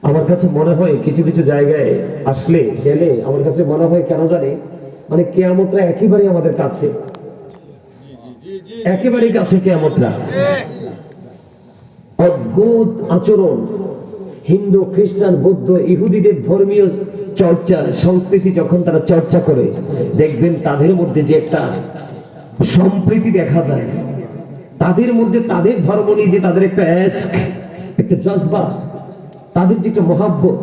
আমার কাছে মনে হয় কিছু কিছু জায়গায় আসলে গেলে আমার কাছে মনে হয় কেন জানি মানে কিয়ামতটা একেবারে আমাদের কাছে, একেবারেই কাছে কিয়ামতটা। অদ্ভুত আচরণ হিন্দু, খ্রিস্টান, বৌদ্ধ, ইহুদিদের ধর্মীয় চর্চা সংস্কৃতি যখন তারা চর্চা করে, দেখবেন তাদের মধ্যে যে একটা সম্প্রীতি দেখা যায়, তাদের মধ্যে তাদের ধর্ম নিয়ে যে তাদের একটা একটা জজবা, তাদের যে একটা মহাব্বত।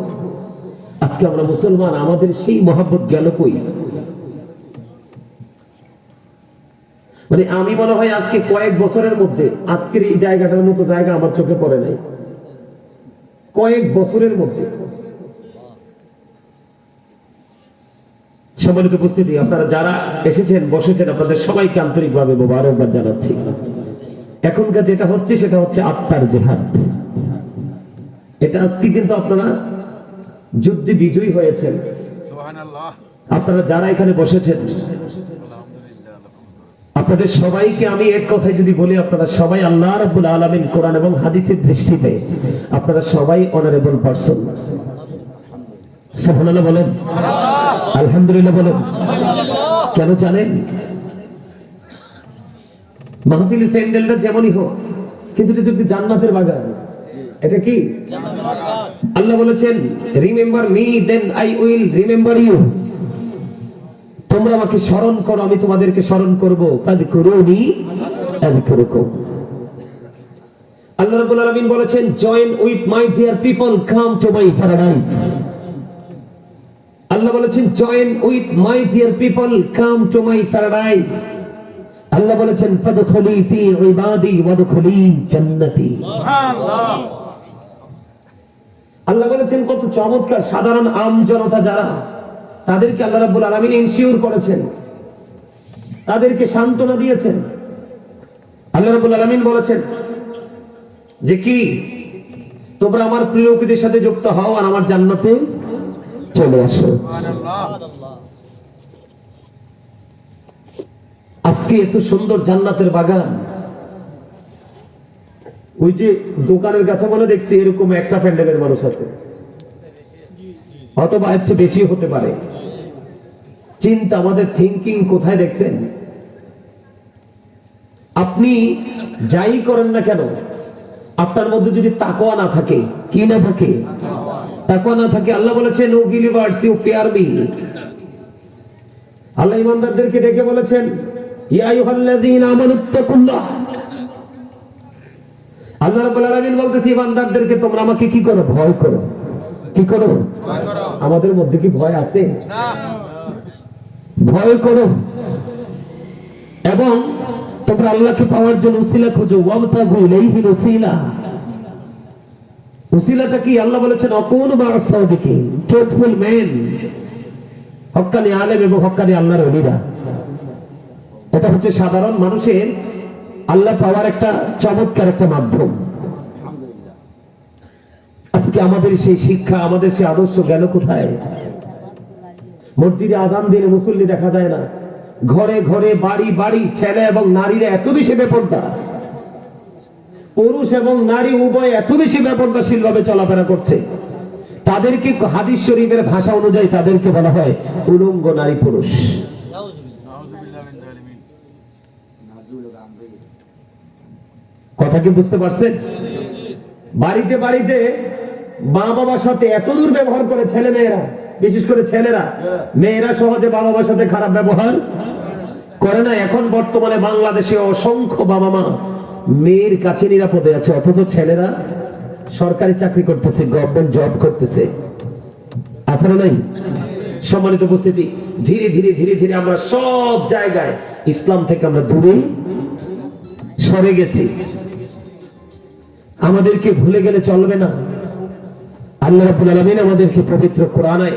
আজকে আমরা মুসলমান, আমাদের সেই মহাব্বত গেল কই? মানে আমি মনে হয় আজকে কয়েক বছরের মধ্যে আজকের এই জায়গাটার মতো জায়গা আমার চোখে পড়ে নাই, কয়েক বছরের মধ্যে। সম্মানিত উপস্থিতি, আপনারা যারা এসেছেন বসেছেন আপনাদের সবাইকে আন্তরিকভাবে মোবারকবাদ জানাচ্ছি। এখনকার যেটা হচ্ছে সেটা হচ্ছে আত্মার জিহাদ। এটা আজকে কিন্তু আপনারা যুদ্ধে বিজয়ী হয়েছেন। আপনারা যারা এখানে বসেছেন আপনাদের সবাইকে আমি এক কথায় যদি বলি, আপনারা সবাই আল্লাহ রাব্বুল আলামিন কোরআন এবং হাদিসের দৃষ্টিতে আপনারা সবাই অনারেবল পারসন। সুবহানাল্লাহ বলেন, আলহামদুলিল্লাহ বলেন। কেন জানেন? মাহফিলের প্যান্ডেলটা যেমনই হোক, কিন্তু এটা একটি জান্নাতের বাগান। এটা কি? আল্লাহ বলেছেন, remember me then I will remember you. তোমরা আমাকে স্মরণ করো, আমি তোমাদেরকে স্মরণ করব। ফাযকুরুনি আযকুরুকুম। আল্লাহ রাব্বুল আলামিন বলেছেন, join with my dear people, come to my paradise. আল্লাহ বলেছেন, join with my dear people, come to my paradise. আল্লাহ বলেছেন, ফাদখুলি ফি ইবাদি ওয়াদখুলি জান্নাতি। সুবহানাল্লাহ। আল্লাহ বলেছেন কত চমৎকার। সাধারণ আম জনতা যারা, তাদেরকে আল্লাহ রাব্বুল আলামিন ইনসিওর করেছেন, তাদেরকে সান্ত্বনা দিয়েছেন। আল্লাহ রাব্বুল আলামিন বলেছেন যে কি, তোমরা আমার প্রিয় লোকদের সাথে যুক্ত হও আর আমার জান্নাতে চলে আসো। আজকে এত সুন্দর জান্নাতের বাগান, ওই যে দোকানের কাছে মনে দেখছি এরকম একটা প্যান্ডেলের মানুষ আছে, অথবা এর চেয়ে বেশি হতে পারে। চিন্তা, আমাদের থিঙ্কিং কোথায় দেখছেন? আপনি যাই করেন না কেন, আপনার মধ্যে যদি তাকওয়া না থাকে, কি না থাকে? তাকওয়া না থাকে। আল্লাহ বলেছেন, O believers you fear me. আল্লাহ ঈমানদারদেরকে ডেকে বলেছেন, ইয়া আইয়ুহাল্লাযীনা আমানুত্তাকুল্লাহ। আল্লাহ রাব্বুল আলামিন বলতেছে, ঈমানদারদেরকে তোমরা আমাকে কি করো? ভয় করো। কি করো? ভয় করো। আমাদের মধ্যে কি ভয় আছে? না। ভয় করো এবং তোমরা আল্লাহকে পাওয়ার জন্য উসিলা খোঁজো। ওয়াবতাগু ইলাইহি উসিলা। উসিলাটা কি? আল্লাহ বলেছেন, আকুনু মা'আস সাদিকিন, ট্রুথফুল মেন, হক্কানি আলেম এবং হক্কানি আল্লাহর ওলিরা। এটা হচ্ছে সাধারণ মানুষের আল্লাহ পাওয়ার একটা চমৎকার একটা মাধ্যম। আজকে আমাদের সেই শিক্ষা, আমাদের সেই আদর্শ গেল কোথায়? মসজিদে আজান দিলে মুসল্লি দেখা যায় না, ঘরে ঘরে বাড়ি বাড়ি ছেলে এবং নারীরা এত বেশি বেপরদা, পুরুষ এবং নারী উভয় এত বেশি বেপরদাশীল ভাবে চলাফেরা করছে। তাদেরকে হাদিস শরীফের ভাষা অনুযায়ী তাদেরকে বলা হয় উলঙ্গ নারী পুরুষ। কথা কি বুঝতে পারছেন? বাড়িতে বাড়িতে মা বাবার সাথে এত দূর ব্যবহার করে ছেলে মেয়েরা, বিশেষ করে ছেলেরা। মেয়েরা সহজে বাবা মার সাথে খারাপ ব্যবহার করে না। এখন বর্তমানে বাংলাদেশে অসংখ্য বাবা মা মেয়ের কাছে নিরাপদে আছে, অথচ ছেলেরা সরকারি চাকরি করতেছে, গভর্নমেন্ট জব করতেছে। আসলে নাই? সম্মানিত উপস্থিতি, ধীরে ধীরে ধীরে ধীরে আমরা সব জায়গায় ইসলাম থেকে আমরা দূরে সরে গেছি। আমাদেরকে ভুলে গেলে চলবে না। আল্লাহ রাব্বুল আলামিন আমাদেরকে পবিত্র কোরআনে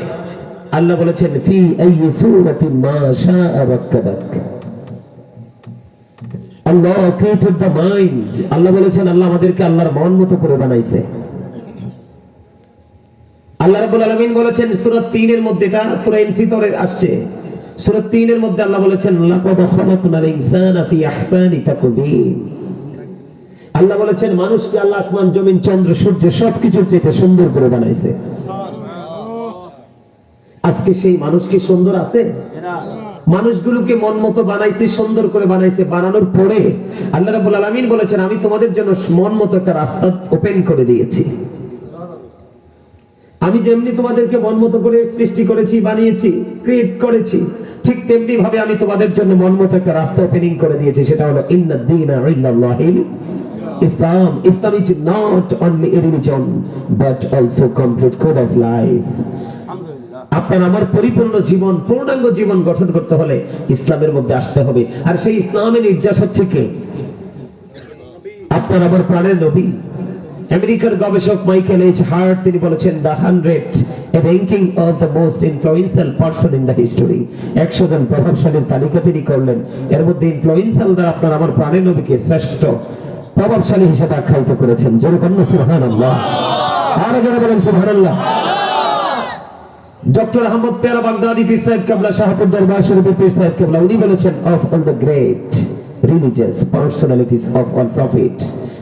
আল্লাহ বলেছেন, ফি আইয়ি সূরাতিন মা শাআ রাক্কাবাক। আল্লাহ ক্রিয়েটেড দ্য মাইন্ড। আল্লাহ বলেছেন, আল্লাহ আমাদেরকে আল্লাহর মন মতো করে বানাইছে। আল্লাহ রাব্বুল আলামিন বলেছেন সূরা 3 এর মধ্যে, এটা সূরা ইনফিতরে আসছে, সূরা 3 এর মধ্যে আল্লাহ বলেছেন, লাকাদ খালাকনাল ইনসানা ফি আহসানি তাকবীর। আল্লাহ বলেছেন মানুষকে আল্লাহ আসমান জমিন চন্দ্র সূর্য সবকিছুর চেয়ে সুন্দর করে বানাইছে। আজকে সেই মানুষ কি সুন্দর আছে? মানুষগুলোকে মন মতো বানাইছে, সুন্দর করে বানাইছে। বানানোর পরে আল্লাহ রাব্বুল আলামিন বলেছেন আমি তোমাদের জন্য মন মতো একটা রাস্তা ওপেন করে দিয়েছি। আমি যেমনি তোমাদেরকে মন মতো করে সৃষ্টি করেছি, বানিয়েছি, ক্রিয়েট করেছি, ঠিক তেমনি ভাবে আমি তোমাদের জন্য মন মতো একটা রাস্তা ওপেনিং করে দিয়েছি। সেটা হলো ইন্নাদ দীনা ইল্লাল্লাহিল ইসলাম। Islam is not only a religion but also complete code of life. আপনার আমার পরিপূর্ণ জীবন, পূর্ণাঙ্গ জীবন গঠন করতে হলে ইসলামের মধ্যে আসতে হবে। আর সেই ইসলামের নির্যাস হচ্ছে কে? আপনার আমার প্রাণের নবী। আমেরিকার গবেষক মাইকেল এইচ হার্ট তিনি বলেছেন the 100 ranking of the most influential person in the history. 100 জন প্রভাবশালীর তালিকা তিনি করলেন। এর মধ্যে ইনফ্লুয়েন্সিয়ালরা আপনার আমার প্রাণের নবীকে শ্রেষ্ঠ প্রভাবশালী হিসেবে আখ্যায়িত করেছেন। যেরকম সুবহানাল্লাহ, আর যারা বলেন সুবহানাল্লাহ। ডক্টর আহমদ পেয়ারা বাগদাদি পীর সাহেব কেবলা, শাহপুর দরবার শরীফের পীর সাহেব কেবলা, উনি বলেছেন of all the great religious personalities of all prophet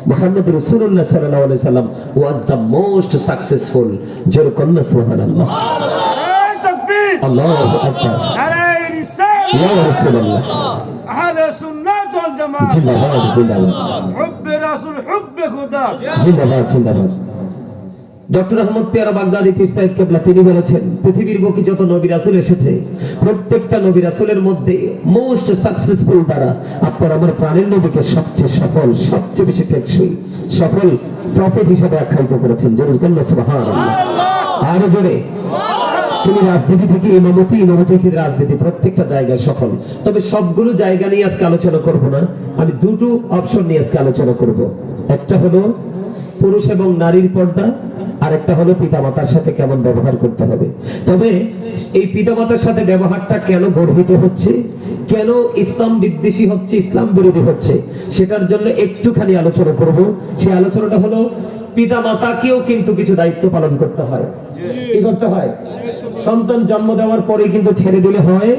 Muhammad রাসূলুল্লাহ সাল্লাল্লাহু আলাইহি সাল্লাম ওয়াজ দ্য মোস্ট সাকসেসফুল। যেরকম সুবহানাল্লাহ, নারে তাকবীর, আল্লাহু আকবার, নারে রিসালাত, ইয়া রাসূলুল্লাহ, আহলে সুন্নাত ওয়াল জামাত, জিন্দাবাদ জিন্দাবাদ, হুব্বে রাসূল হুব্বে খুদা, জিন্দাবাদ জিন্দাবাদ। ডক্টর আহমদ পেয়ারা বাগদাদি পীর সাহেব কেবলা তিনি বলেছেন পৃথিবীর বুকে যত নবী রাসূল এসেছে প্রত্যেকটা নবী রাসূলের মধ্যে মোস্ট সাকসেসফুল দ্বারা আপনার আমার প্রাণের নবীকে সবচেয়ে সফল, সবচেয়ে বেশি টেকসই সফল প্রফেট হিসেবে আখ্যায়িত করেছেন। যেরকম সুবহানাল্লাহ, আরো জোরে। তিনি রাজনীতি থেকে ইমামতি, ইমামতি থেকে রাজনীতি, প্রত্যেকটা জায়গায় সফল। তবে সবগুলো জায়গা নিয়ে আজকে আলোচনা করব না, আমি দুটো অপশন নিয়ে আজকে আলোচনা করব। একটা হলো পুরুষ এবং নারীর পর্দা, আর একটা হলো পিতামাতার সাথে কেমন ব্যবহার করতে হবে। তবে এই পিতামাতার সাথে ব্যবহারটা কেন গর্হিত হচ্ছে, কেন ইসলাম বিদ্বেষী হচ্ছে, ইসলাম বিরোধী হচ্ছে, সেটার জন্য একটুখানি আলোচনা করব। সেই আলোচনাটা হলো পিতামাতাকেও কিন্তু কিছু দায়িত্ব পালন করতে হয়। কি করতে হয়? সন্তান জন্ম দেওয়ার পরে কিন্তু ছেড়ে দিলে হয়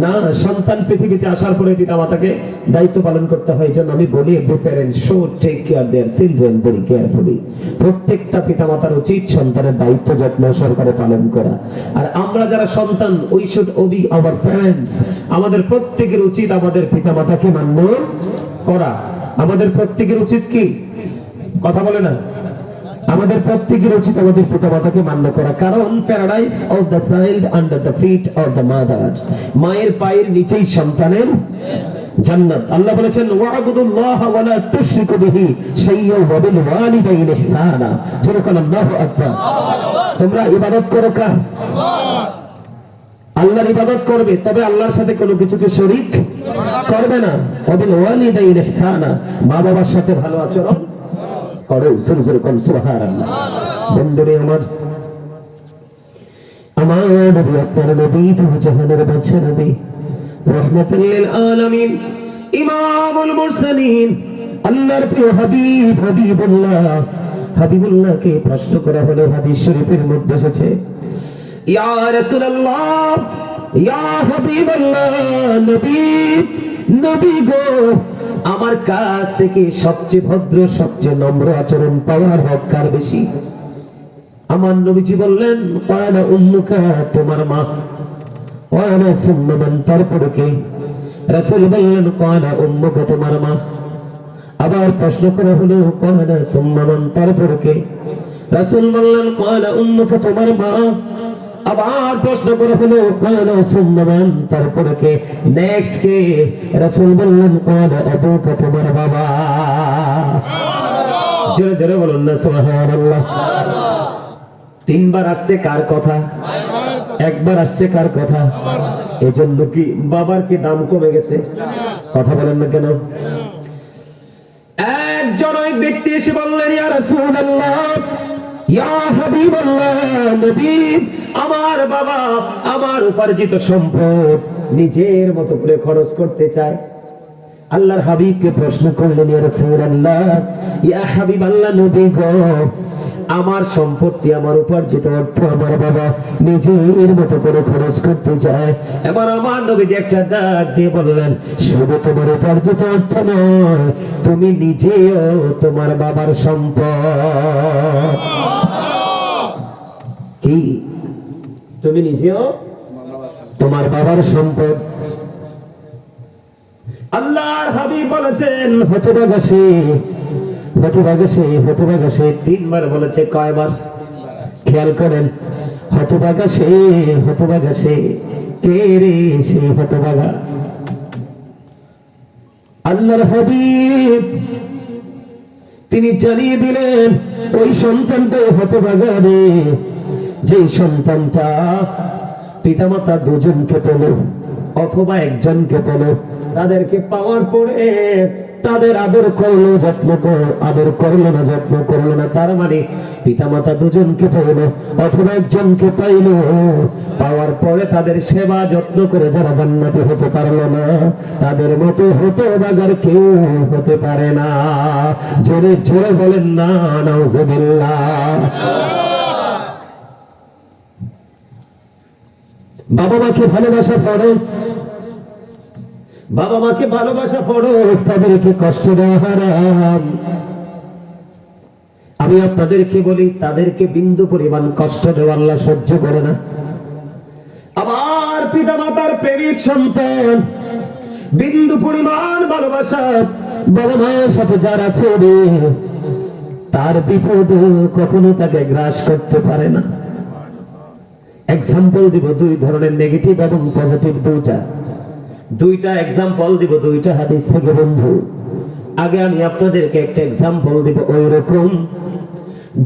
না, সন্তান পৃথিবীতে আসার পরে পিতামাতাকে দায়িত্ব পালন করতে হয়। জন্য আমি বলি every parent should take care their children very carefully. প্রত্যেকটা পিতামাতার উচিত সন্তানের দায়িত্ব যত্ন সহকারে পালন করা। আর আমরা যারা সন্তান, we should Obi our parents. আমাদের প্রত্যেকের উচিত আমাদের পিতামাতাকে মান্য করা। আমাদের প্রত্যেকের উচিত কি? কথা বলে না, আমাদের প্রত্যেকের উচিত আমাদের পিতামাতাকে মান্য করা। কারণ paradise of the child under the feet of the mother. মায়ের পায়ের নিচেই সন্তানের জান্নাত। আল্লাহ বলেছেন ওয়া'বুদুল্লাহ ওয়া লা তুশরিকু বিহি শাইয়্যান ওয়া বিল ওয়ালিদাইনি ইহসানা। যেরকম আল্লাহু আকবার। তোমরা ইবাদত করো কার? আল্লাহর ইবাদত করবে, তবে আল্লাহর সাথে কোনো কিছুকে শরীক করবে না। ওয়া বিল ওয়ালিদাইনি ইহসানা, মা বাবার সাথে ভালো আচরণ করো। সুরজুরকম সুবহানাল্লাহ। বন্ধুরে আমার, আমার নবী আপনার নবী তো জাহানের বাদশা নবী, রাহমাতুল লিল আলামিন, ইমামুল মুরসালিন, আল্লাহর প্রিয় হাবিব হাবিবুল্লাহ। হাবিবুল্লাহকে প্রশ্ন করা হলো, হাদিস শরীফের মধ্যে এসেছে ইয়া রাসূলুল্লাহ, ইয়া হাবিবাল্লাহ, নবী নবী গো, আমার কাছ থেকে সবচেয়ে ভদ্র, সবচেয়ে নম্র আচরণ পাওয়ার হক কার বেশি? আমার নবীজি বললেন ক্বালা উম্মুকা, তোমার মা। ক্বালা সুম্মা মান, তারপরে কে? রাসূল বললেন ক্বালা উম্মুকা, তোমার মা। আবার প্রশ্ন করা হলো ক্বালা সুম্মা মান, তারপরে কে? রাসূল বললেন ক্বালা উম্মুকা, তোমার মা। আবার প্রশ্ন করা হলো ক্বালা সুম্মা মান, তারপরে কে? নেক্সট কে? রাসূল বললেন ক্বালা আবুকা, তোমার বাবা। জোরে জোরে বলুন না সুবহানাল্লাহ। তিনবার আসছে কার কথা? একবার আসছে কার কথা? এজন্য কি বাবার কি দাম কমে গেছে? কথা বলেন না কেন? একজন ওই ব্যক্তি এসে বললেন ইয়া রাসূলুল্লাহ, ইয়া হাবিবাল্লাহ, নবী, আমার বাবা আমার উপার্জিত সম্পদ নিজের মতো করে খরচ করতে চায়। আল্লাহর হাবিবকে প্রশ্ন করলেন ইয়া রাসূলুল্লাহ, ইয়া হাবিবাল্লাহ, নবী গো, আমার সম্পত্তি, আমার উপার্জিত অর্থ আমার বাবা নিজের মতো করে খরচ করতে চায়। এবার আমার নবীজি একটা ডাক দিয়ে বললেন, শুধু তোমার উপার্জিত অর্থ নয়, তুমি নিজেও তোমার বাবার সম্পদ। কি? তুমি নিজেও তোমার বাবার সম্পদ। আল্লাহর হাবিব বলেছেন, হতভাগা সে, হতভাগা সে, হতভাগা সে। 3 বার বলেছে। কয়বার? খেয়াল করেন। হতভাগা সে, হতভাগা সে। কে রে সে হতভাগা? আল্লাহর হাবিব তিনি জানিয়ে দিলেন, ওই সন্তানটা হতভাগা রে, যে সন্তানটা পিতামাতা দুজনকে পেল অথবা একজনকে পেল, তাদেরকে পাওয়ার পরে তাদের আদর করলো, যত্ন আদর করলো না, যত্ন করলো না। তার মানে পিতামাতা দুজনকে পেল অথবা একজনকে পাইল, পাওয়ার পরে তাদের সেবা যত্ন করে যারা জান্নাতি হতে পারলো না, তাদের মতো হতভাগার কেউ হতে পারে না। জোরে জোরে বলেন না নাউজুবিল্লাহ। বাবা মাকে ভালোবাসা ফরজ, বাবা মাকে ভালোবাসা ফরজ, তাদেরকে কষ্ট দেওয়া হারাম। আমি আপনাদেরকে বলি, তাদেরকে বিন্দু পরিমাণ কষ্ট দেওয়া আল্লাহ সহ্য করে না। আমার পিতা মাতার প্রেমিক সন্তান বিন্দু পরিমাণ ভালোবাসা বাবা মায়ের সাথে যার আছে রে, তার বিপদ কখনো তাকে গ্রাস করতে পারে না। এক্সাম্পল দিব 2 ধরনের, নেগেটিভ এবং পজিটিভ, দুইটা এক্সাম্পল দিব 2টা হাদিস থেকে বন্ধু। আগে আমি আপনাদেরকে একটা এক্সাম্পল দিব। ওই রকম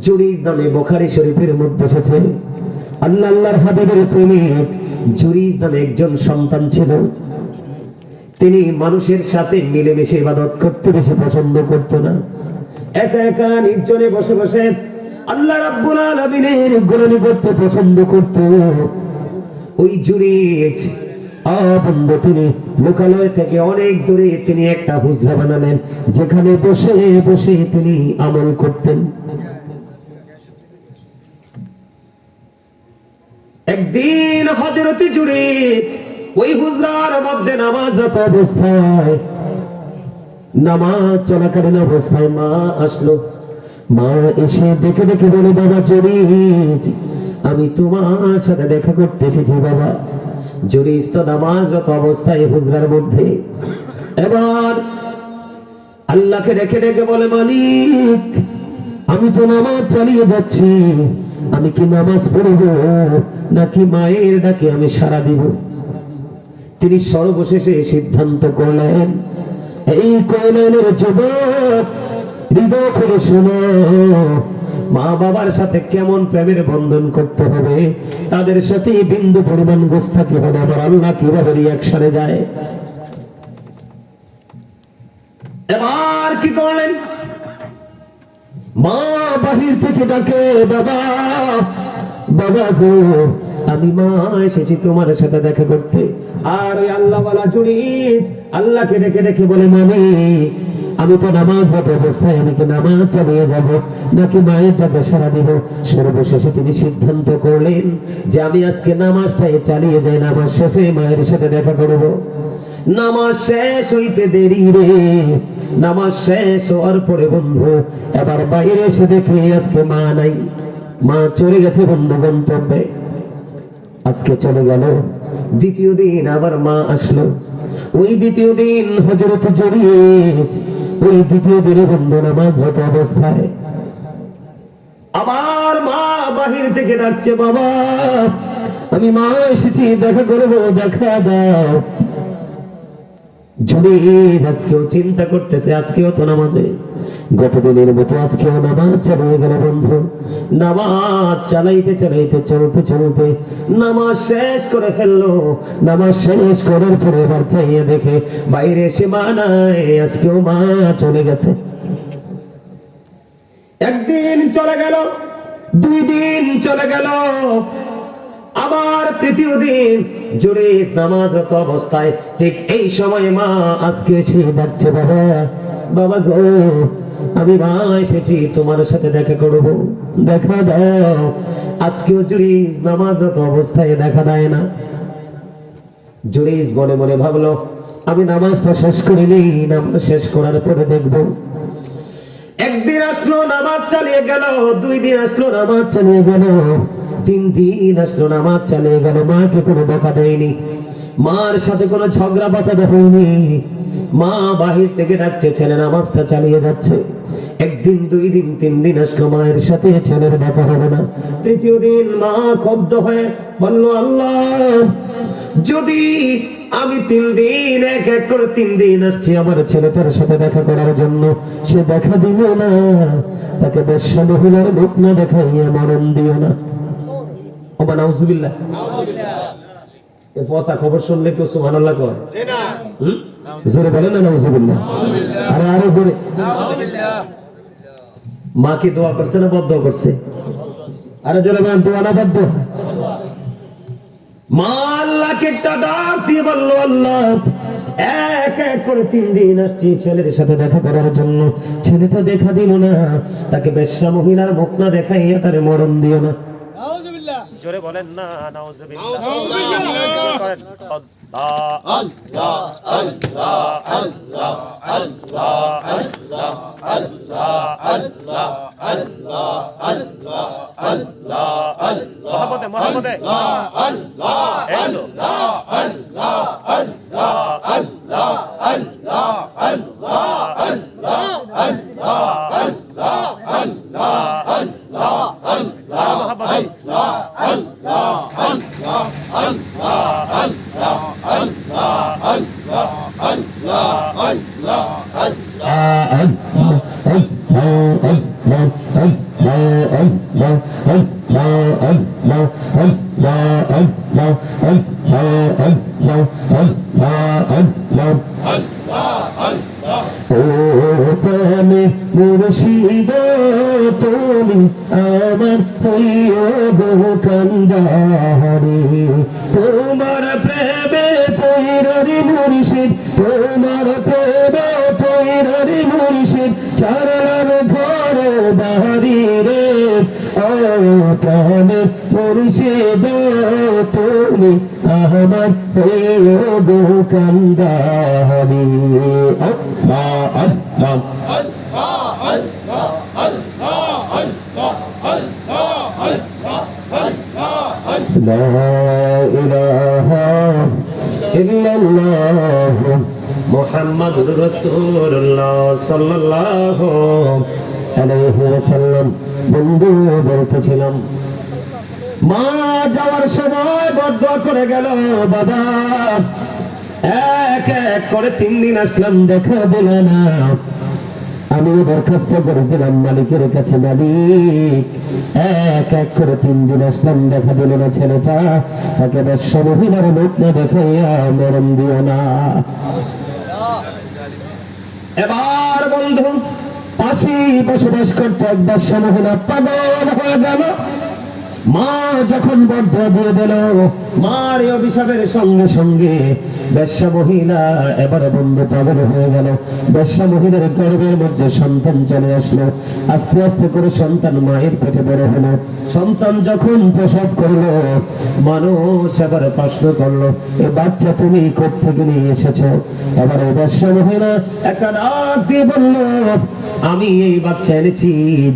জুরিজ নামে বুখারী শরীফের মধ্যে এসেছে, আল্লাহর হাবিবের প্রেমিক জুরিজ নামে একজন সন্তান ছিল। তিনি মানুষের সাথে মিলেমিশে ইবাদত করতে বেশি পছন্দ করত না। একা একা নির্জনে বসে বসে আল্লাহ রাব্বুল আলামিনের গুণগান করতে পছন্দ করত। ওই জুরিজ বন্ধু তিনি লোকালয় থেকে অনেক দূরে তিনি একটা হুজরা বানালেন, যেখানে বসে বসে তিনি আমল করতেন। একদিন হযরত জুরিজ ওই হুজরার মধ্যে নামাজরত অবস্থায়, নামাজ চলাকালীন অবস্থায় মা আসলো। মা এসে ডেকে ডেকে বলে, বাবা জুরিজ, আমি তোমার সাথে দেখা করতে এসেছি। বাবা জুরিজ তো নামাজরত অবস্থায় হুজরার মধ্যে। এবার আল্লাহকে ডেকে ডেকে বলে, মালিক আমি তো নামাজ চালিয়ে যাচ্ছি, আমি কি নামাজ পড়ব নাকি মায়ের ডাকে আমি সাড়া দিব? তিনি সর্বশেষে সিদ্ধান্ত করলেন, এই কয়লানের যুবক হৃদয় করে শোনো, মা বাবার সাথে কেমন প্রেমের বন্ধন করতে হবে, তাদের সাথে বিন্দু পরিমাণ গোস্তাকি হলে আমার আল্লাহ কিভাবে রিয়াকশনে যায়। এবার কি করলেন? মা বাহির থেকে ডাকে, বাবা বাবা গো, আমি মা এসেছি তোমার সাথে দেখা করতে। আর ওই আল্লাহওয়ালা জুরিজ আল্লাহকে ডেকে ডেকে বলে, মানে আমি তো নামাজরত অবস্থায়, আমি কি নামাজ চালিয়ে যাব নাকি মায়ের ডাকে সাড়া দিব? সর্বশেষে তিনি সিদ্ধান্ত করলেন যে আমি আজকে নামাজটাই চালিয়ে যাই, নামাজ শেষে মায়ের সাথে দেখা করব। নামাজ শেষ হইতে দেরি রে, নামাজ শেষ হওয়ার পরে বন্ধু এবার বাইরে এসে দেখে আজকে মা নাই, মা চলে গেছে বন্ধু গন্তব্যে। আজকে চলে গেল। দ্বিতীয় দিন আবার মা আসলো। ওই দ্বিতীয় দিন হযরত জুরিজ ওই দ্বিতীয় দিনে বন্ধু নামাজরত অবস্থায় আবার মা বাহির থেকে ডাকছে, বাবা আমি মা এসেছি, দেখা করবো, দেখা দাও। জুরিজ আজকেও চিন্তা করতেছে, আজকেও তো নামাজে, গতদিনের মতো আজকেও নামাজ চালিয়ে গেল বন্ধু। নামাজ চালাইতে চালাইতে চলতে চলতে নামাজ শেষ করে ফেললো। নামাজ শেষ করার পরে এবার চাইয়ে দেখে বাইরে এসে মা নাই, আজকেও মা চলে গেছে। একদিন চলে গেল, 2 দিন চলে গেল, আবার তৃতীয় দিন জুরিজ নামাজরত অবস্থায় ঠিক এই সময় মা আজকে এসে ডাকছে, বাবা বাবা গো, আমি মা এসেছি তোমার সাথে দেখা করবো। দেখা দাও। আজকেও জুরিজ নামাজরত অবস্থায় দেখা দেয় না। জুরিজ মনে মনে ভাবলো, আমি নামাজটা শেষ করিনি, নামাজ শেষ করার পরে দেখবো। একদিন আসলো, নামাজ চালিয়ে গেল। 2 দিন আসলো, নামাজ চালিয়ে গেল। 3 দিন আসলো, নামাজ চালিয়ে গেল। মাকে কোনো বকা দেয়নি, মার সাথে কোনো ঝগড়া বাঁচাতে হয়নি। মা বাহির থেকে ডাকছে, ছেলে নামাজটা চালিয়ে যাচ্ছে। 1 দিন 2 দিন 3 দিন আসলো, মায়ের সাথে ছেলের দেখা হবে না। 3য় দিন মা ক্ষুব্ধ হয়ে বলল, আল্লাহ, যদি আমি 3 দিন এক এক করে 3 দিন আসছি আমার ছেলেটার সাথে দেখা করার জন্য, সে দেখা দিল না, তাকে বেশ্যা মহিলার মুখ না দেখাইয়া মরণ দিও না। ওবা নাউজুবিল্লাহ। পচা খবর শুনলে কেউ সুবহানাল্লাহ কয়? জোরে বলেন না নাউজুবিল্লাহ। আরে আরো জোরে। মা কি দোয়া করছে না বদদোয়া করছে? আরে জোরে বলেন, দোয়া না বদদোয়া? মা আল্লাহকে একটা ডাক দিয়ে বলল, আল্লাহ, এক এক করে 3 দিন আসছি ছেলের সাথে দেখা করার জন্য, ছেলেটা দেখা দিল না, তাকে বেশ্যা মহিলার মুখ না দেখাইয়া তারে মরণ দিও না। নাউজুবিল্লাহ। জোরে বলেন না নাউজুবিল্লাহ। আল্লাহ আল্লাহ আল্লাহ আল্লাহ আল্লাহ আল্লাহ আল্লাহ আল্লাহ আল্লাহ আল্লাহ আল্লাহ আল্লাহ মোহাম্মদে আল্লাহ আল্লাহ আল্লাহ আল্লাহ আল্লাহ আল্লাহ আল্লাহ আল্লাহ আল্লাহ আল্লাহ আল্লাহ আল্লাহ আল্লাহ মোহাম্মদে আল্লাহ আল্লাহ আল্লাহ আল্লাহ আল্লাহ আল্লাহ আল্লাহ আল্লাহ মুর্শিদ তুমি আমার হইও গো কান্দারি, তোমার প্রেমে পৈরি মুর্শিদ, তোমার প্রেমে পৈরি মুর্শিদ, চারলাম ঘর বাড়ি রে, ও প্রাণে মুর্শিদ তুমি আমার হইও গো কান্দারি। আল্লাহ আল্লাহ لا إله إلا الله محمد رسول الله صلى الله عليه وسلم। বন্ধু বলতেছিলাম, মা যাওয়ার সময় বদদোয়া করে গেল, বাবা এক এক করে 3 দিন আসলাম, দেখা দিল না। আমি দরখাস্ত করে দিলাম মালিকের কাছে, মালিক এক এক করে 3 দিন আসলাম, দেখা দিল না ছেলেটা, তাকে বেশ্যা মহিলার মুখ না দেখাইয়া মরণ দিও না। এবার বন্ধু পাশে বসবাস করতে এক বেশ্যা মহিলা পাগল হয়ে গেল। মা যখন বদদোয়া দিয়ে দিল, মার এই অভিশাপের সঙ্গে সঙ্গে বেশ্যা মহিলা এবারে বন্ধু পাগল হয়ে গেল। বেশ্যা মহিলার গর্ভের মধ্যে সন্তান চলে আসলো। আস্তে আস্তে করে সন্তান মায়ের পেটে বড় হলো। সন্তান যখন প্রসব করলো, মানুষ এবারে প্রশ্ন করলো, এই বাচ্চা তুমি কোত্থেকে নিয়ে এসেছো? এবারে বেশ্যা মহিলা একটা ডাক দিয়ে বলল, আমি এই বাচ্চা এনেছি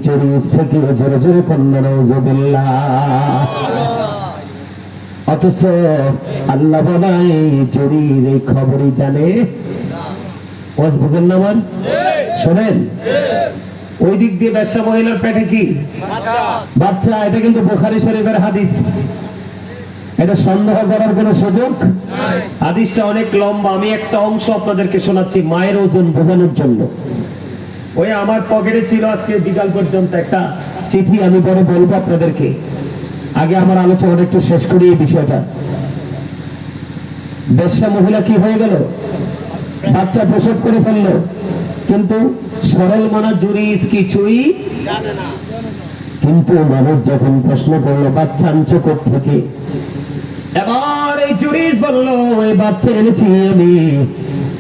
জরিস থেকে। জোরে জোরে কন্যা নাউজুবিল্লাহ। অথচ আল্লাহ বাবা এই জরির এই খবরই জানে। বুঝেন না আমার? শোনেন, ওই দিক দিয়ে বেশ্যা মহিলার পেটে কি বাচ্চা, এটা কিন্তু বুখারী শরীফের হাদিস, এটা সন্দেহ করার কোনো সুযোগ। হাদিসটা অনেক লম্বা, আমি একটা অংশ আপনাদেরকে শোনাচ্ছি মায়ের ওজন বোঝানোর জন্য। ওই আমার পকেটে ছিল আজকে বিকাল পর্যন্ত একটা চিঠি, আমি পরে বলবো আপনাদেরকে। আগে আমার আলোচনা একটু শেষ করি এই বিষয়টা। বেশ্যা মহিলা কি হয়ে গেল? বাচ্চা প্রসব করে ফেললো, কিন্তু সরল মনা জুরিস কিছুই জানে না। কিন্তু মানুষ যখন প্রশ্ন করলো বাচ্চা আনছো কোত্থেকে, এবার এই জুরিস বললো এই বাচ্চা এনেছি আমি।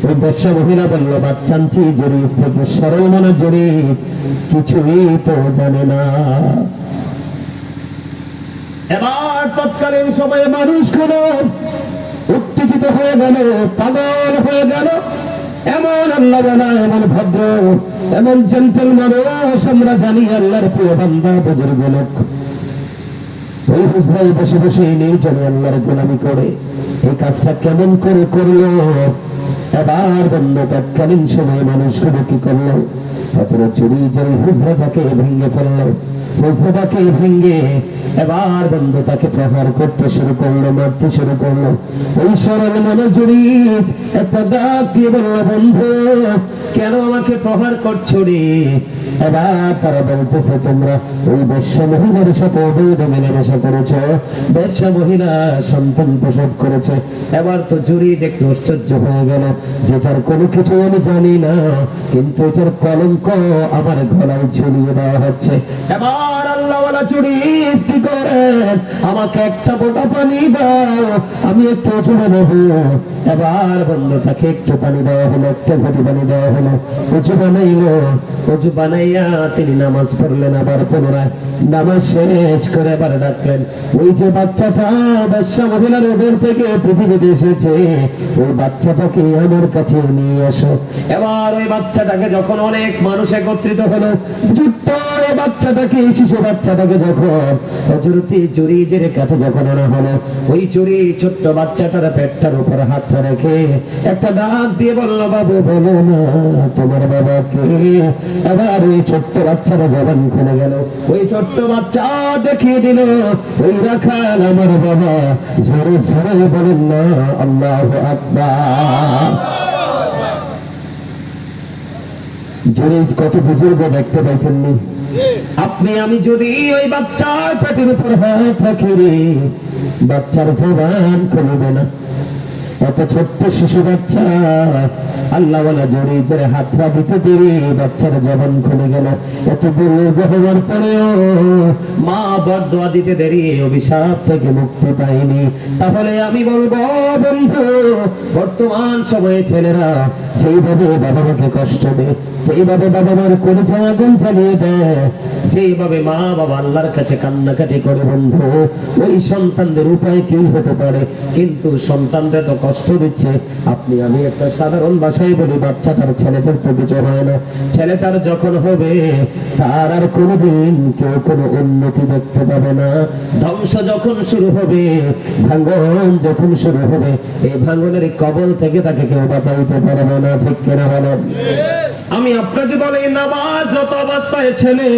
ওই বেশ্যা মহিলা বললো বাচ্চা আনছি জুরিস থেকে। সরল মনা জুরিস কিছুই তো জানে না। এবার তৎকালীন সময়ে মানুষ কোন উত্তেজিত হয়ে গেল, পাগল হয়ে গেল। এমন আল্লাহ বলা, এমন ভদ্র, এমন জেন্টল মানুষ আমরা জানি, আল্লাহর প্রিয় বান্দা বুজুর্গ লোক ওই হুজরায় বসে বসে নির্জনে আল্লাহর গোলামি করে এই কাজটা কেমন করে করলো। এবার বন্ধ তৎকালীন সময় মানুষগুলো কি করলো, হযরত জুরাইজের হুজরাটাকে ভেঙে ফেললো। হুজরাটাকে ভেঙে এবার বন্ধ তাকে প্রহার করতে শুরু করলো, মারতে শুরু করলো। ওই সরল মনে জুরাইজ একটা ডাক দিয়ে বলল, বন্ধু কেন আমাকে প্রহার করছো রে? এবার তারা বলতেছে, তোমরা ওই বেশ্যা মহিলার সাথে অবৈধ মেলামেশা করেছো, বেশ্যা মহিলা সন্তান প্রসব করেছে। এবার তো জুরাইজ একটু আশ্চর্য হয়ে গেল, যেটার কোনো কিছু আমি জানি না, কিন্তু এটার কলঙ্ক আমার গলায় ঝুলিয়ে দেওয়া হচ্ছে। এবার আল্লাহওয়ালা জুরাইজ কি করে, আমাকে একটা বোটা পানি দাও, আমি একটু অজু বানাবো। এবার বন্ধু তাকে একটু পানি দেওয়া হলো, একটা ঘটি পানি দেওয়া হলো, অজু বানাইলো। অজু বানাইয়া তিনি নামাজ পড়লেন। আবার পুনরায় নামাজ শেষ করে এবার ডাকলেন, ওই যে বাচ্চাটা বেশ্যা মহিলার ওদের থেকে পৃথিবীতে এসেছে, ওই বাচ্চাটাকে আমার কাছে নিয়ে আসো। এবার ওই বাচ্চাটাকে যখন অনেক মানুষ একত্রিত হলো, বাচ্চাটাকে, শিশু বাচ্চাটাকে যখন হযরত জুরাইজের কাছে যখন আনা হলো, ওই জুরাইজ ছোট্ট বাচ্চাটার পেটটার উপর হাত রেখে একটা ডাক দিয়ে বলল, বাবু বলো না তোমার বাবা কে? এবার ওই ছোট্ট বাচ্চারা জবান খুলে গেল। ওই ছোট্ট বাচ্চা দেখিয়ে দিল, ওই রাখাল আমার বাবা। জোরে জোরে বলেন না আল্লাহু আকবার। জুরাইজ কত বুজুর্গ দেখতে পাইছেননি আপনি? আমি যদি ওই বাচ্চার পেটের উপর হাত রাখি রে, বাচ্চার জবান খুলবে না। এত ছোট্ট শিশু বাচ্চা, আল্লাহওয়ালা জুরাইজের হাত রাখতে দেরি বাচ্চার জবান খুলে গেল। এত বুড়ো হওয়ার পরেও মা বরদোয়া দিতে দেরি, অভিশাপ থেকে মুক্তি পায়নি। তাহলে আমি বলবো বন্ধু, বর্তমান সময়ে ছেলেরা যেইভাবে বাবা মাকে কষ্ট দেয়, যেইভাবে বাবা মার কলিজা আগুন জ্বালিয়ে দেয়, যেইভাবে মা বাবা আল্লাহর কাছে কান্নাকাটি করে, বন্ধু ওই সন্তানদের উপায় কি হতে পারে? কিন্তু সন্তানদের তো কষ্ট দিচ্ছে। আপনি আমি একটা সাধারণ ভাষায় বলি, বাচ্চাটার ছেলেটার তো কিছু হয় না। ছেলেটার যখন হবে, তার আর কোনোদিন কেউ কোনো উন্নতি দেখতে পাবে না। ধ্বংস যখন শুরু হবে, ভাঙন যখন শুরু হবে, এই ভাঙনের কবল থেকে তাকে কেউ বাঁচাইতে পারবে না। ঠিক কিনা বলেন? আমি আপনাকে বলি, নামাজরত অবস্থায় ছেলে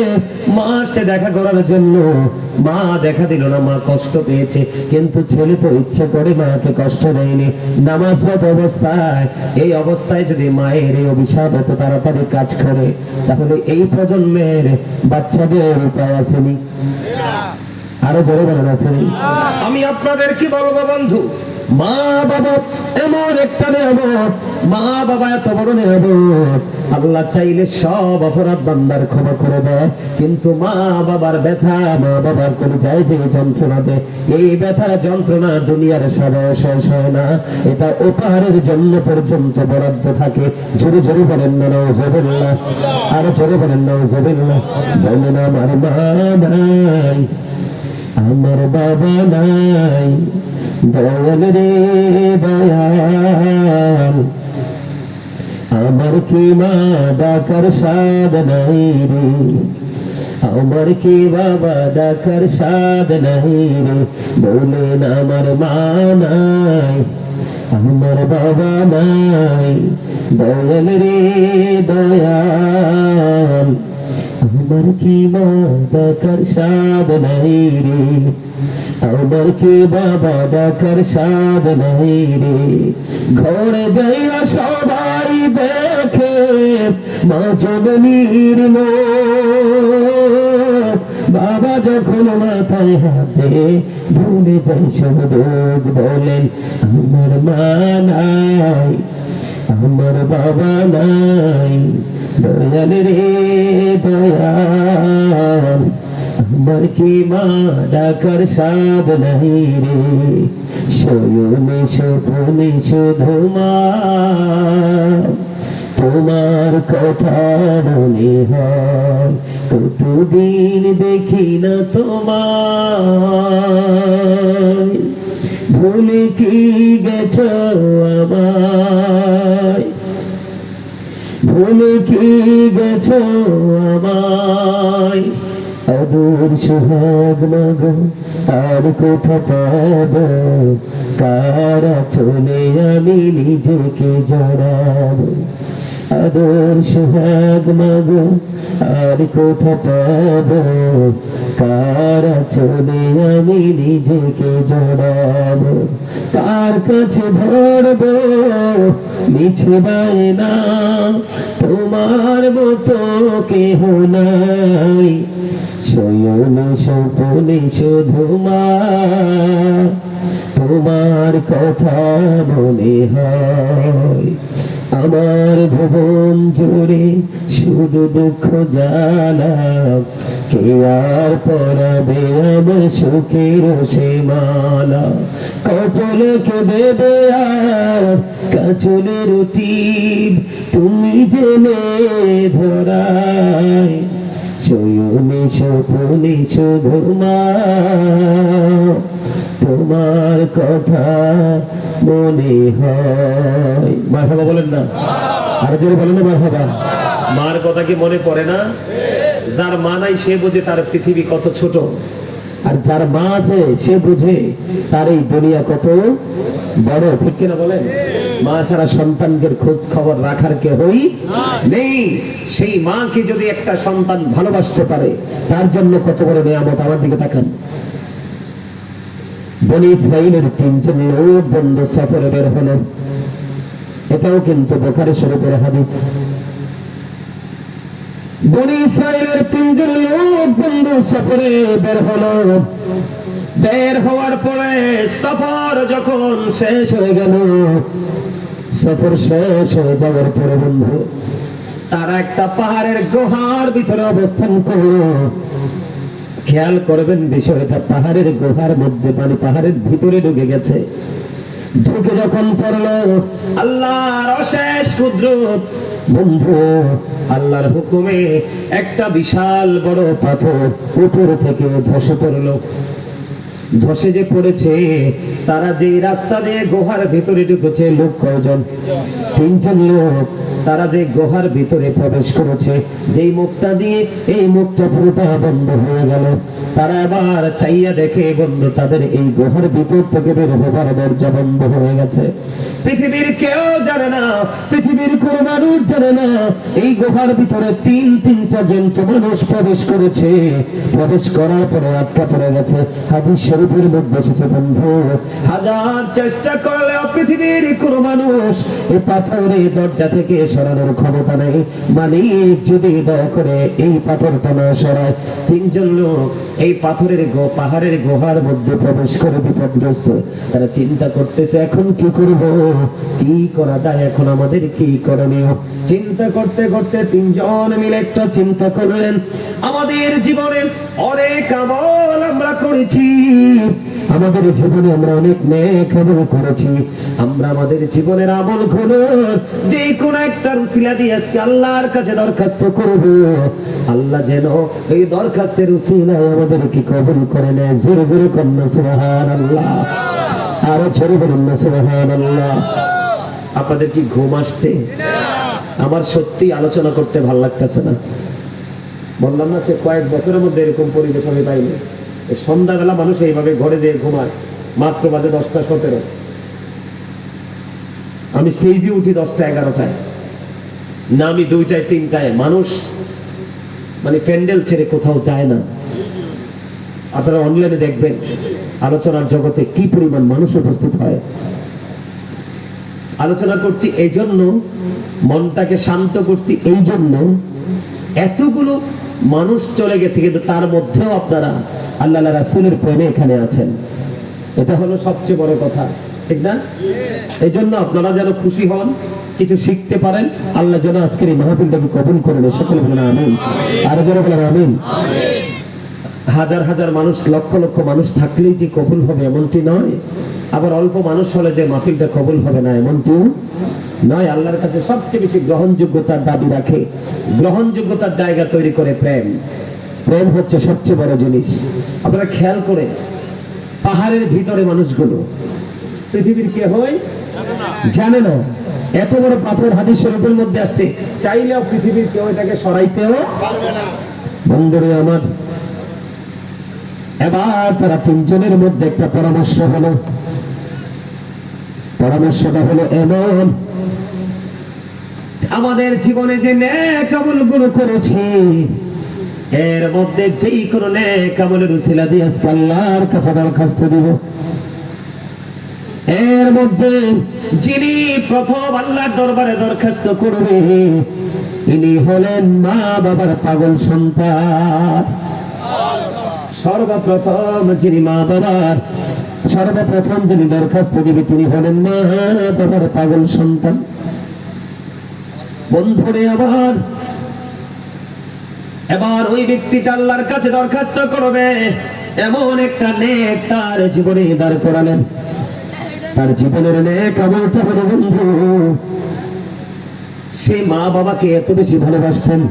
মার সাথে দেখা করার জন্য মা দেখা দিল না, মা কষ্ট পেয়েছে, কিন্তু ছেলে তো ইচ্ছে করে মাকে কষ্ট দেয়নি। নামাজরত অবস্থায়, এই অবস্থায় যদি মায়ের এই অভিশাপ এত তাড়াতাড়ি কাজ করে, তাহলে এই প্রজন্মের বাচ্চাদের উপায় আসেনি? আরো জোরে বলেন আসেনি? আমি আপনাদের কি বলবো বন্ধু, মা বাবা এমন একটা নিয়ামত, মা বাবা এত বড় নিয়ামত। আল্লাহ চাইলে সব অপরাধ বান্দার ক্ষমা করে দেয়, কিন্তু মা বাবার ব্যথা, মা বাবার কলিজায় যে যন্ত্রণা দেয়, এই ব্যথার যন্ত্রণা দুনিয়ার সাজায় শেষ হয় না। এটা ওপারের জন্য পর্যন্ত বরাদ্দ থাকে। জোরে জোরে বলেন না নাউজুবিল্লাহ, আর জোরে বলেন নাউজুবিল্লাহ। বলেন আমার মা নাই, আমার বাবা নাই, দয়াল রে দয়াল, আমার কি মা ডাকার সাদ নাই রে, আমার কি বাবা ডাকার সাদ নাই রে। বলেন আমার মা নাই, আমার বাবা নাই, দয়াল রে দয়াল, আমার কি মা ডাকার সাদ নাই রে, আমার কি বাবা ডাকার সাদ নাই রে। ঘরে যাইয়া সবাই দেখে মা জননীর মুখ, বাবা যখন মাথায় হাতে ভুলে যাই সব দুঃখ। বলেন আমার মা নাই, আমার বাবা নাই, দয়াল রে দয়াল, আমার কি মা ডাকার সাদ নাই রে। শয়নে স্বপ্নে শুধু মা তোমার কথা মনে হয়, কতদিন দেখি না তোমার। ভুলে কি গেছো আমায়, ভুলে কি গেছো আমায়, আদর সোহাগ মাগো আর কোথা পাবো, কার চলে আমি নিজেকে জড়াবো, আদর সোহাগ মাগো আর কোথা পাবো, কার চলে আমি নিজেকে জড়াবো, কার কাছে ধরবো মিছে বায়না, তোমার মতো কেহ নাই, শয়নে স্বপনে শুধু মা তোমার কথা মনে হয়, আমার ভুবন জুড়ে শুধু দুঃখ জ্বালা, কে আর পরাবে আমার সুখের সে মালা, কপালে কে দেবে আর কাচলের টিপ, তুমি জেনে ধরায়, শয়নে স্বপনে শুধু মা তোমার কথা মনে হয়। মারহাবা বলেন না, আর জোরে বলেন না মারহাবা। মার কথা কি মনে পড়ে না? যার মা নাই সে বোঝে তার পৃথিবী কত ছোট, আর যার মা আছে সে বুঝে তার এই দুনিয়া কত বড়, ঠিক কিনা বলেন? মা ছাড়া সন্তানকে খোঁজ খবর রাখার কেউই নেই। সেই মাকে যদি একটা সন্তান ভালোবাসতে পারে তার জন্য কত বড় নিয়ামত। আমার দিকে তাকান, বনি ইসরাইলের 3 জন লোক বন্ধু সফরে বের হলো, এটাও কিন্তু বুখারী শরীফের হাদিস। বনি ইসরাইলের 3 জন লোক বন্ধু সফরে বের হলো, বের হওয়ার পরে সফর যখন শেষ হয়ে গেল, সফর শেষ হয়ে যাওয়ার পরে বন্ধু তারা একটা পাহাড়ের গুহার ভিতরে অবস্থান করলো। খেয়াল করবেন বিষয়টা, পাহাড়ের গুহার মধ্যে মানে পাহাড়ের ভিতরে ঢুকে গেছে। ঢুকে যখন পড়লো আল্লাহর অশেষ কুদরত বন্ধু, আল্লাহর হুকুমে একটা বিশাল বড় পাথর উপর থেকে ধসে পড়লো। ধসে যে পড়েছে, তারা যে রাস্তা দিয়ে গুহার ভিতরে ঢুকেছে, লোক কয়জন? 3 জন লোক। তারা যে গুহার ভিতরে প্রবেশ করেছে, যেই মুখটা দিয়ে এই মুখটা পুরোটা বন্ধ হয়ে গেল। তারা আবার চাইয়া দেখে বন্ধু তাদের এই গুহার ভিতর থেকে বের হবার দরজা বন্ধ হয়ে গেছে। পৃথিবীর কেউ জানে না, পৃথিবীর কোন মানুষ জানে না এই গুহার ভিতরে 3টা জন্তু মানুষ প্রবেশ করেছে। প্রবেশ করার পরে আটকা পড়ে গেছে। হাদিস শরীফের মধ্যে এসেছে বন্ধু, হাজার চেষ্টা করলেও পৃথিবীর কোন মানুষ এই পাথরের দরজা থেকে সরানোর ক্ষমতা নেই। মালিক যদি দয়া করে এই পাথরটা না সরায়, 3 জন লোক এই পাথরের পাহাড়ের গুহার মধ্যে প্রবেশ করে বিপদগ্রস্ত। তারা চিন্তা করতেছে এখন কি করব, কি করা যায়, এখন আমাদের কি করণীয়। চিন্তা করতে করতে 3 জন মিলে একটা চিন্তা করলেন, আমাদের জীবনে অনেক আমল আমরা করেছি, আমাদের জীবনে আমরা অনেক নেক আমল করেছি, আমরা আমাদের জীবনের আমলগুলো যে কোন একটা উসিলা দিয়ে আজকে আল্লাহর কাছে দরখাস্ত করব, আল্লাহ যেন এই দরখাস্তের উসিলায় আমাদেরকে কবুল করে নেয়। জোরে জোরে কন্যা সুবহানাল্লাহ, আরো জোরে বলুন না সুবহানাল্লাহ। আপনাদের কি ঘুম আসছে? আমার সত্যি আলোচনা করতে ভালো লাগতেছে না। বললাম না সে কয়েক বছরের মধ্যে এরকম পরিবেশ আমি পাইনি। সন্ধ্যাবেলা মানুষ এইভাবে ঘরে যেয়ে ঘুমায়, মাত্র বাজে 10টা 17। আমি স্টেজে উঠি 10টা 11টায়, না আমি 2টায় 3টায়। মানুষ মানে প্যান্ডেল ছেড়ে কোথাও যায় না। আপনারা অনলাইনে দেখবেন আলোচনার জগতে কি পরিমাণ মানুষ উপস্থিত হয়। আলোচনা করছি এই জন্য, মনটাকে শান্ত করছি এই জন্য, এতগুলো মানুষ চলে গেছে কিন্তু তার মধ্যেও আপনারা আল্লাহ রাসূলের প্রেমে এখানে আছেন। এটা হলো সবচেয়ে বড় কথা, ঠিক না? এই জন্য আপনারা যেন খুশি হন, কিছু শিখতে পারেন। আল্লাহ যেন আজকের এই মাহফিলটাকে কবুল করে নেয়। সকলে বলেন আমিন, আরো যেন বলেন আমিন। হাজার হাজার মানুষ, লক্ষ লক্ষ মানুষ থাকলেই যে কবুল হবে এমনটি নয়, আবার অল্প মানুষ হলে যে মাহফিলটা কবুল হবে না এমনটিও নয়। আল্লাহর কাছে সবচেয়ে বেশি গ্রহণযোগ্যতার দাবি রাখে, গ্রহণযোগ্যতার জায়গা তৈরি করে প্রেম। প্রেম হচ্ছে সবচেয়ে বড় জিনিস। আপনারা খেয়াল করে পাহাড়ের ভিতরে মানুষগুলো পৃথিবীর কেহই জানে না। এত বড় পাথর হাদিস শরীফের মধ্যে আসছে, চাইলেও পৃথিবীর কেউ এটাকে সরাইতেও পারবে না। বন্ধুরে আমার, এবার তারা তিনজনের মধ্যে একটা পরামর্শ হলো। পরামর্শটা হলো এমন, আমাদের জীবনে যে নেক আমলগুলো করেছি এর মধ্যে যেই কোনো নেক আমলের উসিলা দিয়ে আল্লাহর কাছে দরখাস্ত দিব। এর মধ্যে যিনি প্রথম আল্লাহর দরবারে দরখাস্ত করবে ইনি হলেন মা বাবার পাগল সন্তান। সর্বপ্রথম যিনি মা বাবার সর্বপ্রথম যিনি দরখাস্ত দিবে তিনি হলেন মা বাবার পাগল সন্তান। বন্ধুরে আবার, এবার ওই ব্যক্তিটা আল্লাহর কাছে দরখাস্ত করবে, এমন একটা নেক তার জীবনে দাঁড় করালেন। তার জীবনের নেক আমলটা হলো বন্ধু, সে মা বাবাকে এত বেশি ভালোবাসতেন,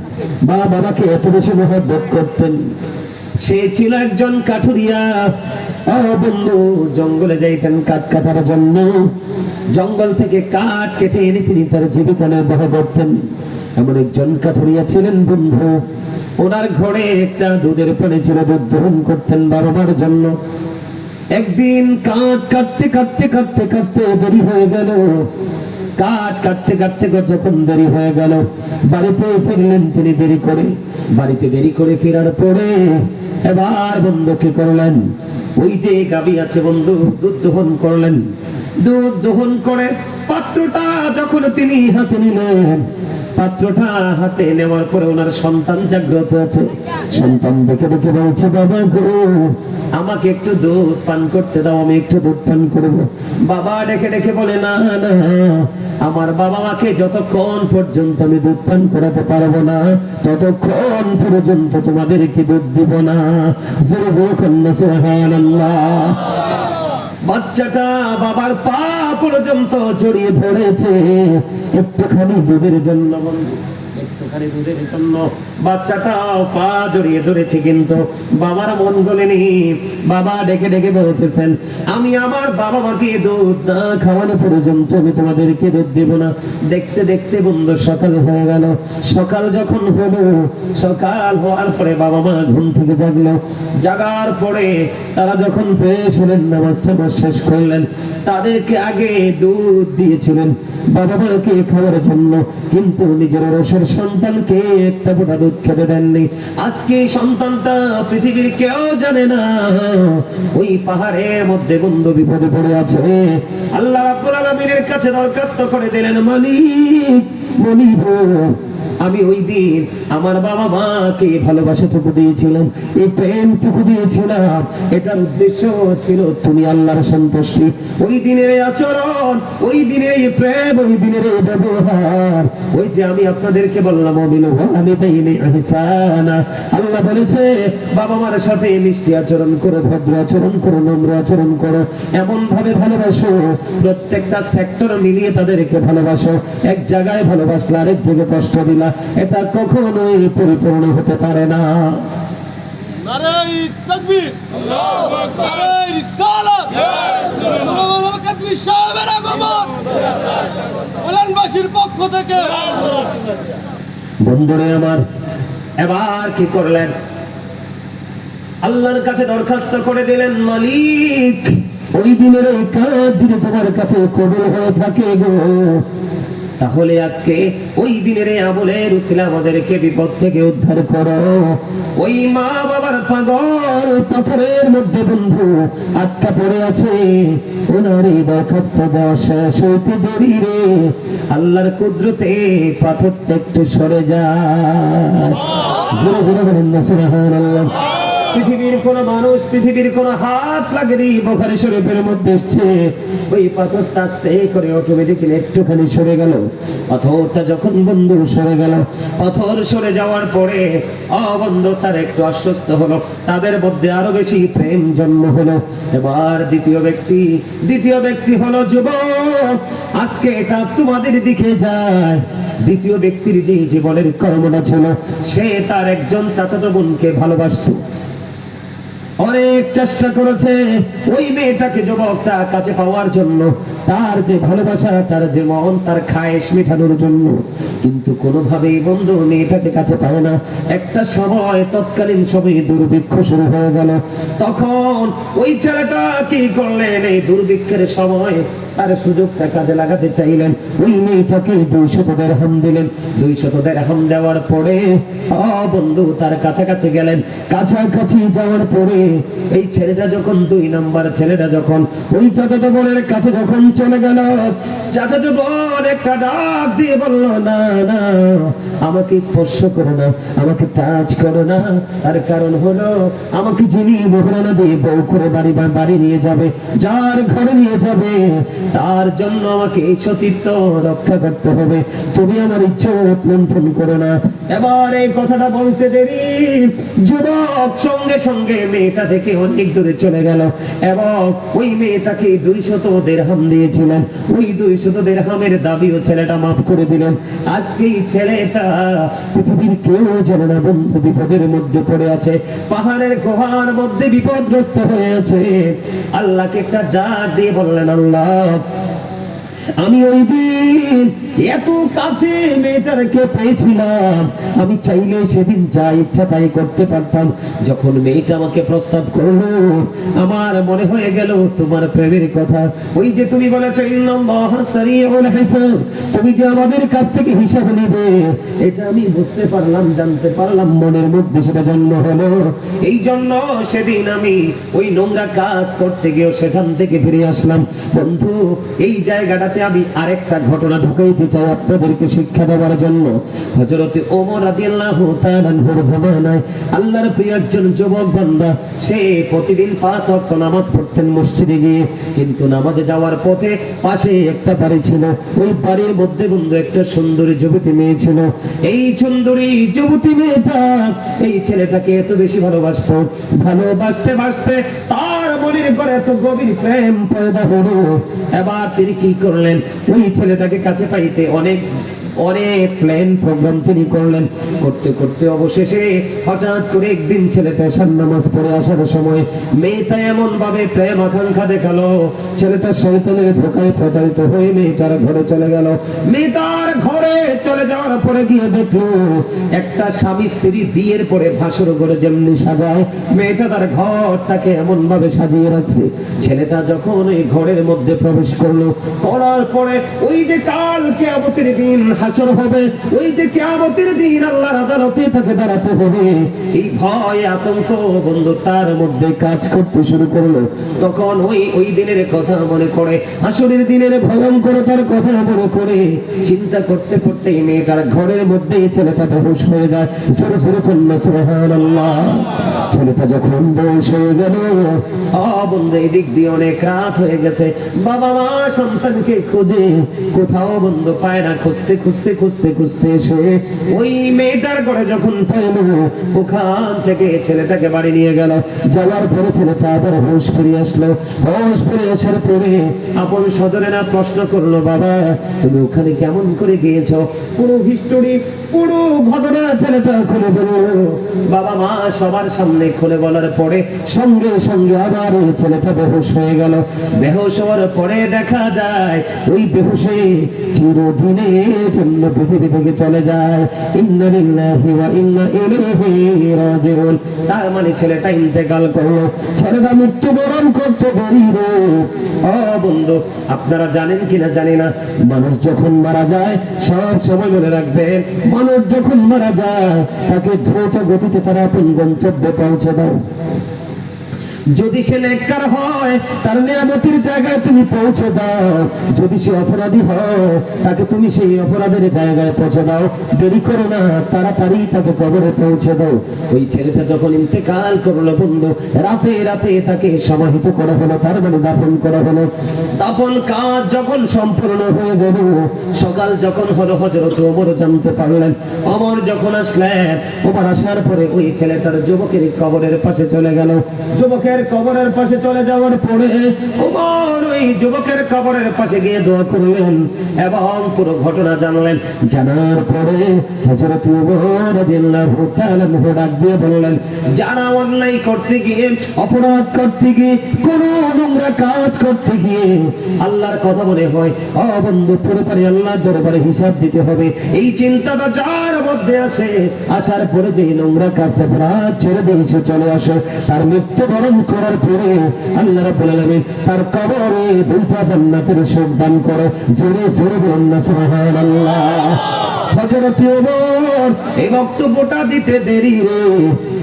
মা বাবাকে এত বেশি মহব্বত করতেন। সে ছিল একজন কাঠুরিয়া। বন্ধু, জঙ্গলে যাইতেন কাঠ কাটার জন্য, জঙ্গল থেকে কাঠ কেটে এনে তিনি তার জীবিকা নির্বাহ করতেন। এমন একজন কাঠুরিয়া ছিলেন বন্ধু। ওনার ঘরে একটা দুধের পানি ছিল, দুধ দহন করতেন বারবার জন্য। একদিন কাঠ কাটতে কাটতে কাটতে কাটতে দেরি হয়ে গেল। কাঠ কাটতে কাটতে যখন দেরি হয়ে গেল, বাড়িতে ফিরলেন তিনি দেরি করে। বাড়িতে দেরি করে ফেরার পরে এবার বন্ধু কি করলেন, ওই যে গাভী আছে বন্ধু, দুধ দহন করলেন। দুধ দহন করে পাত্রটা যখন তিনি হাতে নিলেন, পাত্রটা হাতে নেওয়ার পরে ওনার সন্তান জাগ্রত আছে। সন্তান দেখে দেখে বলছে, বাবা গো, আমাকে একটু দুধ পান করতে দাও, আমি একটু দুধ পান করবো। বাবা ডেকে ডেকে বলে, না না, আমার বাবা মাকে যতক্ষণ পর্যন্ত আমি দুধ পান করাতে পারবো না ততক্ষণ পর্যন্ত তোমাদেরকে দুধ দিব না। সুবহানাল্লাহ। বাচ্চাটা বাবার পা পর্যন্ত জড়িয়ে ধরেছে একটুখানি দুধের জন্য। বন্ধু, একটুখানি দুধের জন্য বাচ্চাটা পা জড়িয়ে ধরেছে, কিন্তু বাবার মন গলেনি। বাবা ডেকে ডেকে বলতেছেন, আমি আমার বাবা মাকে দুধ না খাওয়ানো পর্যন্ত আমি তোমাদেরকে দুধ দেব না। দেখতে দেখতে বন্ধু সকাল হয়ে গেল। সকাল যখন হলো, সকাল হওয়ার পরে বাবা মা ঘুম থেকে জাগলো। জাগার পরে তারা যখন ফ্রেশ হলেন, নামাজটা শেষ করলেন, তাদেরকে আগে দুধ দিয়েছিলেন বাবা মাকে খাওয়ার জন্য, কিন্তু নিজের রসের সন্তানকে একটা ফোঁটা দুধ খেতে দেননি। আজকে সন্তানটা পৃথিবীর কেউ জানে না ওই পাহাড়ের মধ্যে বন্ধু বিপদে পড়ে আছে। আল্লাহ রাব্বুল আলামিনের কাছে দরখাস্ত করে দিলেন, মালিক মালিক, আমি ওই দিন আমার বাবা মাকে ভালোবাসাটুকু দিয়েছিলাম, এই প্রেমটুকু দিয়েছিলাম, এটার উদ্দেশ্য ছিল তুমি আল্লাহর সন্তুষ্টি। ওই দিনের আচরণ, ওই দিনের এই প্রেম, ওই দিনের এই ব্যবহার, ওই যে আমি আপনাদেরকে বললাম, আল্লাহ বলেছে বাবা মার সাথে মিষ্টি আচরণ করো, ভদ্র আচরণ করো, নম্র আচরণ করো, এমন ভাবে ভালোবাসো, প্রত্যেকটা সেক্টর মিলিয়ে তাদেরকে ভালোবাসো। এক জায়গায় ভালোবাসলে আরেক জায়গায় কষ্ট দিলা, এটা কখনোই পরিপূর্ণ হতে পারে না। নারায়ে তাকবীর, আল্লাহু আকবার, নারায়ে রিসালাত, সুবহানাল্লাহ, কাদরি সাহেবের আগমন, ওলানবাসীর পক্ষ থেকে। বন্ধুরে আমার, এবার কি করলেন, আল্লাহর কাছে দরখাস্ত করে দিলেন, মালিক ওই দিনের এই কাজ যদি তোমার কাছে কবুল হয়ে থাকে গো, তাহলে আজকে ওই দিনের আমলের উসিলা আমাদেরকে বিপদ থেকে উদ্ধার করো। ওই মা বাবার পাগল পাথরের মধ্যে বন্ধু আটকা পড়ে আছে, ওনার এই দরখাস্ত দেওয়া শেষ হইতে দেরি রে, আল্লাহর কুদরতে পাথরটা একটু সরে যায়। জোরে জোরে বলেন না সুবহানাল্লাহ। পৃথিবীর কোন মানুষ, পৃথিবীর কোন হাত লাগেনি, বুখারী শরীফের মধ্যে এসেছে ওই পাথরটা আস্তে করে অটোমেটিক্যালি একটুখানি সরে গেল। পাথরটা যখন বন্ধু সরে গেল, পাথর সরে যাওয়ার পরে বন্ধু তার একটু আশ্বস্ত হলো, তাদের মধ্যে আরো বেশি প্রেম জন্ম হলো। এবার দ্বিতীয় ব্যক্তি হলো যুবক। আজকে এটা তোমাদের দিকে যায়। দ্বিতীয় ব্যক্তির যে জীবনের কর্মটা ছিল, সে তার একজন চাচাতো বোনকে ভালোবাসত। অনেক চেষ্টা করেছে ওই মেয়েটাকে, যুবকটা কাছে পাওয়ার জন্য, তার যে ভালোবাসা, তার যে মন, তার খায়েশ মেটানোর জন্য, কিন্তু কোনোভাবেই বন্ধু মেয়েটাকে কাছে পায় না। একটা সময় তৎকালীন সময়ে দুর্ভিক্ষ শুরু হয়ে গেল। তখন ওই ছেলেটা কি করলেন, এই দুর্ভিক্ষের সময় তার সুযোগটা কাজে লাগাতে চাইলেন। ওই মেয়েটাকে 200 দিরহাম দিলেন। 200 দিরহাম দেওয়ার পরে বন্ধু তার কাছাকাছি গেলেন। কাছাকাছি যাওয়ার পরে এই ছেলেটা যখন, 2 নাম্বার ছেলেটা যখন ওই চাচাতো বোনের কাছে যখন চলে গেল, চাচাতো বোন একটা ডাক দিয়ে বলল, না না, আমাকে স্পর্শ করো না, আমাকে টাচ করো না। তার কারণ হলো, আমাকে যিনি মোহরানা দিয়ে বউ করে বাড়ি নিয়ে যাবে, যার ঘরে নিয়ে যাবে, তার জন্য আমাকে এই সতীত্ব রক্ষা করতে হবে। তুমি আমার ইজ্জত লুণ্ঠন করো না। এবার এই কথাটা বলতে দেরি, যুবক সঙ্গে সঙ্গে মেয়েটা থেকে অনেক দূরে চলে গেল এবং ওই মেয়েটাকে 200 দিরহাম দিয়েছিলেন। ওই 200 দিরহামের দাবিও ছেলেটা মাফ করে দিলেন। আজকে এই ছেলেটা পৃথিবীর কেউ জানে না বন্ধু বিপদের মধ্যে পড়ে আছে, পাহাড়ের গুহার মধ্যে বিপদগ্রস্ত হয়ে আছে। আল্লাহকে একটা ডাক দিয়ে বললেন, আল্লাহ, আমি ওই দিন এত কাছে মেয়েটাকে পেয়েছিলাম, আমি চাইলে সেদিন যা ইচ্ছা তাই করতে পারতাম। যখন মেয়েটা আমাকে প্রস্তাব করলো, আমার মনে হয়ে গেল তোমার প্রেমের কথা। ওই যে তুমি বলেছো ইন্নাল্লাহা সারিউল হিসাব, তুমি যে আমাদের কাছ থেকে হিসাব নেবে, এটা আমি বুঝতে পারলাম, জানতে পারলাম, মনের মধ্যে সেটা জন্ম হলো। এই জন্য সেদিন আমি ওই নোংরা কাজ করতে গিয়েও সেখান থেকে ফিরে আসলাম। বন্ধু, এই জায়গাটাতে আমি আরেকটা ঘটনা ঢুকাইতে চাই আপনাদেরকে শিক্ষা দেওয়ার জন্য। হযরত ওমর রাদিয়াল্লাহু তাআলা আনহুর জামানায় আল্লাহর প্রিয় একজন যুবক বান্দা, সে প্রতিদিন 5 ওয়াক্ত নামাজ পড়তেন মসজিদে গিয়ে, কিন্তু নামাজে যাওয়ার পথে পাশে একটা বাড়ি ছিল। ওই বাড়ির মধ্যে বন্ধু একটা সুন্দরী যুবতী মেয়ে ছিল। এই সুন্দরী যুবতী মেয়েটা এই ছেলেটাকে এত বেশি ভালোবাসতো, ভালোবাসতে বাসতে তার মনের ঘরে এত গভীর প্রেম পয়দা হলো। এবার তিনি কি করলেন, ওই ছেলেটাকে কাছে পাইতে অনেক প্ল্যান প্রোগ্রাম তিনি করলেন। করতে করতে অবশেষে হঠাৎ করে একদিন ছেলেটা এশার নামাজ পড়ে আসার সময় মেয়েটা এমন ভাবে প্রেম আকাঙ্ক্ষা দেখালো, ছেলেটা শয়তানের ধোঁকায় প্রতারিত হয়ে মেয়েটার ঘরে চলে গেল। মেয়েটার ঘরে চলে যাওয়ার পরে গিয়ে দেখলো, একটা স্বামী স্ত্রী বিয়ের পরে ভাসর ঘরে যেমনি সাজায়, মেয়েটা তার ঘরটাকে এমন ভাবে সাজিয়ে রাখছে। ছেলেটা যখন ওই ঘরের মধ্যে প্রবেশ করলো, করার পরে ওই যে কাল কিয়ামতের দিন হাসর হবে, ওই যে কিয়ামতের দিন আল্লাহর আদালতে তাকে দাঁড়াতে হবে, এই ভয় আতঙ্ক বন্ধু তার মধ্যে কাজ করতে শুরু করলো। তখন ওই দিনের কথা মনে করে, হাসরের দিনের ভয়ঙ্করতার কথা মনে করে চিন্তা করতে করতে মেয়েটার ঘরের মধ্যে ছেলেটা বেহুশ হয়ে যায়। জোরে জোরে বলুন সুবহানাল্লাহ। ছেলেটা যখন বেহুশ হয়ে গেল, বন্ধু এদিক দিয়ে অনেক রাত হয়ে গেছে, বাবা মা সন্তানকে খোঁজে, কোথাও বন্ধু পায় না। খুঁজতে খুঁজতে খুঁজতে খুঁজতে এসে ওই মেয়েটার ঘরে যখন পেল, ওখান থেকে ছেলেটাকে বাড়ি নিয়ে গেল। যাওয়ার পরে ছেলেটা আবার হোশ ফিরে আসলো। হোশ ফিরে আসার পরে আপন স্বজনেরা প্রশ্ন করলো, বাবা তুমি ওখানে কেমন করে গিয়েছো? পুরো হিস্টোরি, পুরো ঘটনা ছেলেটা খুলে বলল। বাবা মা সবার সামনে খুলে বলার পরে সঙ্গে সঙ্গে আবার ওই ছেলেটা বেহুশ হয়ে গেল। বেহুশ হওয়ার পরে দেখা যায় ওই বেহুশে চিরদিনের জন্য পৃথিবী থেকে চলে যায়। ইন্না লিল্লাহি ওয়া ইন্না ইলাইহি রাজিউন। তার মানে ছেলেটা ইন্তেকাল করলো, ছেলেটা মৃত্যুবরণ করতে পারিল। বন্ধু, আপনারা জানেন কিনা জানি না, মানুষ যখন মারা যায়, সব সময় মনে রাখবেন, মানুষ যখন মারা যায় তাকে দ্রুত গতিতে তারা আপন গন্তব্যে পৌঁছে দাও। যদি সে নেককার হয়, তার নিয়ামতের জায়গায় তুমি পৌঁছে দাও। যদি সে অপরাধী হয়, তাকে তুমি সেই অপরাধের জায়গায় পৌঁছে দাও। দেরি করো না, তাড়াতাড়ি তাকে কবরে পৌঁছে দাও। ওই ছেলেটা যখন ইন্তেকাল করলো বন্ধু, রাতে রাতে তাকে সমাহিত করা হলো, তার মানে দাফন করা হলো। দাফন কাজ যখন সম্পূর্ণ হয়ে গেল, সকাল যখন হলো, হযরত ওমর জানতে পারলেন। ওমর যখন আসলেন, ওমর আসার পরে ওই ছেলেটার যুবকের কবরের পাশে চলে গেল। যুবকের যুবকের কবরের পাশে চলে যাওয়ার পরে ওমর ওই যুবকের কবরের পাশে গিয়ে দোয়া করলেন এবং পুরো ঘটনা জানলেন। জানার পরে হযরত ওমর রাদিয়াল্লাহু তাআলা ডাক দিয়ে বললেন, যারা অন্যায় করতে গিয়ে, অপরাধ করতে গিয়ে, কোন নোংরা কাজ করতে গিয়ে আল্লাহর কথা মনে হয়, ও বন্ধু পুরোপুরি আল্লাহর দরবারে হিসাব দিতে হবে, এই চিন্তাটা যার মধ্যে আসে, আসার পরে যে নোংরা কাজ অপরাধ ছেড়ে দিয়ে সে চলে আসে, তার মৃত্যুবরণ করার পরে আল্লাহ রাব্বুল আলামিন তার কবরে দুইটা জান্নাতের সুখ দান করে। জোরে জোরে বলুন না সুবহানাল্লাহ। হযরত ওমর এই বক্তব্যটা দিতে দেরি রে,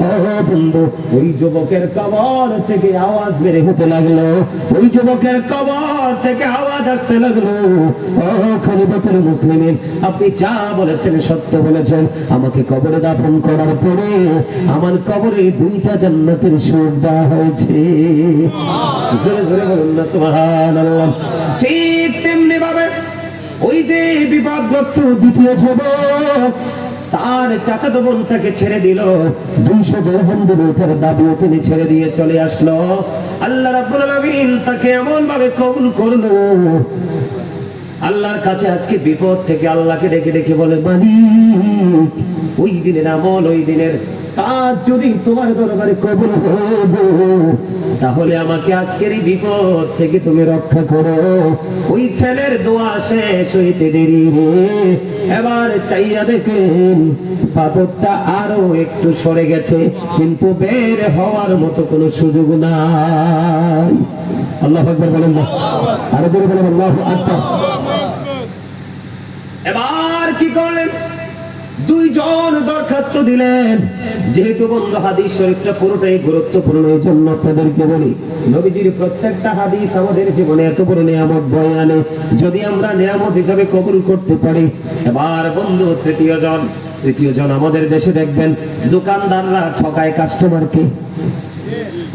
ও বন্ধু ওই যুবকের কবর থেকে আওয়াজ বের হতে লাগলো, ওই যুবকের কবর থেকে আওয়াজ আসতে লাগলো, ও খলিফাতুল মুসলিমিন, আপনি যা বলেছেন সত্য বলেছেন, আমাকে কবরে দাফন করার পরে আমার কবরে দুইটা জান্নাতের সুখ দেওয়া হয়েছে। জোরে জোরে বলুন না সুবহানাল্লাহ। ঠিক তেমনি ভাবে ওই যে বিপদগ্রস্ত দ্বিতীয় যুবক তার চাচাতো বোনটাকে ছেড়ে দিল, 200 দিরহাম তার দাবিও তিনি ছেড়ে দিয়ে চলে আসলো। আল্লাহ রাব্বুল আলামিন তাকে এমন ভাবে কবুল করলো, আল্লাহর কাছে আজকে বিপদ থেকে আল্লাহকে ডেকে ডেকে বলে, মালিক ওই দিনের আমল, ওই দিনের কাজ যদি তোমার দরবারে কবুল হয় তাহলে আমাকে আজকের এই বিপদ থেকে তুমি রক্ষা করো। ওই ছেলের দোয়া শেষ হইতে দেরি রে, এবার চাইয়া দেখেন পাথরটা আরো একটু সরে গেছে, কিন্তু বের হওয়ার মতো কোনো সুযোগ নাই। আল্লাহু আকবার বলেন না, আরো জোরে বলেন আল্লাহু আকবার। এবার কি করলেন? দুইজন দরখাস্ত দিলেন। যেহেতু বন্ধু হাদিস শরীফটা পুরোটাই গুরুত্বপূর্ণ, এই জন্য আপনাদেরকে বলি, নবীজির প্রত্যেকটা হাদিস আমাদের জীবনে এত বড় নিয়ামত বয়ে আনে, যদি আমরা নিয়ামত হিসাবে কবুল করতে পারি। এবার বন্ধু তৃতীয় জন আমাদের দেশে দেখবেন দোকানদাররা ঠকায় কাস্টমারকে,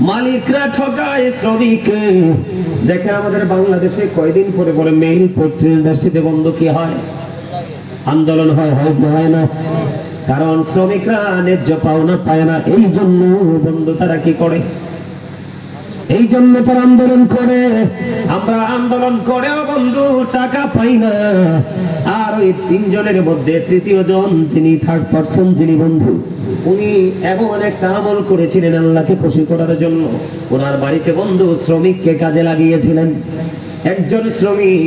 মালিকরা ঠকায় শ্রমিককে। দেখেন আমাদের বাংলাদেশে কয়দিন পরে পরে মেইল পোস্ট ইন্ডাস্ট্রিতে বন্ধ কি হয়, আন্দোলন হয় না, কারণ শ্রমিকরা ন্যায্য পাওনা পায় না। এই জন্য বন্ধু তারা কি করে, এই জন্য তারা আন্দোলন করে। আমরা আন্দোলন করেও বন্ধু টাকা পাই না। আর ওই 3 জনের মধ্যে তৃতীয় জন, তিনি থার্ড পারসন, যিনি বন্ধু, উনি এমন একটা আমল করেছিলেন আল্লাহকে খুশি করার জন্য। ওনার বাড়িতে বন্ধু শ্রমিককে কাজে লাগিয়েছিলেন। একজন শ্রমিক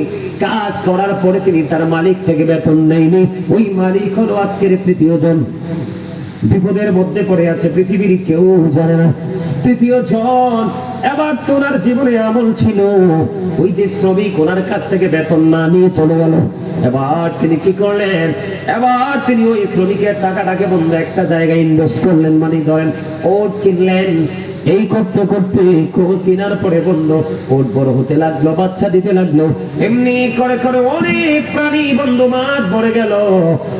কাজ করার পরে তিনি তার মালিক থেকে বেতন নেয়নি। ওই মালিক হলো আজকের তৃতীয় জন। বিপদের মধ্যে পড়ে আছে, পৃথিবীর কেউ জানে না। তৃতীয় জন এবার তো ওনার জীবনে আমল ছিল, ওই যে শ্রমিক ওনার কাছ থেকে বেতন না নিয়ে চলে গেল। এবার তিনি কি করলেন, এবার তিনি ওই শ্রমিকের টাকাটাকে বন্ধু একটা জায়গায় ইনভেস্ট করলেন, মানে ধরেন ওট কিনলেন। এই করতে করতে কেনার পরে বন্ধু ওট বড় হতে লাগলো, বাচ্চা দিতে লাগলো। এমনি করে করে অনেক প্রাণী বন্ধু মাঠ ভরে গেল।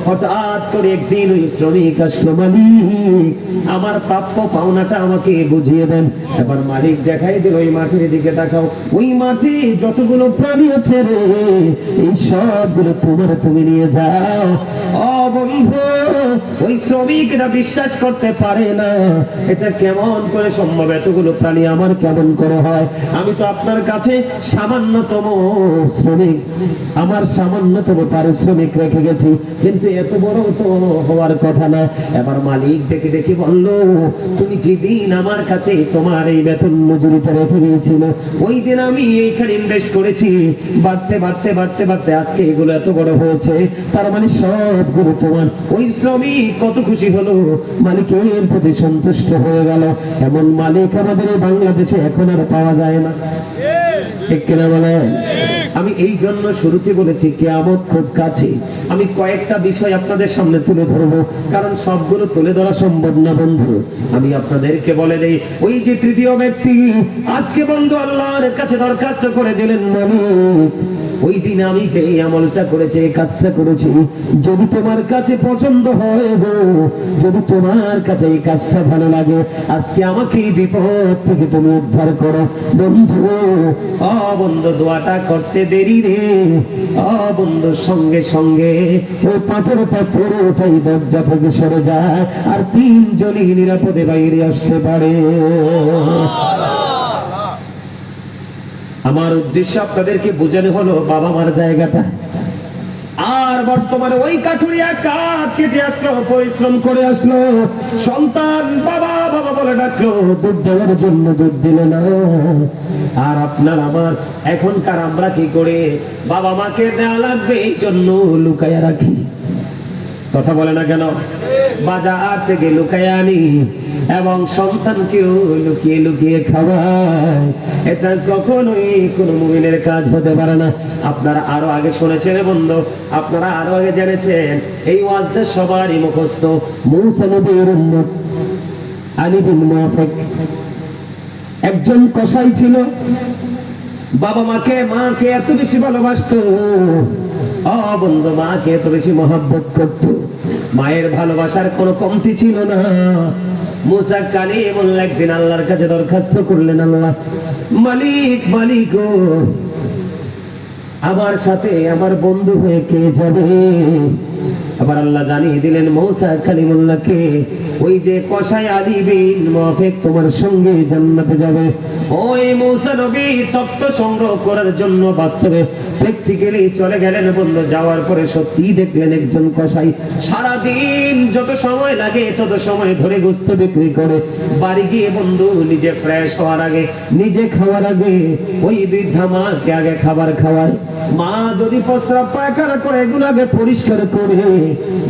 হঠাৎ করে একদিন ওই শ্রমিক আসলো, মালিক আমার প্রাপ্য পাওনাটা আমাকে বুঝিয়ে দেন। এবার মালিক দেখাই দিল, ওই মাঠের দিকে তাকাও, ওই মাঠে যতগুলো প্রাণী আছে রে, এই সবগুলো তুমি নিয়ে যাও। ও বন্ধু, ওই শ্রমিকরা বিশ্বাস করতে পারে না, এটা কেমন করে সম্ভব, এতগুলো প্রাণী আমার কেমন করে হয়? আমি তো আপনার কাছে সামান্যতম শ্রমিক, আমার সামান্যতম পারিশ্রমিক রেখে গেছি, কিন্তু এত বড় তো হওয়ার কথা না। এবার মালিক দেখে দেখে বলল, তুমি যেদিন আমার কাছে তোমার এই বেতন মজুরিটা রেখে গিয়েছিল, ওই দিন আমি এইখানে ইনভেস্ট করেছি, বাড়তে বাড়তে বাড়তে বাড়তে আজকে এগুলো এত বড় হয়েছে, তার মানে সবগুলো তোমার। ওই শ্রমিক কত খুশি হলো, মালিকের প্রতি সন্তুষ্ট হয়ে গেল। এমন মালিক আমাদের এই বাংলাদেশে এখন আর পাওয়া যায় না, ঠিক কিনা বলেন? আমি এই জন্য শুরুতে বলেছি কিয়ামত খুব কাছে। আমি কয়েকটা বিষয় আপনাদের সামনে তুলে ধরবো, কারণ সবগুলো তুলে ধরা সম্ভব না বন্ধু। আমি আপনাদেরকে বলে দেই, ওই যে তৃতীয় ব্যক্তি আজকে বন্ধু আল্লাহর কাছে দরখাস্ত করে দিলেন, মালিক ওই দিন আমি যে এই আমলটা করেছি, এই কাজটা করেছি, যদি তোমার কাছে পছন্দ হয় গো, যদি তোমার কাছে এই কাজটা ভালো লাগে, আজকে আমাকে এই বিপদ থেকে তুমি উদ্ধার করো। বন্ধু, ও বন্ধু, দোয়াটা করতে দেরি রে, ও বন্ধু, সঙ্গে সঙ্গে ওই পাথরটা পুরোটাই দরজা থেকে সরে যায়, আর 3 জনই নিরাপদে বাইরে আসতে পারে। আমার উদ্দেশ্য আপনাদেরকে বোঝানো হলো বাবা মার জায়গাটা। আর বর্তমানে ওই কাঠুরিয়া কাঠ কেটে আসলো, পরিশ্রম করে আসলো, সন্তান বাবা বাবা বলে ডাকলো, দুধ দেওয়ার জন্য দুধ দিল না। আর আপনার আমার এখনকার আমরা কি করে, বাবা মাকে দেওয়া লাগবে এই জন্য লুকাইয়া রাখি। কথা বলে না কেন? বাজার থেকে লুকাইয়া আনি এবং সন্তানকেও লুকিয়ে লুকিয়ে খাওয়ায়। এটা কখনোই কোনো মুমিনের কাজ হতে পারে না। আপনারা আরো আগে শুনেছেন বন্ধু, আপনারা আরো আগে জেনেছেন, এই ওয়াজটা সবারই মুখস্থ। মুসা নবীর উম্মত আলী বিন মুআফিক একজন কসাই ছিল। বাবা মাকে এত বেশি ভালোবাসতো, বন্ধু মাকে এত বেশি মহব্বত করত, মায়ের ভালোবাসার কোনো কমতি ছিল না। মুসা কালিমুল্লাহ একদিন আল্লাহর কাছে দরখাস্ত করলেন, আল্লাহ মালিক মালিক গো, আমার সাথে আমার বন্ধু হয়ে কে যাবে? আবার আল্লাহ জানিয়ে দিলেন মুসা কালিমুল্লাহকে, ওই যে কসাই আলী বিন মুআফিক তোমার সঙ্গে জান্নাতে যাবে। ওই মুসা নবী তত্ত্ব সংগ্রহ করার জন্য বাস্তবে প্র্যাকটিক্যালি চলে গেলেন বন্ধু। যাওয়ার পরে সত্যি দেখলেন একজন কসাই সারাদিন যত সময় লাগে তত সময় ধরে গোশত বিক্রি করে। বাড়ি গিয়ে বন্ধু নিজে ফ্রেশ হওয়ার আগে, নিজে খাওয়ার আগে ওই বৃদ্ধা মাকে আগে খাবার খাওয়ায়। মা যদি প্রস্রাব পায়খানা করে এগুলো আগে পরিষ্কার করে,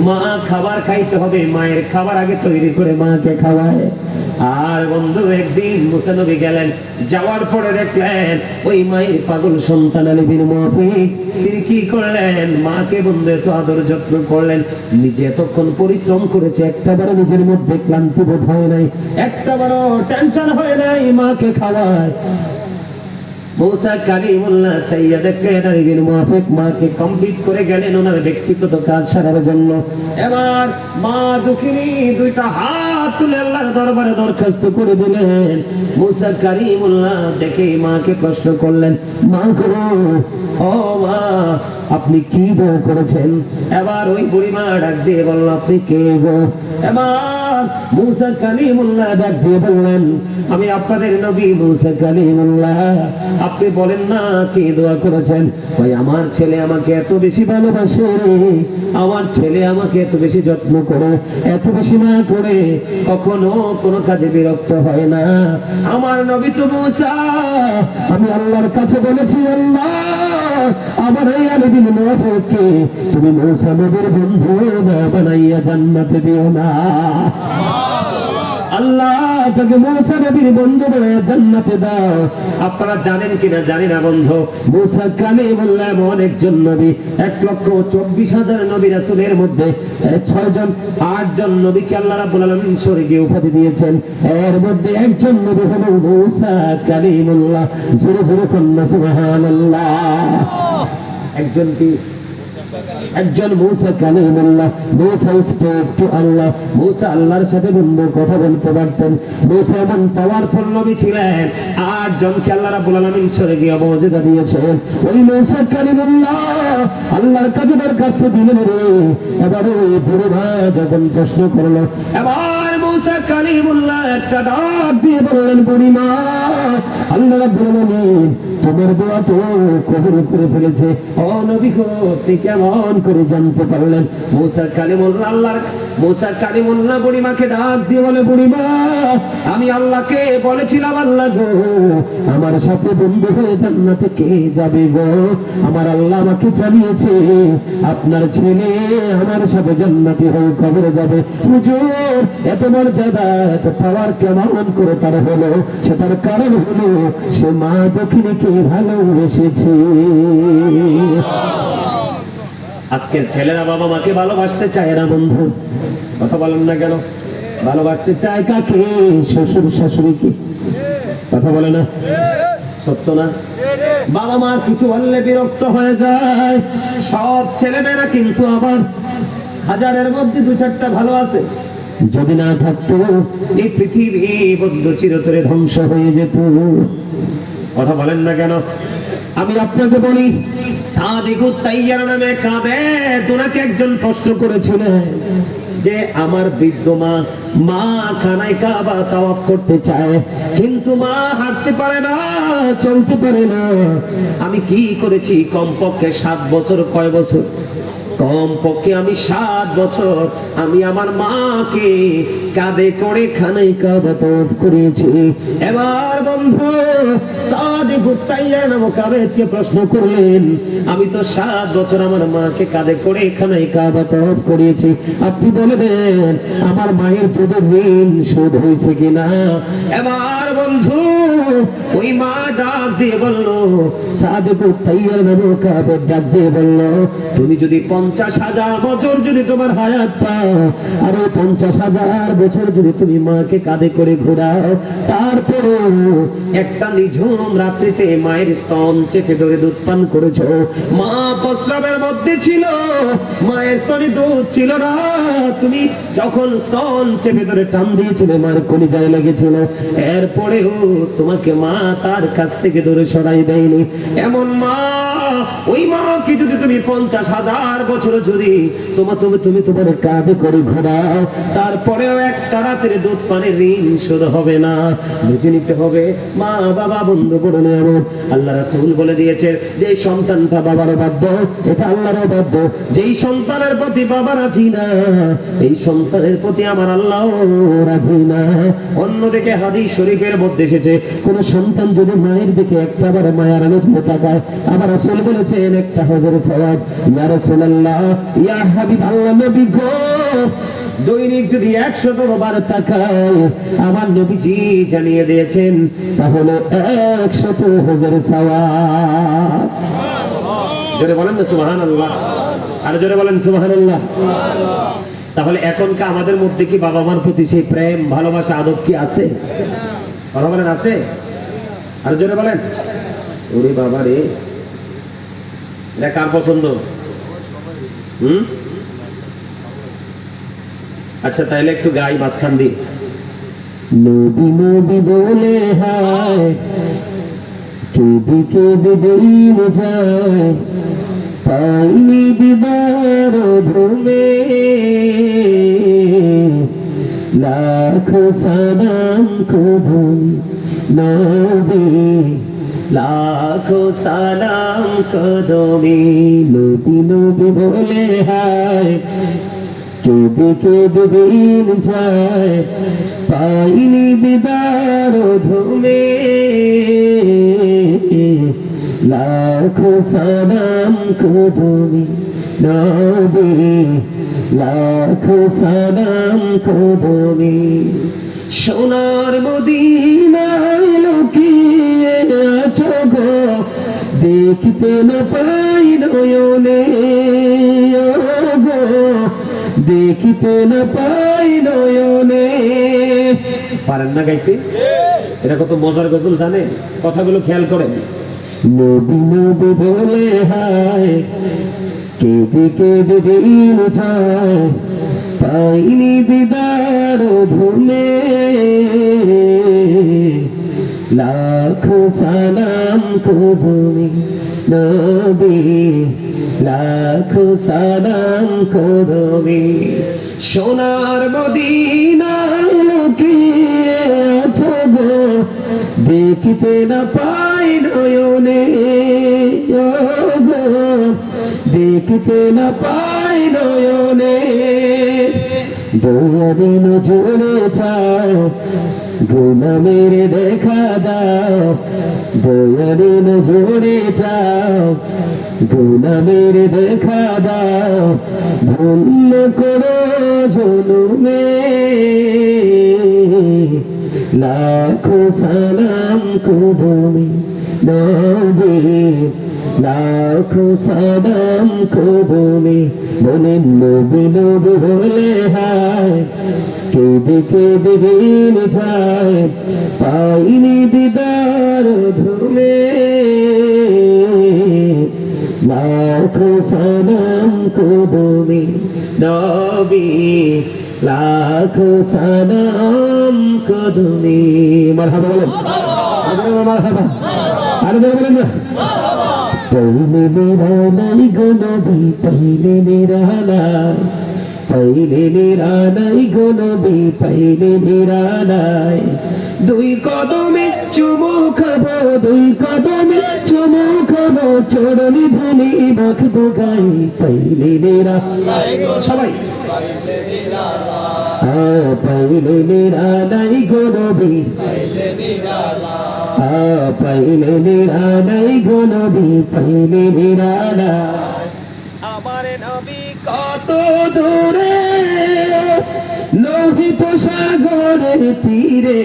মা খাবার খাইতে হবে, মায়ের খাবার আগে তৈরি করে মাকে খাওয়ায়। আর বন্ধু একদিন মুসা নবী গেলেন, যাওয়ার পরে দেখলেন ওই মায়ের পাগল সন্তান আলী বিন মুআফিক তিনি কি করলেন, মাকে বন্ধু এত আদর যত্ন করলেন। নিজে এতক্ষণ পরিশ্রম করেছে, একটাবারও নিজের মধ্যে ক্লান্তি বোধ হয় নাই, একটাবারও টেনশন হয় নাই, মাকে খাওয়ায়। মুসা কালিমুল্লাহ চাইয়া দেখলেন আলী বিন মুআফিক মাকে কমপ্লিট করে গেলেন ওনার ব্যক্তিগত কাজ সারার জন্য। এবার মা দুঃখিনী দুইটা হাত তুলে আল্লাহর দরবারে দরখাস্ত করে দিলেন। মুসা কালিমুল্লাহ দেখে মাকে প্রশ্ন করলেন, মা গো, ও মা আপনি কি দোয়া করেছেন? এবার ওই বুড়িমা ডাক দিয়ে বলল, আপনি কে গো? এবার মুসা কালিমুল্লাহ ডাক দিয়ে বললেন, আমি আপনাদের নবী মুসা কালিমুল্লাহ। আপনি বলেন না কে দোয়া করেছেন? ভাই আমার ছেলে আমাকে এত বেশি ভালোবাসে, আমার ছেলে আমাকে এত বেশি যত্ন করে, এত বেশি না করে কখনো কোনো কাজে বিরক্ত হয় না। আমার নবী তো মুসা, আমি আল্লাহর কাছে বলেছি, আল্লাহ আমার এই আলী বিন মুআফিককে তুমি মুসা নবীর বন্ধু না বানাইয়া জান্নাতে দিও না। আল্লাহ তাকে মুসা নবীর বন্ধু বানাইয়া জান্নাতে দাও। আপনারা জানেন কিনা জানি না বন্ধু, মুসা কালিমুল্লাহ এমন একজন নবী, 1,24,000 নবী রাসূলের মধ্যে 8জন নবীকে আল্লাহ রাব্বুল আলামিন স্বর্গীয় উপাধি দিয়েছেন। এর মধ্যে একজন নবী হলো মুসা কালিমুল্লাহ। জোরে জোরে কন্যা সুবহানাল্লাহ। একজন মুসা কালিমুল্লাহ। মুসা স্পোক টু আল্লাহ। মুসা আল্লাহর সাথে বন্ধু কথা বলতে পারতেন। মুসা এমন পাওয়ারফুল নবী ছিলেন, 8 জনকে আল্লাহ রাব্বুল আলামিন স্বর্গীয় মর্যাদা দিয়েছেন। ওই মুসা কালিমুল্লাহ আল্লাহর কাছে দরখাস্ত দিলেন রে। এবার ওই বুড়া যখন প্রশ্ন করলো, এবার মুসা কালিমুল্লাহ একটা ডাক দিয়ে বললেন, বুড়িমা আল্লাহ রাব্বুল আলামিন তোমার দোয়া তো কবুল করে ফেলেছে। ও নবী গো, আপনি কেমন করে জানতে পারলেন? মুসা কালিমুল্লাহ বুড়িমাকে ডাক দিয়ে বলে, বুড়িমা আমি আল্লাহকে বলেছিলাম, আল্লাহ গো আমার সাথে বন্ধু হয়ে জান্নাতে কে যাবে গো? আমার আল্লাহ আমাকে জানিয়েছে আপনার ছেলে আমার সাথে জান্নাতি হয়ে কবরে যাবে। হুজুর এত মর্যাদা এত পাওয়ার কেমন করে তার হলো? সেটার কারণ হলো সে মা দক্ষিণীকে ভালোবেসেছে। আজকের ছেলেরা বাবা মাকে ভালোবাসতে চায় না বন্ধু। কথা বলেন না কেন? ভালোবাসতে চায় কাকে? শ্বশুর শাশুড়িকে। কথা বলে না? সত্য না? বাবা মা কিছু বললে বিরক্ত হয়ে যায় সব ছেলেমেয়েরা, কিন্তু আবার 1000-এর মধ্যে 2-4টা ভালো আছে। যদি না থাকতো এই পৃথিবী বদ্ধ চিরতরে ধ্বংস হয়ে যেত। কথা বলেন না কেন? আমি আপনাকে বলি, সাদিকুত তাইয়ার নামে কাবে ওনাকে একজন প্রশ্ন করেছিলেন যে আমার বৃদ্ধ মা খানায় কাবা তাওয়াফ করতে চায়, কিন্তু মা হাঁটতে পারে না, চলতে পারে না। আমি কি করেছি? কমপক্ষে 7 বছর। কয় বছর? কমপক্ষে আমি 7 বছর আমি আমার মাকে কাঁধে করে খানায় কাবা তাওয়াফ করিয়েছি। এবার বন্ধু সাদিক উত্তাইয়া নামক আবেদকে প্রশ্ন করলেন, আমি তো 7 বছর আমার মাকে কাঁধে করে খানায় কাবা তাওয়াফ করিয়েছি, আপনি বলে দেন আমার মায়ের দুধের ঋণ শোধ হয়েছে কিনা? এবার বন্ধু ওই মা ডাক দিয়ে বলল, সাদিক উত্তাইয়া নামক আবেদ ডাক দিয়ে বলল, তুমি যদি 50,000 বছর যদি তোমার হায়াত পাও, আর 50,000 বছর যদি তুমি মাকে কাঁধে করে ঘোরাও, তারপরে একটা নিঝুম রাত্রিতে মায়ের স্তন চেপে ধরে দুধ পান করেছো, মা প্রস্রাবের মধ্যে ছিল, মায়ের স্তনে দুধ ছিল না, তুমি যখন স্তন চেপে ধরে টান দিয়েছিলে মায়ের কলিজায় লেগেছিল, এরপরেও তোমাকে মা তার কাছ থেকে দূরে সরাই দেয়নি। এমন মা, ওই মাকে যদি তুমি 50,000 বছর যদি তুমি তোমার কাঁধে করে ঘোরাও, তারপরেও একটা রাতের দুধ পানের ঋণ শোধ হবে না। বুঝে নিতে হবে মা বাবা বন্ধু বড় নিয়ামত। আল্লাহ রাসূল বলে দিয়েছে, যে সন্তানটা বাবার বাধ্য, এটা আল্লাহর বাধ্য। যেই সন্তানের প্রতি বাবা রাজি না, এই সন্তানের প্রতি আমার আল্লাহ রাজি না। অন্যদিকে হাদিস শরীফের মধ্যে এসেছে, কোন সন্তান যদি মায়ের দিকে একটাবার মায়ার নজরে তাকায়, আমার রাসূল বলেছেন একটা হজের সওয়াব। ইয়া রাসূলুল্লাহ, ইয়া হাবিব আল্লাহ নবী গো, দৈনিক যদি 100 বার তাকায়, আমার নবীজি জানিয়ে দিয়েছেন, তাহলে 100 হজের সওয়াব। জোরে বলেন না সুবহানাল্লাহ, আর জোরে বলেন সুবহানাল্লাহ। তাহলে এখনকার আমাদের মধ্যে কি বাবা মার প্রতি সেই প্রেম ভালোবাসা আদব কি আছে? কথা বলেন, আছে? আর জোরে বলেন। ওরে বাবা রে, এটা কার পছন্দ? আচ্ছা তাইলে একটু গাই মাঝখান দিয়ে। নবী নবী বলে হায়, কেঁদে কেঁদে দিন যায়, পাইনি দিদার ধুমে, লাখো সালাম কবুল নবী, লাখো সালাম কদমে। নবী নবী বলে হায়, কেঁদে কেঁদে দিন যায়, পাইনি দিদার ধুমে, লাখো সালাম কদমে নবী, লাখো সালাম কদমে। সোনার মদিনায় লুকিয়ে আছো গো, দেখতে না পাই নয়নে গো, দেখিতে না পাই নয়নে। পারেন না গাইতে? এটা কত মজার গজল জানেন? কথাগুলো খেয়াল করেন। নবী নবী বলে হায়, কেঁদে কেঁদে দিন যায়, পাইনি দিদার ধুমে, লাখো সালাম কদমে নবী, লাখো সালাম কদমে। সোনার মদিনায় লুকিয়ে আছো গো, দেখিতে না পাই নয়নে গো, দেখিতে না পাই নয়নে। দয়ারে নজরে চাও, গুনা মেরে দেখা দাও, দয়ারে নজরে চাও, গুনা মেরে দেখা দাও, ভুল করো জনুমে, লাখো সালাম কদমে নবী, লাখো সালাম কদমে। বলেন নবী নবী বলে হায়, কেঁদে কেঁদে দিন যায়, পাইনি দিদার ধুমে, লাখো সালাম কদমে নবী, লাখো সালাম কদমে। মারহাবা বলেন, মারহাবা, আরে বলেন না। पहले मेरा नहीं गो नबी, पहले मेरा नाम, পাইলে নিরালাই গো নবী পাইলে নিরালাই দুই কদমে চুমু খাবো দুই কদমে চুমু খাবো চরণি ধুলি মাখবো গাই পাইলে নিরালাই সবাই পাইলে নিরালাই গো নবী পাইলে নিরালাই গো নবী পাইলে নিরালাই আমার নবী কত দূরে লোহিত সাগরের তীরে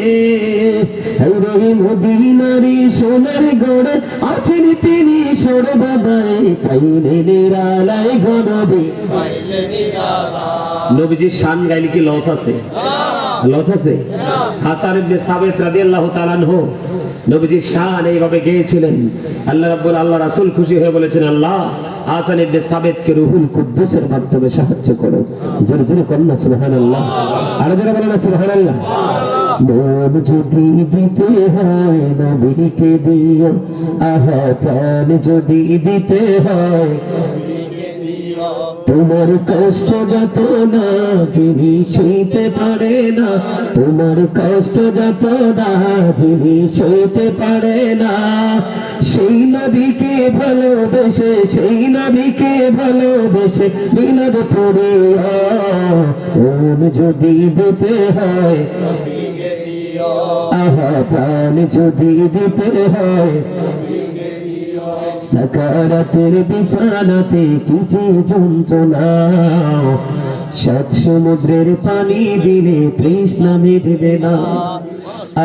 মদিনারি সোনার গড়ে আছেন তিনি সর্বদাই পাইলে নিরালাই গো নবী নবীজির শান গাইলে কি লস আছে? লস আছে? হাসান ইবনে সাবিত রাদিয়াল্লাহু তাআলা আনহু নবীজির শান এইভাবে গেয়েছিলেন। আল্লাহ রাসূল খুশি হয়ে বলেছেন, আল্লাহ হাসান ইবনে সাবিতকে রূহুল কুদ্দুসের মাধ্যমে সাহায্য করো। জোরে জোরে বলেন না সুবহানাল্লাহ, আর জোরে বলেন না সুবহানাল্লাহ। মন যদি দিতে হয় নবীকে দিও, আহা প্রাণ যদি দিতে হয় তোমার কষ্ট যত না যিনি সইতে পারে না, তোমার কষ্ট যত না যিনি সইতে পারে না, সেই নবীকে ভালোবেসে সেই নবীকে ভালোবেসে বিনোদ করে মন যদি দিতে হয় আহা প্রাণ যদি দিতে হয় সাকারাতের বিছানাতে কিছু যন্ত্রণা, সাত সমুদ্রের পানি দিলে তৃষ্ণা মিটবে না।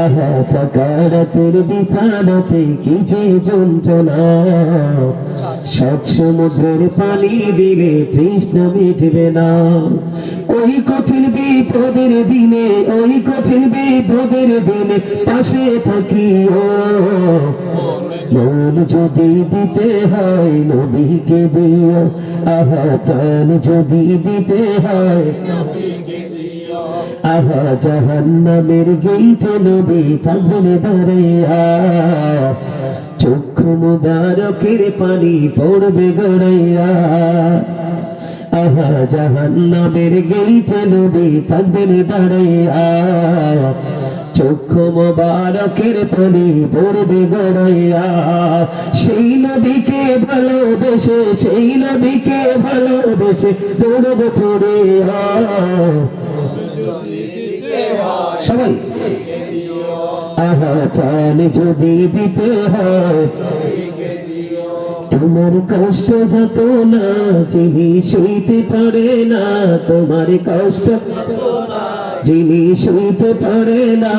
আহা সাকারাতের বিছানাতে কিছু যন্ত্রণা, সাত সমুদ্রের পানি দিলে তৃষ্ণা মিটবে না। ওই কঠিন বিপদের দিনে ওই কঠিন বিপদের দিনে পাশে থাকিও, মন যদি দিতে হয় নবীকে দিও, আহা প্রাণ যদি দিতে হয় আহা জাহান্নামের গেইটে নবী থাকবেন দাঁড়াইয়া, চক্ষু মুবারকের পানি পড়বে গড়াইয়া, আহা জাহান্নামের গেইটে নবী থাকবেন দাঁড়াইয়া, চক্ষু মুবারকের পানি পড়বে গড়াইয়া, সেই নবীকে ভালোবেসে সেই নবীকে ভালোবেসে দৌড়বে পড়ে সবাই আহা প্রাণ যদি দিতে হয় তোমার কষ্ট যত না যিনি সইতে পারে না, তোমার কষ্ট যিনি সইতে পারে না,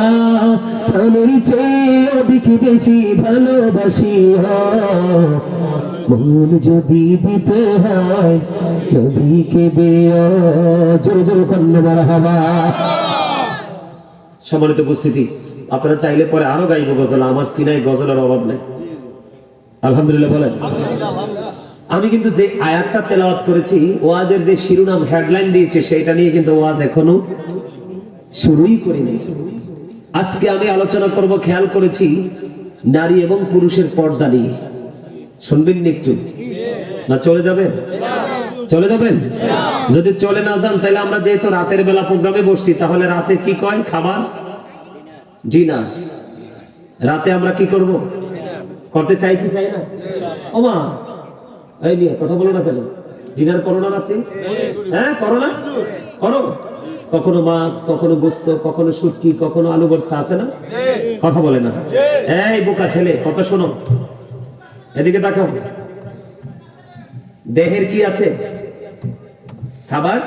প্রাণের চেয়ে অধিক বেশি ভালোবাসি মন যদি দিতে হয় নবীকে দিও। জোরে জোরে কন্যা মারহাবা। সম্মানিত উপস্থিতি, আপনারা চাইলে পরে আরো গাইব গজল, আমার সিনাই গজলের অভাব নেই। আলহামদুলিল্লাহ বলেন। আমি কিন্তু যে আয়াতটা তেলাওয়াত করেছি ওয়াজের যে শিরোনাম হেডলাইন দিয়েছে সেটা নিয়ে কিন্তু ওয়াজ এখনো শুরুই করিনি। আজকে আমি আলোচনা করব, খেয়াল করেছি, নারী এবং পুরুষের পর্দা নিয়ে। শুনবেন একটু না চলে যাবেন? চলে যাবেন? যদি চলে না যান তাহলে আমরা যেহেতু রাতের বেলা প্রোগ্রামে বসছি তাহলে রাতে কি কয় খাবার? ডিনার। রাতে আমরা কি করব? করতে চাই কি চাই না? ওমা এই নিয়ে কথা বলো না কেন? ডিনার করো না রাতে? হ্যাঁ করো না? করো। কখনো মাছ, কখনো গোস্ত, কখনো শুটকি, কখনো আলু ভর্তা, আছে না? কথা বলে না। এই বোকা ছেলে কথা শোনো, এদিকে তাকাও। দেহের কি আছে? খাবার।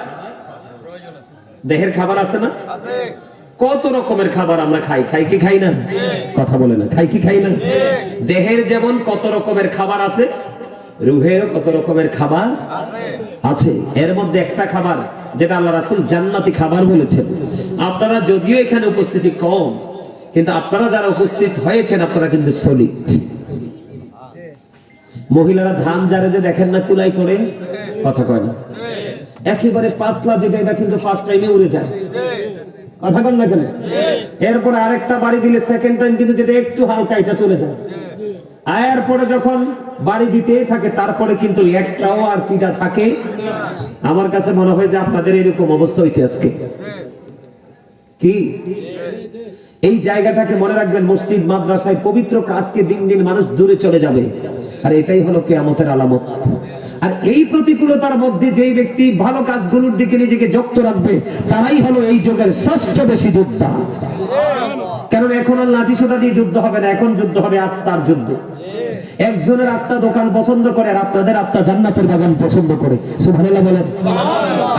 দেহের খাবার আছে না? কত রকমের খাবার আমরা খাই, খাই কি খাই না? কথা বলে না, খাই কি খাই না? দেহের যেমন কত রকমের খাবার আছে, রুহেরও কত রকমের খাবার আছে। এর মধ্যে একটা খাবার যেটা আল্লাহ রাসূল জান্নাতি খাবার বলেছেন। আপনারা যদিও এখানে উপস্থিতি কম, কিন্তু আপনারা যারা উপস্থিত হয়েছেন আপনারা কিন্তু সলিড। মহিলারা ধান জারে যে দেখেন না কুলাই করে, কথা কয় না, একেবারে পাতলা যেটা, এটা কিন্তু ফার্স্ট টাইমে উড়ে যায়, কথা বল না কেন? এরপর আরেকটা বাড়ি দিলে সেকেন্ড টাইম কিন্তু যেটা একটু হালকা এটা চলে যায়। আয়ার পরে যখন বাড়ি দিতেই থাকে তারপরে কিন্তু একটাও আর চিটা থাকে। আমার কাছে মনে হয় যে আপনাদের এরকম অবস্থা হয়েছে আজকে। কি এই জায়গাটাকে মনে রাখবেন, মসজিদ মাদ্রাসায় পবিত্র কাজকে দিন দিন মানুষ দূরে চলে যাবে, আর এটাই হলো কিয়ামতের আলামত। আর এই প্রতিকূলতার মধ্যে যেই ব্যক্তি ভালো কাজগুলোর দিকে নিজেকে যুক্ত রাখবে তারাই হলো এই যুগের ষষ্ঠ বেশি যোদ্ধা। কারণ এখন আর লাঠি সোটা দিয়ে যুদ্ধ হবে না, এখন যুদ্ধ হবে আত্মার যুদ্ধ। একজনের আত্মা দোকান পছন্দ করে আর আপনাদের আত্মা জান্নাতের বাগান পছন্দ করে। সুবহানাল্লাহ বলেন।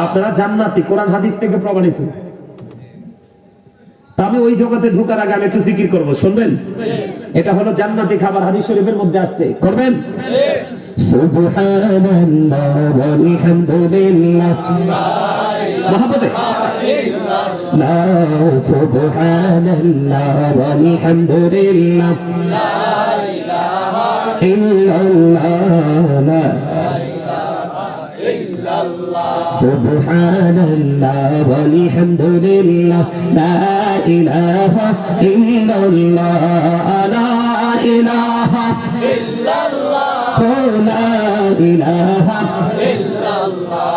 আপনারা জান্নাতি, কোরআন হাদিস থেকে প্রমাণিত। আমি ওই জগতে ঢোকার আগে আমি একটু জিকির করবো, শুনবেন? এটা হলো জান্নাতি খাবার, হাদিস শরীফের মধ্যে আসছে, করবেন? সুবহানাল্লাহ ওয়ালহামদুলিল্লাহ মহব্বতে লা সুবহানাল্লাহ ওয়ালহামদুলিল্লাহ লা ইলাহা ইল্লাল্লাহ লা সুবহানাল্লাহ ওয়ালহামদুলিল্লাহ লা ইলাহা ইল্লাল্লাহ লা ইলাহা ইল্লাল্লাহ লা ইলাহা ইল্লাল্লাহ।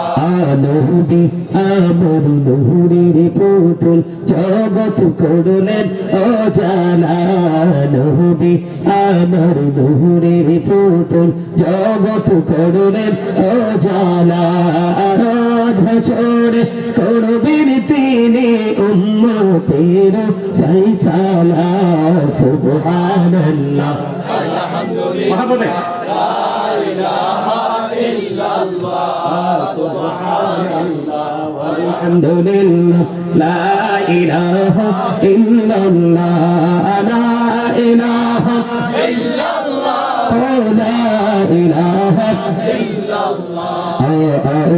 নবী আমার নূরের পুতুল জগৎ করলেন ও জানা, নবী আমার নূরের পুতুল জগৎ করলেন ও জানা। হাসরে করবেন তিনি উম্মতের ফয়সালা। সুবহানাল্লাহ আলহামদুলিল্লাহ লা ইলাহা ইল্লাল্লাহ সুবহানাল্লাহ ওয়ালহামদুলিল্লাহ লা ইলাহা ইল্লাল্লাহ লা ইলাহা ইল্লাল্লাহ লা ইলাহা ইল্লাল্লাহ।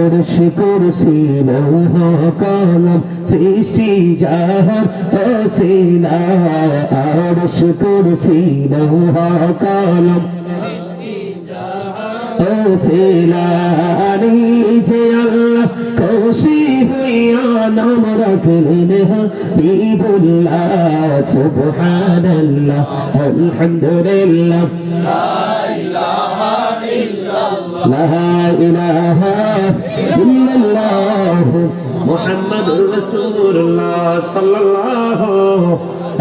আরশ কুরসি লৌহ কলম সৃষ্টি জাহান ওসিলা। আরশ কুরসি লৌহ কলম সৃষ্টি জাহান ওসিলা। নিজে আল্লাহ খুশি হইয়া নাম রাখলেন হাবিবুল্লাহ। সুবহানাল্লাহ আলহামদুলিল্লাহ লা ইলাহা ইল্লাল্লাহ লা ইলাহা ইল্লাল্লাহ মুহাম্মাদুর রাসূলুল্লাহ সাল্লাল্লাহু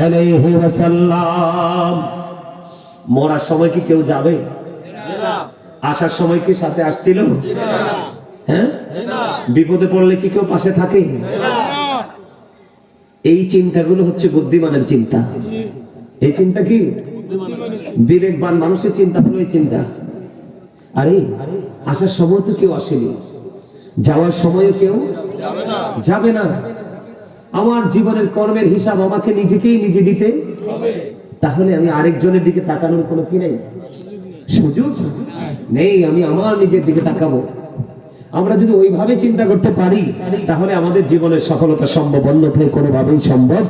আলাইহি ওয়াসাল্লাম। মরার সময় কি কেউ যাবে? আসার সময় কি সাথে আসছিল? হ্যাঁ, বিপদে পড়লে কি কেউ পাশে থাকে? এই চিন্তাগুলো হচ্ছে বুদ্ধিমানের চিন্তা। এই চিন্তা কি? বিবেকবান মানুষের চিন্তা হলো এই চিন্তা। আরে আসার সময় তো কেউ আসেনি, যাওয়ার সময়ও কেউ যাবে না। আমার জীবনের কর্মের হিসাব আমাকে নিজেকেই নিজে দিতে হবে। তাহলে আমি আরেকজনের দিকে তাকানোর কোনো কি নেই, সুযোগ নেই। আমি আমার নিজের দিকে তাকাবো। আমরা যদি ওইভাবে চিন্তা করতে পারি তাহলে আমাদের জীবনের সফলতা সম্ভব, অন্যথায় কোনোভাবেই সম্ভব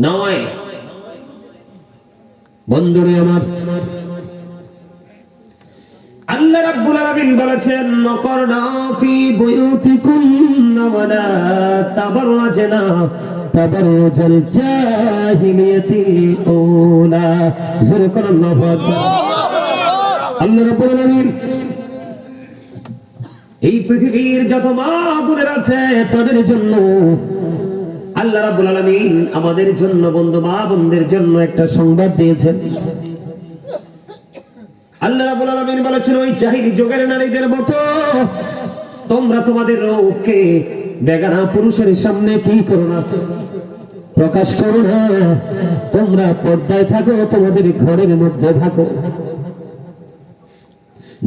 নয়। বন্ধুরে আমার, আল্লাহ রাব্বুল আলামিন বলেছেন নকরনা ফি বুয়ুতিকুন্না ওয়ালা তাবাররাজনা তাবাররুজাল জাহিলিয়াতিল উলা। যারাকাল্লাহু আকবার। আল্লাহ রাব্বুল আলামিন এই পৃথিবীর যত মা বোনের আছে তাদের জন্য আল্লাহ রাব্বুল আলামিন আমাদের জন্য, বন্ধু মা বোনদের জন্য একটা সংবাদ দিয়েছেন। আল্লাহ রাব্বুল আলামিন বলেছেন ওই জাহিলি যুগের নারীদের মতো তোমরা তোমাদের রূপকে বেগানা পুরুষের সামনে কি করো না, প্রকাশ করো না। তোমরা পর্দায় থাকো, তোমাদের ঘরের মধ্যে থাকো।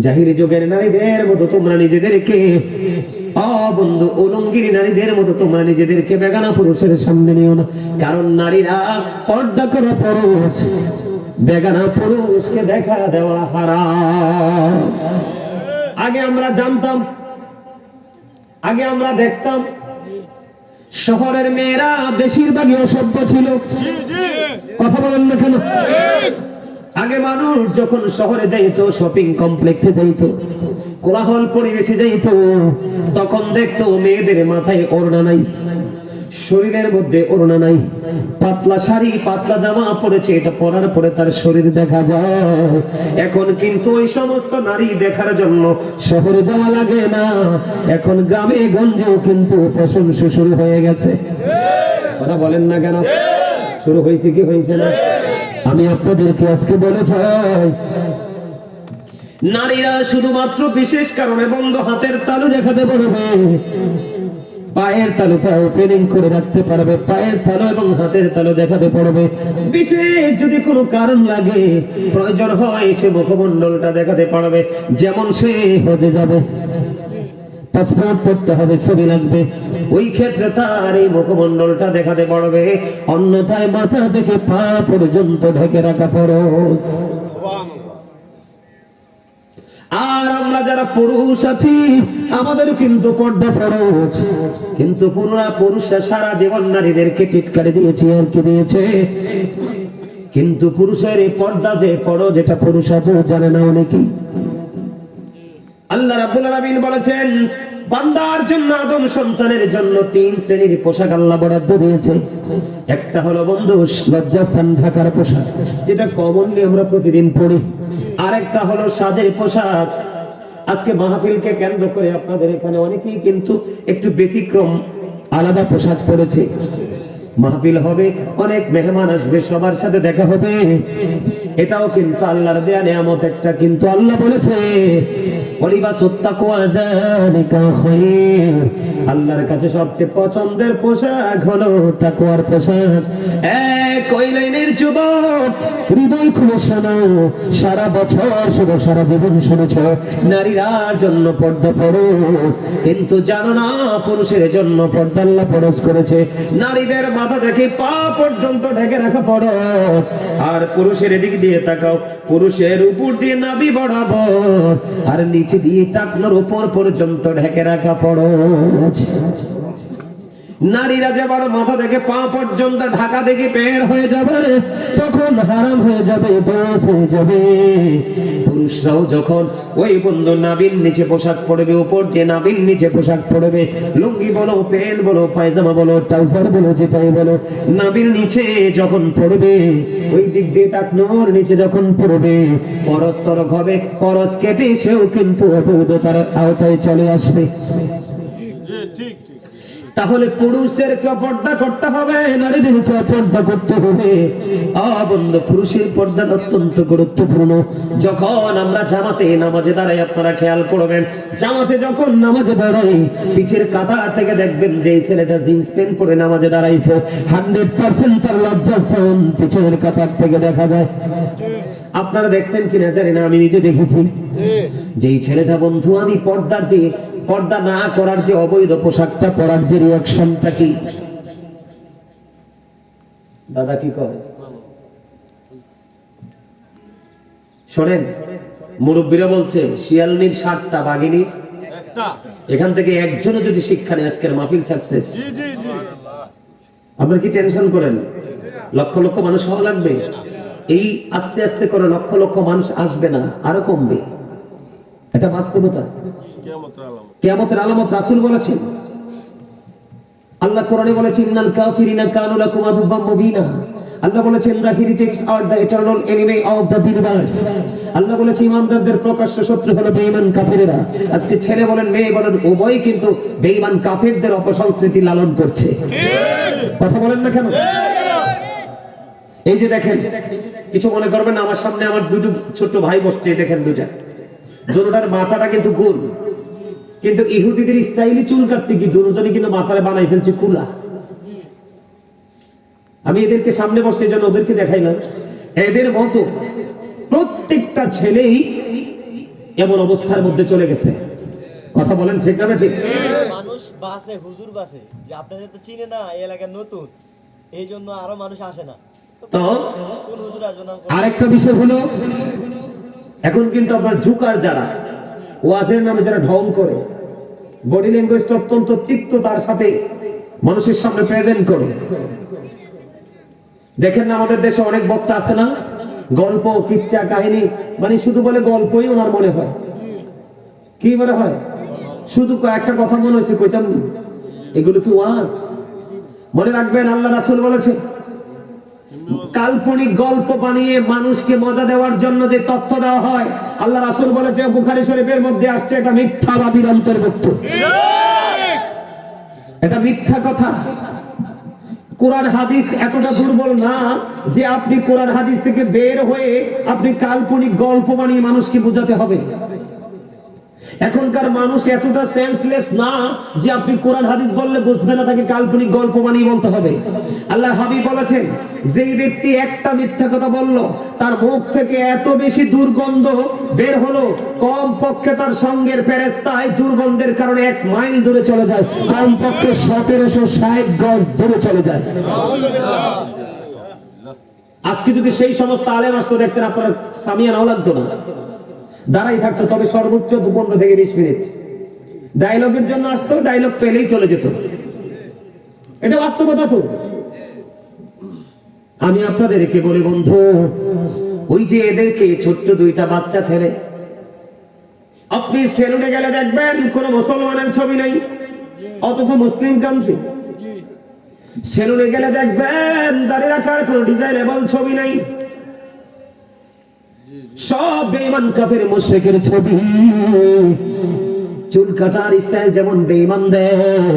জাহিলি যুগের নারীদের মতো তোমরা নিজেদেরকে, বন্ধু উলঙ্গিনী নারীদের মতো তোমরা নিজেদেরকে বেগানা পুরুষের সামনে নিও না। কারণ নারীরা পর্দা করা ফরজ, বেগানা পুরুষকে দেখা দেওয়া হারাম। আগে আমরা জানতাম, আগে আমরা দেখতাম শহরের মেয়েরা বেশিরভাগই অসভ্য ছিল। কথা বলেন না কেন? আগে মানুষ যখন শহরে যাইতো, শপিং কমপ্লেক্সে যাইতো, কোলাহল পরিবেশে যাইতো, তখন দেখতো মেয়েদের মাথায় ওড়না নাই, শরীরের মধ্যে ওড়না নাই, পাতলা শাড়ি পাতলা জামা পরেছে, এটা পরার পরে তার শরীর দেখা যায়। এখন কিন্তু ওই সমস্ত নারী দেখার জন্য শহরে যাওয়া লাগে না, এখন গ্রামে গঞ্জেও কিন্তু ফ্যাশন শুরু হয়ে গেছে। কথা বলেন না কেন? শুরু হয়েছে কি হয়েছে না? আমি আপনাদেরকে আজকে বলে চাই, নারীরা শুধুমাত্র বিশেষ কারণে বন্ধ হাতের তালু দেখাতে পারবে, পায়ের তালুটা ওপেনিং করে রাখতে পারবে, পায়ের তালু এবং হাতের তালু দেখাতে পারবে। বিশেষ যদি কোনো কারণ লাগে, প্রয়োজন হয়, সে মুখমণ্ডলটা দেখাতে পারবে। যেমন সে হজে যাবে, পাসপোর্ট করতে হবে, ছবি লাগবে, ওই ক্ষেত্রে তার এই মুখমণ্ডলটা দেখাতে পারবে। অন্যথায় মাথা থেকে পা পর্যন্ত ঢেকে রাখা ফরজ। আর আমরা যারা পুরুষ আছি, আমাদের কিন্তু পর্দা ফরজ। কিন্তু পুরুষরা সারা জীবন নারীদেরকে টিটকারি দিয়েছে, আর কি দিয়েছে। কিন্তু পুরুষের এই পর্দা যে ফরজ, এটা পুরুষ আজও জানে না অনেকেই। আল্লাহ রাব্বুল আলামিন বলেছেন, বান্দার জন্য, আদম সন্তানের জন্য 3 শ্রেণীর পোশাক আল্লাহ বরাদ্দ দিয়েছে। একটা হলো বন্ধু লজ্জাস্থান ঢাকার পোশাক, যেটা কমনলি আমরা প্রতিদিন পরি। আরেকটা হলো সাজের পোশাক। আজকে মাহফিলকে কেন্দ্র করে আপনাদের এখানে অনেকেই কিন্তু একটু ব্যতিক্রম আলাদা পোশাক পরেছে। মাহফিল হবে, অনেক মেহমান আসবে, সবার সাথে দেখা হবে, এটাও কিন্তু আল্লাহর দেয়া নিয়ামত একটা। কিন্তু আল্লাহ বলেছে, আল্লাহর কাছে সবচেয়ে পছন্দের পোশাক হলো তাকওয়ার পোশাক। এক ওই লাইনের যুবক, হৃদয় খুলে শোনো, সারা বছর শুধু সারা জীবন শুনেছ নারীরা জন্য পর্দা ফরজ, কিন্তু জানো না পুরুষের জন্য পর্দা আল্লাহ ফরজ করেছে। নারীদের মাথা থেকে পা পর্যন্ত ঢেকে রাখা ফরজ। আর পুরুষের দিক দিয়ে তাকাও, পুরুষের উপর দিয়ে নাভি বরাবর আর নিচে দিয়ে টাকনোর উপর পর্যন্ত ঢেকে রাখা ফরজ। নারীরা যেবার মাথা থেকে পা পর্যন্ত ঢাকা থেকে বের হয়ে যাবে, তখন হারাম হয়ে যাবে, দোষ হয়ে যাবে। পুরুষরাও যখন ওই বন্ধু নাভির নিচে পোশাক পরবে, উপর দিয়ে নাভির নিচে পোশাক পরবে, লুঙ্গি বলো, প্যান্ট বলো, পায়জামা বলো, ট্রাউজার বলো, যেটাই বলো, নাভির নিচে যখন পড়বে, ওই দিক দিয়ে টাকনোর নিচে যখন পড়বে, পরশ তরক হবে, পরশ কেটে সেও কিন্তু অবৈধতার আওতায় চলে আসবে। তাহলে পুরুষদেরকে পর্দা করতে হবে, নারীদেরকে পর্দা করতে হবে। বন্ধু, পুরুষের পর্দা অত্যন্ত গুরুত্বপূর্ণ। যখন আমরা জামাতে নামাজে দাঁড়াই, আপনারা খেয়াল করবেন, জামাতে যখন নামাজে দাঁড়াই, পিছের কাতার থেকে দেখবেন যে ছেলেটা জিন্স প্যান্ট পরে নামাজে দাঁড়াইছে, 100% তার লজ্জাস্থান পিছনের কাতার থেকে দেখা যায়। আপনারা দেখছেন কিনা জানি না, আমি নিজে দেখেছি। যেই ছেলেটা বন্ধু, আমি পর্দা না করার যে অবৈধ পোশাকটা পরার যে রিঅ্যাকশনটা কি, দাদা কি করে শোনেন, মুরব্বীরা বলছে শিয়ালনির 7টা, বাঘিনীর একটা। এখান থেকে একজনও যদি শিক্ষা নেই, আজকের মাহফিল সাকসেস। আপনারা কি টেনশন করেন? লক্ষ লক্ষ মানুষ হওয়া লাগবে? এই আস্তে আস্তে করে লক্ষ লক্ষ মানুষ আসবে না, আরো কমবে। এটা বাস্তবতা, কিয়ামতের আলামত। রাসূল বলেছেন, আল্লাহ কোরআনে বলেছেন, ইন্নাল কাফিরিনা কানু লাকুম আদুওয়াম মুবিনা। আল্লাহ বলেছেন, the heretics are the eternal enemy of the believers। আল্লাহ বলেছেন, ইমানদারদের প্রকাশ্য শত্রু হলো বেঈমান কাফেররা। আজকে ছেলে বলেন, মেয়ে বলেন, উভয়ই কিন্তু বেঈমান কাফেরদের অপসংস্কৃতি লালন করছে। কথা বলেন না কেন? এই যে দেখেন, কিছু মনে করবেন না, আমার সামনে আমার দুটো ছোট ভাই বসছে, দেখেন দুটার মাথাটা কিন্তু গোল, কিন্তু ইহুদিদের স্টাইলে চুল কাটতে কি দুজনই কিন্তু মাথায় বানাই ফেলছে কুলা। আমি এদেরকে সামনে বসতে জন্য ওদেরকে দেখাইলাম, এদের মতো প্রত্যেকটা ছেলেই এমন অবস্থার মধ্যে চলে গেছে। কথা বলেন ঠিক না ঠিক? মানুষ বাসে, হুজুর বাসে, যে আপনারা তো চিনে না, এই এলাকার নতুন, এই জন্য আরো মানুষ আসে না। তো কোন হুজুর আসবে না? আরেকটা বিষয় হলো, এখন কিন্তু আপনার জুকার যারা ওয়াজের নামে যারা ঢং করে, বডি ল্যাঙ্গুয়েজটা অত্যন্ত তিক্ততার সাথে মানুষের সামনে প্রেজেন্ট করে। দেখেন না, আমাদের দেশে অনেক বক্তা আছে না, গল্প, কিচ্ছা, কাহিনী, মানে শুধু বলে গল্পই ওনার মনে হয়। কি মনে হয়? শুধু একটা কথা মনে হয়েছে, কইতাম, এগুলো কি ওয়াজ? মনে রাখবেন আল্লাহ রাসূল বলেছেন, কাল্পনিক গল্প বানিয়ে মানুষকে মজা দেওয়ার জন্য যে তথ্য দেওয়া হয়, আল্লাহ রাসূল বলেছে বুখারী শরীফের মধ্যে আসছে, এটা মিথ্যাবাদীর অন্তর্ভুক্ত, এটা মিথ্যা কথা। কোরআন হাদিস এতটা দুর্বল না যে আপনি কোরআন হাদিস থেকে বের হয়ে আপনি কাল্পনিক গল্প বানিয়ে মানুষকে বোঝাতে হবে। এখনকার মানুষ এতটা সেন্সলেস না যে আপনি কোরআন হাদিস বললে বুঝবে না, তাকে কাল্পনিক গল্প বানিয়ে বলতে হবে। আল্লাহ হাবিব বলেছেন, যেই ব্যক্তি একটা মিথ্যা কথা বলল, তার মুখ থেকে এত বেশি দুর্গন্ধ বের হলো, কম পক্ষে তার সঙ্গের ফেরেশতায় দুর্গন্ধের কারণে 1 মাইল দূরে চলে যায়, কম পক্ষে 1760 গজ দূরে চলে যায়। আজকে যদি সেই সমস্ত আলেম আসতো, দেখতেন আপনার সামিয়ানাও লাগতো না, দাঁড়াই থাকতো, তবে সর্বোচ্চ 15 থেকে 20 মিনিট। ডায়লগের জন্য আসতো, ডায়লগ পেলেই চলে যেত। এটা বাস্তবতা তো। আমি আপনাদেরকে বলি বন্ধু, ওই যে এদেরকে ছোট্ট 2টা বাচ্চা ছেলে, আপনি সেলুনে গেলে দেখবেন কোন মুসলমানের ছবি নেই, অথচ মুসলিম কান্ট্রি। সেলুনে গেলে দেখবেন দাড়ি রাখার কোন ডিজাইনেবল ছবি নাই, সব বেঈমান কাফের মুশরিকের ছবি। চুল কাটার স্টাইল যেমন বেঈমানদের,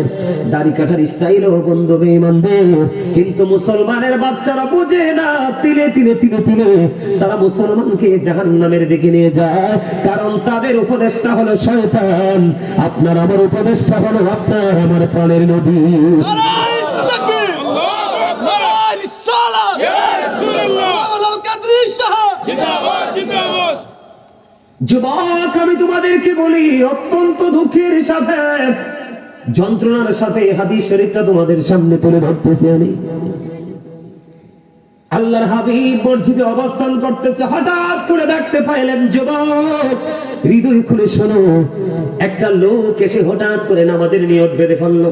দাড়ি কাটার স্টাইলও বন্ধু বেঈমানদের। কিন্তু মুসলমানের বাচ্চারা বুঝে না, তিলে তিলে তিলে তিলে তারা মুসলমানকে জাহান্নামের দিকে নিয়ে যায়, কারণ তাদের উপদেশটা হলো শয়তান। আপনার আমার উপদেশটা হলো আপনার আমার প্রাণের নবী। নারায়ে তাকবীর, নারায়ে রিসালাত, ইয়া রাসূলুল্লাহ, আল কাদরি সাহেব জিন্দাবাদ, জিন্দাবাদ। যুবক, আমি তোমাদেরকে বলি, অত্যন্ত দুঃখের সাথে, যন্ত্রণার সাথে হাদিস শরীফটা তোমাদের সামনে তুলে ধরতেছি আমি। আল্লাহর হাবিব মসজিদে অবস্থান করতেছে, হঠাৎ করে দেখতে পাইলেন, যুবক হৃদয় খুলে শোনো, একটা লোক এসে হঠাৎ করে নামাজের নিয়ত বেঁধে ফেললো।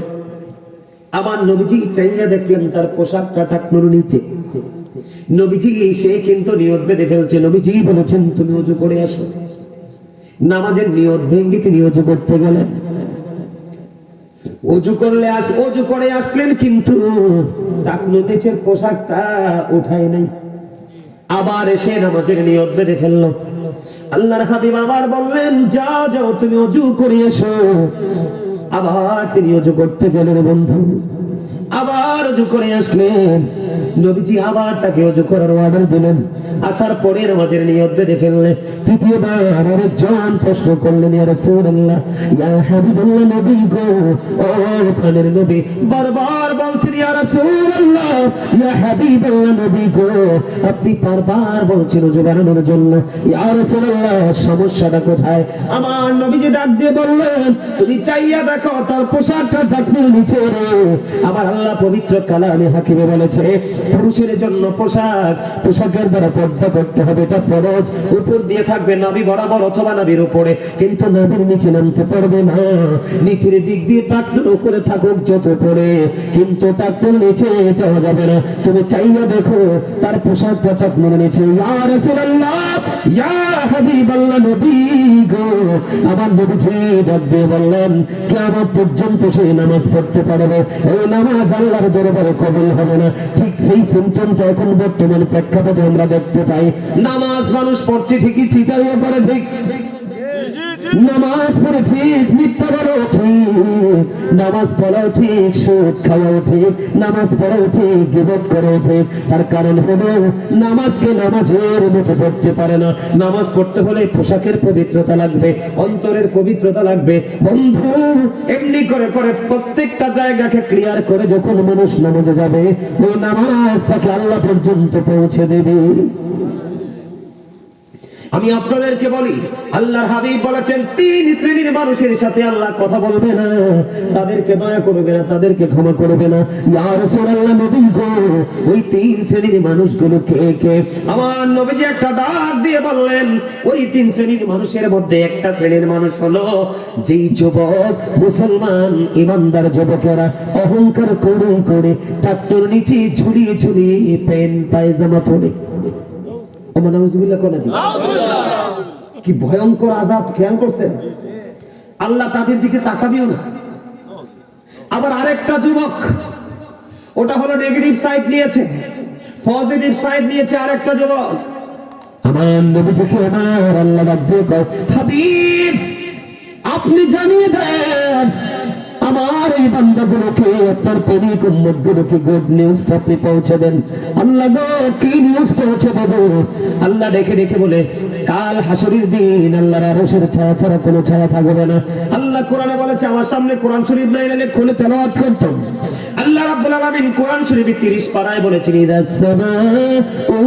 আমার নবীজি চাইয়া দেখলেন তার পোশাকটা টাকনুর নিচে। নবীজি সে কিন্তু নিয়ত বেঁধে ফেলছে। নবীজি বলেছেন, তুমি ওযু করে আসো। নামাজের নিয়ত ভেঙে তিনি ওযু করতে গেলেন। ওযু করে আসলেন, কিন্তু টাকনুর নিচের পোশাকটা উঠায় নাই। আবার এসে নামাজের নিয়ত বেঁধে ফেললো। আল্লাহর হাবিব আবার বললেন, যাও যাও তুমি ওযু করে এসো। আবার তিনি ওযু করতে গেলেন বন্ধু, আবার ওযু করে আসলেন। নবীজি আবার তাকে ওযু করার অর্ডার দিলেন। আসার পরে নামাজের নিয়ত বেঁধে ফেললেন। তৃতীয়বার আরেকজন প্রশ্ন করলেন, ইয়া রাসূলুল্লাহ, ইয়া হাবিবাল্লাহ, নবী গো, ও প্রাণের নবী, বারবার বলছেন ইয়া রাসূলুল্লাহ, ইয়া হাবিবাল্লাহ, নবী গো, আপনি বারবার বলছেন ওযু বানানোর জন্য, ইয়া রাসূলুল্লাহ, সমস্যাটা কোথায়? আমার নবীজি ডাক দিয়ে বললেন, তুমি চাইয়া দেখো তার পোশাকটা টাকনুর নিচে। আবার আল্লাহ পবিত্র কালামে হাকিমে বলেছে, পুরুষের জন্য পোশাকের দ্বারা পর্দা করতে হবে, এটা ফরজ। উপর দিয়ে থাকবে নাভি বরাবর অথবা নাভির উপরে, কিন্তু নাভির নিচে নামতে পারবে না। নিচের দিক দিয়ে টাকনুর উপরে থাকুক যত পরে, কিন্তু টাকনুর নিচে যাওয়া যাবে না। তুমি চাইয়া দেখো তার পোশাকটা টাকনুর নিচে। ইয়া রাসূলুল্লাহ, ইয়া হাবিবাল্লাহ, নবী গো, আমার নবীজি ডাক দিয়ে বললেন, কিয়ামত পর্যন্ত সেই নামাজ পড়তে পারবে, এই নামাজ আল্লাহর দরবারে কবুল হবে না। ঠিক সেই সিমটমটা এখন বর্তমান প্রেক্ষাপটে আমরা দেখতে পাই। নামাজ মানুষ পড়ছে ঠিকই, চিটাইয়া করে ঠিক, নামাজ পড়ে ঠিক, মিথ্যা বলাও ঠিক, নামাজ পড়াও ঠিক, সুদ খাওয়াও ঠিক, নামাজ পড়াও ঠিক, গীবত করাও ঠিক। তার কারণ হলো নামাজকে নামাজের মতো পড়তে পারে না। নামাজ পড়তে হলে পোশাকের পবিত্রতা লাগবে, অন্তরের পবিত্রতা লাগবে। বন্ধু, এমনি করে করে প্রত্যেকটা জায়গাকে ক্লিয়ার করে যখন মানুষ নামাজে যাবে, ওই নামাজ তাকে আল্লাহ পর্যন্ত পৌঁছে দেবে। আমি আপনাদেরকে বলি, আল্লাহর হাবিব বলেছেন, 3 শ্রেণীর মানুষের সাথে আল্লাহ কথা বলবে না, তাদেরকে দয়া করবে না, তাদেরকে ক্ষমা করবে না। ইয়া রাসূলুল্লাহ, নবী গো, ওই 3 শ্রেণীর মানুষগুলো কে কে? আমার নবীজি একটা ডাক দিয়ে বললেন, ওই 3 শ্রেণীর মানুষের মধ্যে একটা শ্রেণীর মানুষ হলো যেই যুবক, মুসলমান ইমানদার যুবকেরা অহংকার করে করে টাকনুর নিচে ঝুলিয়ে ঝুলিয়ে প্যান্ট পায়জামা পরে। কি ভয়ঙ্কর আযাব, খেয়াল করছেন? আল্লাহ তাদের দিকে তাকাবেও না। আবার আরেকটা যুবক ওটা হলো নেগেটিভ সাইড নিয়েছে, পজিটিভ সাইড নিয়েছে আরেকটা যুবক। আমার নবীজিকে আমার আল্লাহ রাব্বুল কয়, হাবিব আপনি জানিয়ে দেন আমার এই বান্দাগুলোকে, আপনার প্রেমিক উম্মতগুলোকে গুড নিউজ আপনি পৌঁছে দেন। আল্লাহ গো কি নিউজ পৌঁছে দেব? আল্লাহ ডেকে ডেকে বলে, কাল হাসরের দিন আল্লাহর আরশের ছায়া ছাড়া কোনো ছায়া থাকবে না। আল্লাহ কোরআনে বলেছে, আমার সামনে কোরআন শরীফ নাই এলে খুলে তেলাওয়াত করতাম। আল্লাহ রাব্বুল আলামিন কোরআন শরীফে 30 পারায় বলেছেন, ইদাস সামাউ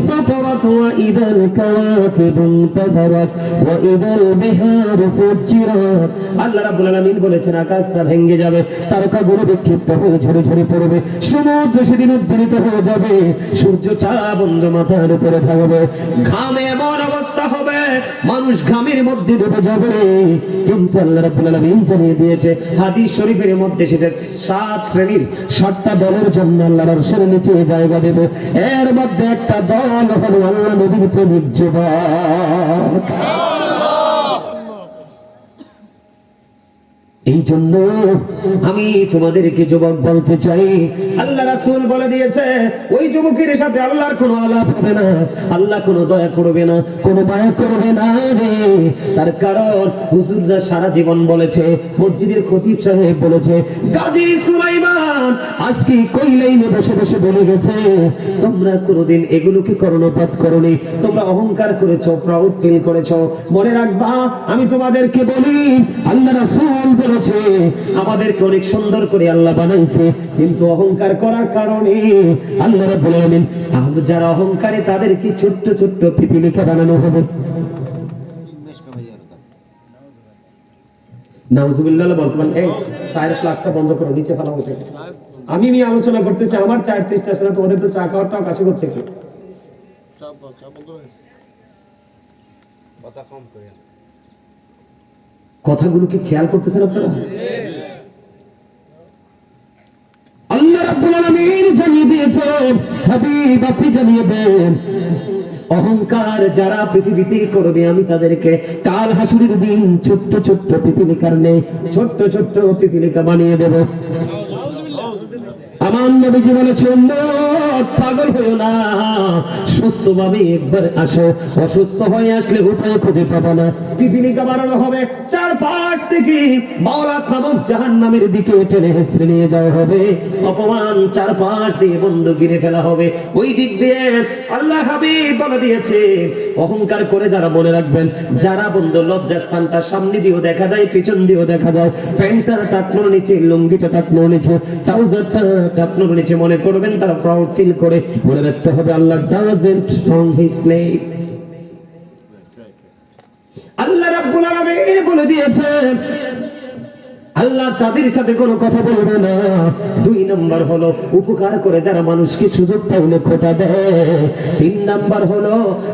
ফাতারাত ওয়া ইদাল কাওয়াকিবু তাফারাত ওয়া ইদাল বিহারু ফুজ্জিরাত। আল্লাহ রাব্বুল আলামিন বলেছেন, আকাশটা ভেঙে যাবে, তারকাগুলো বিক্ষিপ্ত হয়ে ঝরে ঝরে পড়বে, সমুদ্র সেদিন উদ্বেলিত হয়ে যাবে, সূর্য চাঁদ বন্ধ মাথার উপরে থাকবে, ঘামে এমন অবস্থা হবে মানুষ ঘামের মধ্যে ডুবে যাবে। কিন্তু আল্লাহ রাব্বুল আলামিন জানিয়ে দিয়েছে হাদিস শরীফের মধ্যে, সেটা 7 শ্রেণীর 7টা দলের জন্য আল্লাহর আরশের নিচে জায়গা দেব। এর মধ্যে একটা দল হলো আল্লাহ নবীর প্রেমিক যুবক। এই জন্য আমি তোমাদেরকে যুবক বলতে চাই, আল্লাহ রাসূল বলে দিয়েছে ওই যুবকের সাথে আল্লাহর কোনো আলাপ হবে না, আল্লাহ কোনো দয়া করবে না, কোনো মায়া করবে না রে। তার কারণ হুজুররা সারা জীবন বলেছে, মসজিদের খতিব সাহেব বলেছে, গাজী সুলাইমান আজকে কইলাইনে বসে বসে বলে গেছে, তোমরা কোনোদিন এগুলোকে কর্ণপাত করোনি, তোমরা অহংকার করেছো, প্রাউড ফিল করেছো। মনে রাখবা আমি তোমাদেরকে বলি, আল্লাহ রাসূল আমাদেরকে অনেক সুন্দর করে আল্লাহ বানাইছে, কিন্তু অহংকার করার কারণে আল্লাহ রাব্বুল আলামিন যারা অহংকারী তাদেরকে ছোট্ট ছোট্ট পিপিলিকা বানানো হবে। নাউজুবিল্লাহ বলতে পারেন, এই সাইড ফ্লাগটা বন্ধ করো, নিচে ফেলা হচ্ছে। আমি আলোচনা করতেছি, আমার চায়ের টেস্টটা সেটা তো ওদের তো চা খাওয়ারটাও কাশি করতে কি কথাগুলোকে খেয়াল করতেছেন আপনারা? আল্লাহ রাব্বুল আলামিন জানিয়ে দিয়েছেন, হাবিব আপনি জানিয়ে দেন অহংকার যারা পৃথিবীতে করবে আমি তাদেরকে কাল হাসরের দিন ছোট্ট ছোট্ট পিপিলিকার নে ছোট্ট ছোট্ট পিপিলিকা বানিয়ে দেব। আমার নবীজি বলেছেন, পাগল হয়েও না, সুস্থ ভাবে একবার আসো, অসুস্থ হয়ে আসলে উপায় খুঁজে পাবো না। পিপিলিকা বানানো হবে, 4 থেকে মাওলাস নামক জাহান্নামের দিকে টেনে হেসড়ে নিয়ে যাওয়া হবে, অপমান 4 দিয়ে বন্ধ ঘিরে ফেলা হবে। ওই দিক দিয়ে আল্লাহ হাবিব বলে দিয়েছে, অহংকার করে যারা মনে রাখবেন, যারা বন্ধু লজ্জাস্থানটা সামনে দিয়েও দেখা যায়, পিছন দিয়েও দেখা যায়, প্যান্টটা টাকনোর নিচে, লুঙ্গিটা টাকনোর নিচে, ট্রাউজারটা টাকনোর নিচে মনে করবেন তারা প্রাউড ফিল করে। মনে রাখতে হবে আল্লাহ ডাজন্ট ফাউন্ড হিজ স্লেভ। আল্লাহ রাব্বুল আলামিন বলে দিয়েছে আল্লাহ তাদের সাথে কোনো কথা বলবে না। 2 নাম্বার হলো উপকার করে যারা মানুষকে সুযোগ পাইলে খোটা দেয়। 3 নাম্বার হলো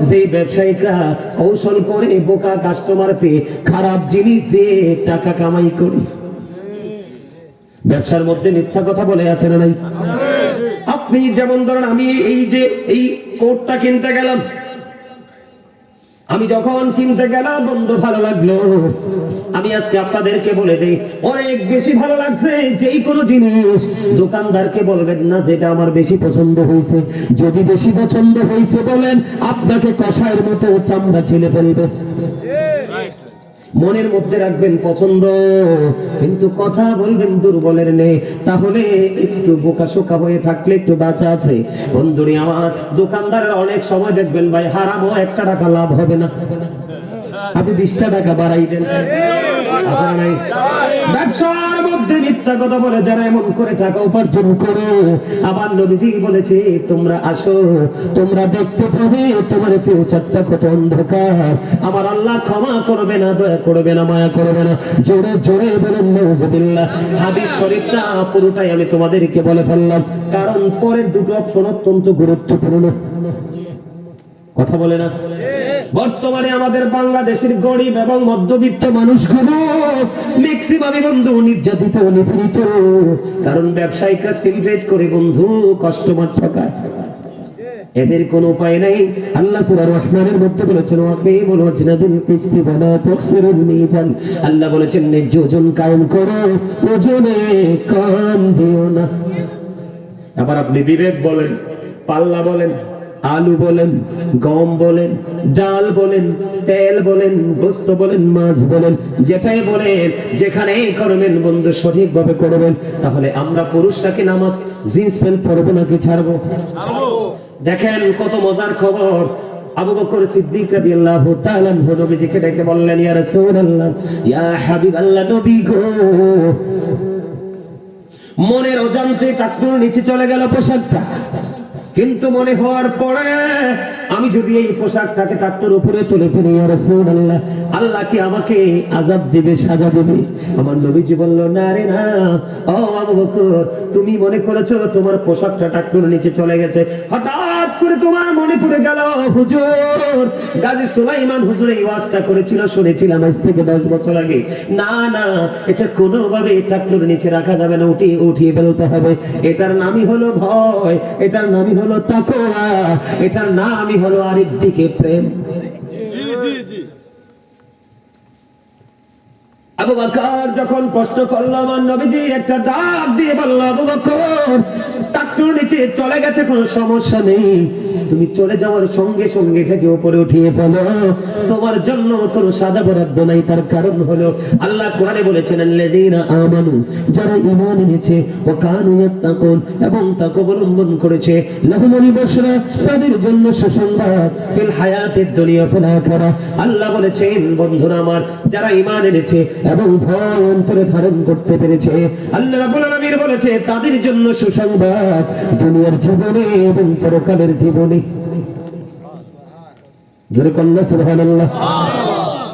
যে ব্যবসায়িকরা কৌশল করে বোকা কাস্টমার পেয়ে খারাপ জিনিস দিয়ে টাকা কামাই করে। ব্যবসার মধ্যে মিথ্যা কথা বলে আছে না নাই? আপনি যেমন ধরেন, আমি এই কোটটা কিনতে গেলাম, আমি যখন কিনতে গেলাম বন্ধু ভালো লাগলো, আমি আজকে আপনাদেরকে বলে দেই অনেক বেশি ভালো লাগছে। যেই কোনো জিনিস দোকানদারকে বলবেন না যেটা আমার বেশি পছন্দ হয়েছে, যদি বেশি পছন্দ হয়েছে বলেন আপনাকে কষায়ের মতো চামড়া ছিলে ফেলবে। মনের মধ্যে রাখবেন পছন্দ, কিন্তু কথা বলবেন দুর্বলের নেই, তাহলে একটু বোকাশোকা হয়ে থাকলে একটু বাঁচা আছে। বন্ধুরি আমার, দোকানদারের অনেক সময় দেখবেন ভাই হারামও 1 টাকা লাভ হবে না, আপনি 20 টাকা বাড়াই দেন। ব্যবসার মধ্যে মিথ্যা কথা বলে যারা এমন করে টাকা উপার্জন করে, আমার নবীজি বলেছে তোমরা আসো, তোমরা দেখতে পাবে তোমার ফিউচারটা কত অন্ধকার। আমার আল্লাহ ক্ষমা করবে না, দয়া করবে না, মায়া করবে না। জোরে জোরে বলেন নাউজুবিল্লাহ। হাদিস শরীফটা পুরোটাই আমি তোমাদেরকে বলে ফেললাম, কারণ পরের 2টো অপশন অত্যন্ত গুরুত্বপূর্ণ। কথা বলে না? বর্তমানে আমাদের বাংলাদেশের গরিব এবং মধ্যবিত্ত মানুষগুলো ম্যাক্সিমামই বন্ধু নির্যাতিত, নিপীড়িত, কারণ ব্যবসায়িকরা সেলিব্রেট করে বন্ধু কাস্টমার ঠকায়, এদের কোনো উপায় নাই। আল্লাহ সূরা রহমানের মধ্যে বলেছেন, ওয়াকিমুল ওয়াজনা বিল কিসতি ওয়া লা তুখসিরুল মিজান। আল্লাহ বলেছেন ন্যায্য ওজন কায়েম করো, ওজনে কম দিও না। আবার আপনি বিবেক বলেন, পাল্লা বলেন, আলু বলেন, গম বলেন, ডাল বলেন, তেল বলেন, গোস্ত বলেন, মাছ বলেন, যেটাই বলেন, যেখানে করবেন বন্ধু সঠিকভাবে করবেন। তাহলে আমরা পুরুষরা কি নামাজ জিন্স প্যান্ট পরবো নাকি ছাড়বো? দেখেন কত মজার খবর। আবু বকর সিদ্দিক রাদিয়াল্লাহু তাআলা আনহু নবীজিকে ডেকে বললেন, ইয়া রাসূলুল্লাহ, ইয়া হাবিবাল্লাহ, নবী গো, মনের অজান্তে টাকনুর নিচে চলে গেল পোশাকটা, কিন্তু মনে হওয়ার পরে আমি যদি এই পোশাকটাকে টাকনুর উপরে তুলে ফেলি, ইয়া রাসূলুল্লাহ, আল্লাহ কি আমাকে আযাব দিবে, সাজা দিবে? আমার নবীজি বলল, না রে না, ও আবু বকর, তুমি মনে করেছো তোমার পোশাকটা টাকনুর নিচে চলে গেছে, হঠাৎ করে তোমার মনে পড়ে গেল হুজুর গাজী সুলাইমান হুজুর এই ওয়াজটা করেছিল, শুনেছিলাম আজ থেকে 10 বছর আগে। না না, এটা কোনোভাবে টাকনুর নিচে রাখা যাবে না, উঠিয়ে ফেলতে হবে। এটার নামই হলো ভয়, এটার নামই হলো তাকওয়া, এটার নামই হলো আরেক দিকে প্রেম। আবু বকর যখন প্রশ্ন করলো, আমার নবীজি একটা ডাক দিয়ে বলল, আবু বকর, টাকনুর নিচে চলে গেছে, কোনো সমস্যা নেই, তুমি চলে যাওয়ার সঙ্গে সঙ্গে এটাকে উপরে উঠিয়ে ফেলো, তোমার জন্য কোনো সাজা বরাদ্দ নাই। তার কারণ হলো আল্লাহ কোরআনে বলেছেন, আল্লাযীনা আমানু, যারা ঈমান এনেছে, ওয়া কানু ইয়াত্তাকুন, এবং তাকওয়া অবলম্বন করেছে, লাহুমুল বুশরা, তাদের জন্য সুসংবাদ, ফিল হায়াতিদ দুনিয়া ফিল আখিরাহ। আল্লাহ বলেছেন, বন্ধুরা আমার, যারা ঈমান এনেছে এবং ভয় অন্তরে ধারণ করতে পেরেছে, আল্লাহ রাব্বুল আলামিন বলেছে তাদের জন্য সুসংবাদ দুনিয়ার জীবনে এবং পরকালের জীবনে। জোরে কন্যা সুবহানাল্লাহ।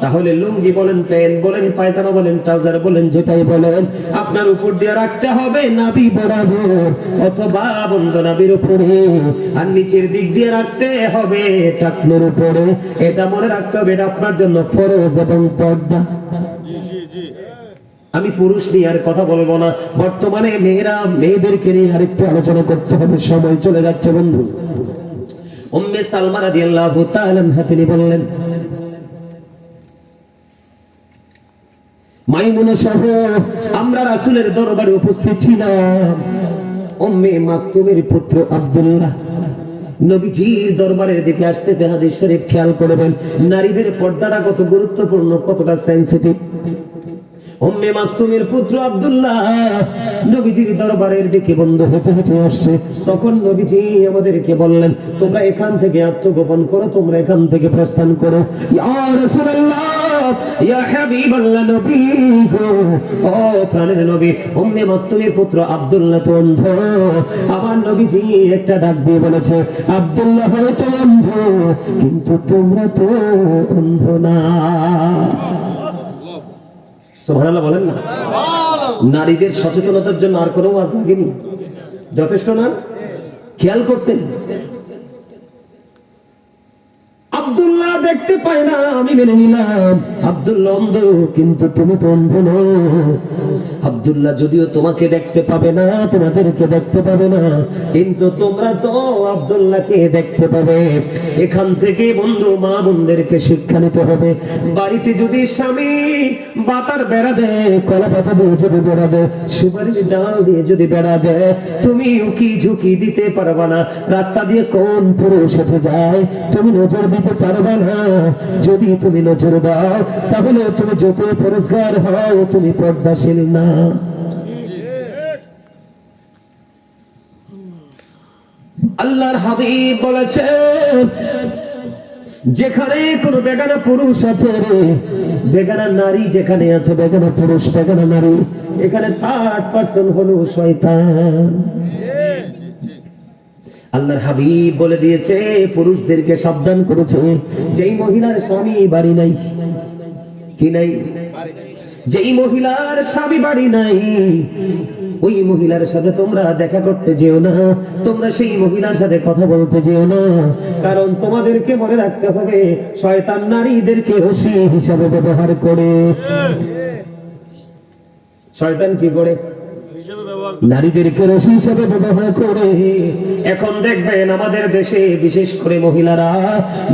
তাহলে লুঙ্গি বলেন, প্যান্ট বলেন, পায়জামা বলেন, ট্রাউজার বলেন, যেটাই বলেন, আপনার উপর দিয়ে রাখতে হবে নাভি বরাবর, অথবা বন্ধু নাভির উপরে, আর নিচের দিক দিয়ে রাখতে হবে টাকনুর উপরে। এটা মনে রাখতে হবে, এটা আপনার জন্য ফরজ এবং পর্দা। আমি পুরুষ নিয়ে আর কথা বলবো না, বর্তমানে মেয়েদেরকে নিয়ে আরেকটু আলোচনা করতে হবে, সময় চলে যাচ্ছে বন্ধু। উম্মে সালমা রাদিয়াল্লাহু তাআলা আনহা তিনি বললেন, মাইমুনা সহ আমরা রাসূলের দরবারে উপস্থিত ছিলাম। উম্মে মাকতুমের পুত্র আব্দুল্লাহ নবীজির দরবারের দিকে আসতেছে। হাদিস শরীফ খেয়াল করবেন, নারীদের পর্দাটা কত গুরুত্বপূর্ণ, কতটা সেনসিটিভ। উম্মে মাকতুমের পুত্র আব্দুল্লাহ নবীজির দরবারের দিকে বন্ধু হেঁটে হেঁটে আসছে। তখন নবীজি আমাদেরকে বললেন, তোমরা এখান থেকে আত্মগোপন করো, তোমরা এখান থেকে প্রস্থান করো। ইয়া রাসূলুল্লাহ, ইয়া হাবিবাল্লাহ, নবী গো, ও প্রাণের নবী, উম্মে মাকতুমের পুত্র আব্দুল্লাহ তো অন্ধ। আমার নবীজি একটা ডাক দিয়ে বলেছে, আব্দুল্লাহ হয়তো অন্ধ, কিন্তু তোমরা তো অন্ধ না। সুবহানাল্লাহ বলেন না। নারীদের সচেতনতার জন্য আর কোনো ওয়াজ লাগেনি, যথেষ্ট না? খেয়াল করছেন, আব্দুল্লাহ দেখতে পায় না, আমি মেনে নিলাম আব্দুল্লাহ অন্ধ, কিন্তু তুমি তো অন্ধ নও। আব্দুল্লাহ যদিও তোমাকে দেখতে পাবে না, তোমাদেরকে দেখতে পাবে না, কিন্তু তোমরা তো আব্দুল্লাহকে দেখতে পাবে। এখান থেকে বন্ধু মা বোনদেরকে শিক্ষা নিতে হবে। বাড়িতে যদি স্বামী বাতার বেড়া দেয়, কলা পাতা দিয়ে যদি বেড়া দেয়, সুপারির ডাল দিয়ে যদি বেড়া দেয়, তুমি উকি ঝুঁকি দিতে পারবা না। রাস্তা দিয়ে কোন পুরুষ হেঁটে যায় তুমি নজর দিতে পারবে না। যদি তুমি নজর দাও, তাহলে তুমি যত পরিষ্কার হও, তুমি পর্দাশীল না। আল্লাহর হাবিব বলেছেন, যেখানে কোন বেগানা পুরুষ আছে, বেগানা নারী যেখানে আছে, বেগানা পুরুষ, বেগানা নারী, এখানে 3rd হলো শয়তান। আল্লাহর হাবিব বলে দিয়েছে, পুরুষদেরকে সাবধান করেছে, যেই মহিলার স্বামী বাড়ি নাই, কি নাই, যেই মহিলার স্বামী বাড়ি নাই, ওই মহিলার সাথে তোমরা দেখা করতে যেও না, তোমরা সেই মহিলার সাথে কথা বলতে যেও না। কারণ তোমাদেরকে মনে রাখতে হবে, শয়তান নারীদেরকে রশি হিসাবে ব্যবহার করে। শয়তান কি করে? নারীদেরকে রশি হিসাবে ব্যবহার করে। এখন দেখবেন আমাদের দেশে বিশেষ করে মহিলারা,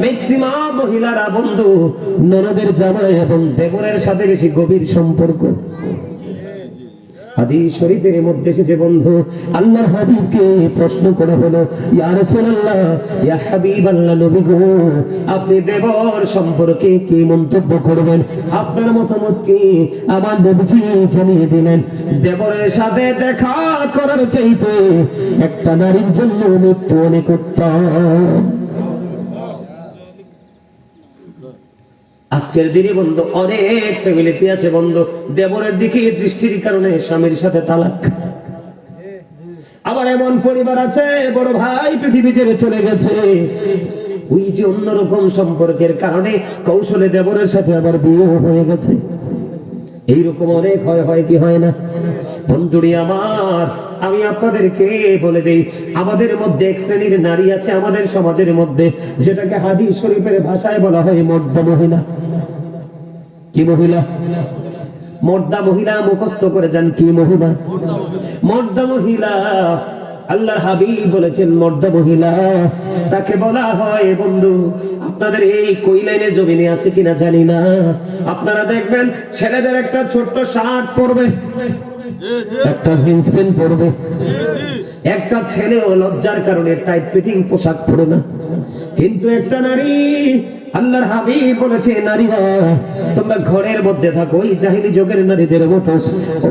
ম্যাক্সিমাম মহিলারা বন্ধু ননদের জামাই এবং দেবরের সাথে বেশি গভীর সম্পর্ক। হাদিস শরীফের মধ্যে এসেছে বন্ধু, আল্লাহর হাবিবকে প্রশ্ন করা হলো, ইয়া রাসূলুল্লাহ, ইয়া হাবিবাল্লাহ, নবী গো, আপনি দেবর সম্পর্কে কি মন্তব্য করবেন? আপনার মতামত কি? আমার নবীজি জানিয়ে দিলেন, দেবরের সাথে দেখা করার চাইতে একটা নারীর জন্য মৃত্যু অনেক উত্তম। আজকের দিনে বন্ধু অনেক ফ্যামিলিতে আছে বন্ধু, দেবরের দিকে দৃষ্টির কারণে স্বামীর সাথে তালাক। আবার এমন পরিবার আছে বড় ভাই পৃথিবী ছেড়ে চলে গেছে, ওই যে অন্যরকম সম্পর্কের কারণে কৌশলে দেবরের সাথে আবার বিয়ে হয়ে গেছে। এইরকম অনেক হয় কি হয় না? বন্ধুরি আমার, আমি আপনাদেরকে বলে দেই, আমাদের মধ্যে এক শ্রেণীর নারী আছে আমাদের সমাজের মধ্যে, যেটাকে হাদিস শরীফের ভাষায় বলা হয় মর্দা মহিলা। কি মহিলা? মর্দা মহিলা। মুখস্থ করে যান, কি মহিলা? মর্দা মহিলা। আল্লাহর হাবিব বলেছেন মর্দা মহিলা তাকে বলা হয় বন্ধু। আপনাদের এই কইলাইনে জমিনে আছে কিনা জানি না, আপনারা দেখবেন ছেলেদের একটা ছোট্ট শার্ট পরবে, একটা জিন্স প্যান্ট পরবে, একটা ছেলেও লজ্জার কারণে টাইট ফিটিং পোশাক পরে না। কিন্তু একটা নারী, আল্লাহর হাবিব বলেছে, নারীরা তোমরা ঘরের মধ্যে থাকো, ওই জাহিলি যুগের নারীদের মতো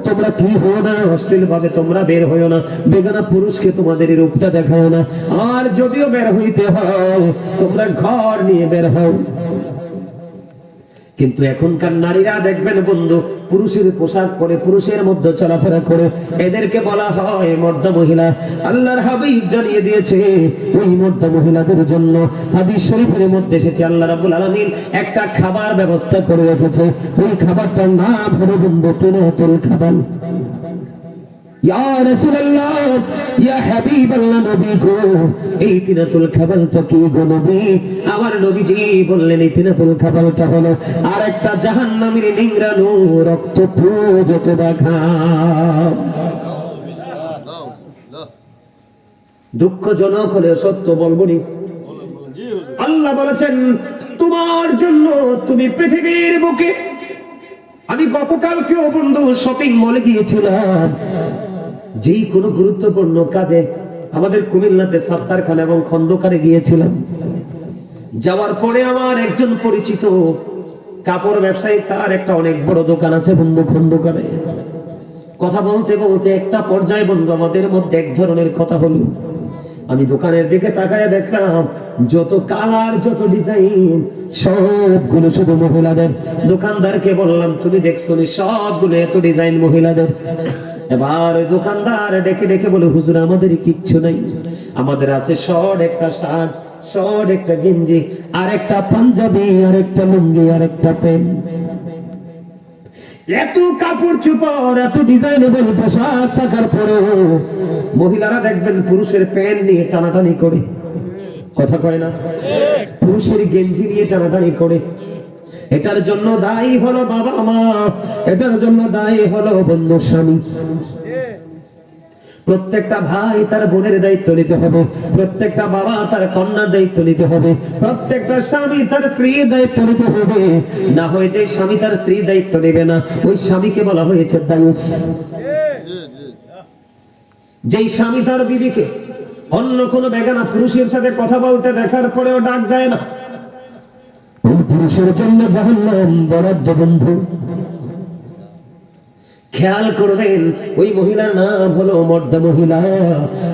তোমরা কি হও না, অশ্লীল ভাবে তোমরা বের হইও না, বেগানা পুরুষকে তোমাদের রূপটা দেখাও না, আর যদিও বের হইতে হয় তোমরা ঘর নিয়ে বের হও। কিন্তু এখনকার নারীরা দেখবেন বন্ধু, পুরুষের পোশাক পরে পুরুষের মধ্যে চলাফেরা করে, এদেরকে বলা হয় মর্দা মহিলা। আল্লাহর হাবিব জানিয়ে দিয়েছে ওই মর্দা মহিলাদের জন্য হাদিস শরীফের মধ্যে এসেছে, আল্লাহ রাব্বুল আলামিন একটা খাবার ব্যবস্থা করে রেখেছে, ওই খাবারটার নাম হলো বন্ধু তিনাতুল খাবার। ইয়া রাসূলুল্লাহ, ইয়া হাবিবাল্লাহ, নবী গো, এই তিনাতুল খাবারটা কি গো নবী? আমার নবীজি বললেন এই তিনাতুল খাবারটা হলো আরেকটা জাহান্নামীর নিংড়ানো রক্ত প্রযত ঘাম। দুঃখজনক হলেও সত্য বলবো নি, আল্লাহ বলেছেন তোমার জন্য, তুমি পৃথিবীর বুকে। আমি গতকালকেও বন্ধু শপিং মলে গিয়েছিলাম, যেই কোনো গুরুত্বপূর্ণ কাজে আমাদের কুমিল্লাতে সাত্তারখানা এবং খন্দকারে গিয়েছিলাম। যাওয়ার পরে আমার একজন পরিচিত কাপড় ব্যবসায়ী, তার একটা অনেক বড় দোকান আছে বন্ধু খন্দকারে। কথা বলতে বলতে একটা পর্যায়ে বন্ধু আমাদের মধ্যে এক ধরনের কথা হলো। আমি দোকানের দিকে তাকায় দেখলাম যত কালার, যত ডিজাইন, সবগুলো শুধু মহিলাদের। দোকানদারকে বললাম, তুমি দেখছো নি সবগুলো এত ডিজাইন মহিলাদের? এবার ওই দোকানদার ডেকে ডেকে বলে, হুজুর আমাদের কিচ্ছু নাই, আমাদের আছে শর্ট একটা শার্ট, শর্ট একটা গেঞ্জি, আর একটা পাঞ্জাবি, আর একটা লুঙ্গি, আর একটা প্যান্ট। এত কাপড় চোপড়, এত ডিজাইনেবল পোশাক থাকার পরেও মহিলারা দেখবেন পুরুষের প্যান্ট নিয়ে টানাটানি করে। কথা কয় না? পুরুষের গেঞ্জি নিয়ে টানাটানি করে। এটার জন্য দায়ী হলো বাবা মা, এটার জন্য দায়ী হলো বন্ধু স্বামী। প্রত্যেকটা ভাই তার বোনের দায়িত্ব নিতে হবে, প্রত্যেকটা বাবা তার কন্যার দায়িত্ব নিতে হবে, প্রত্যেকটা স্বামী তার স্ত্রীর দায়িত্ব নিতে হবে। না হয় যে স্বামী তার স্ত্রীর দায়িত্ব নেবে না, ওই স্বামীকে বলা হয়েছে দায়ুস। যেই স্বামী তার বিবিকে অন্য কোনো বেগানা পুরুষের সাথে কথা বলতে দেখার পরেও ডাক দেয় না, ওই পুরুষের জন্য জাহান্নাম বরাদ্দ বন্ধু। খেয়াল করবেন, ওই মহিলার নাম হলো মর্দা মহিলা।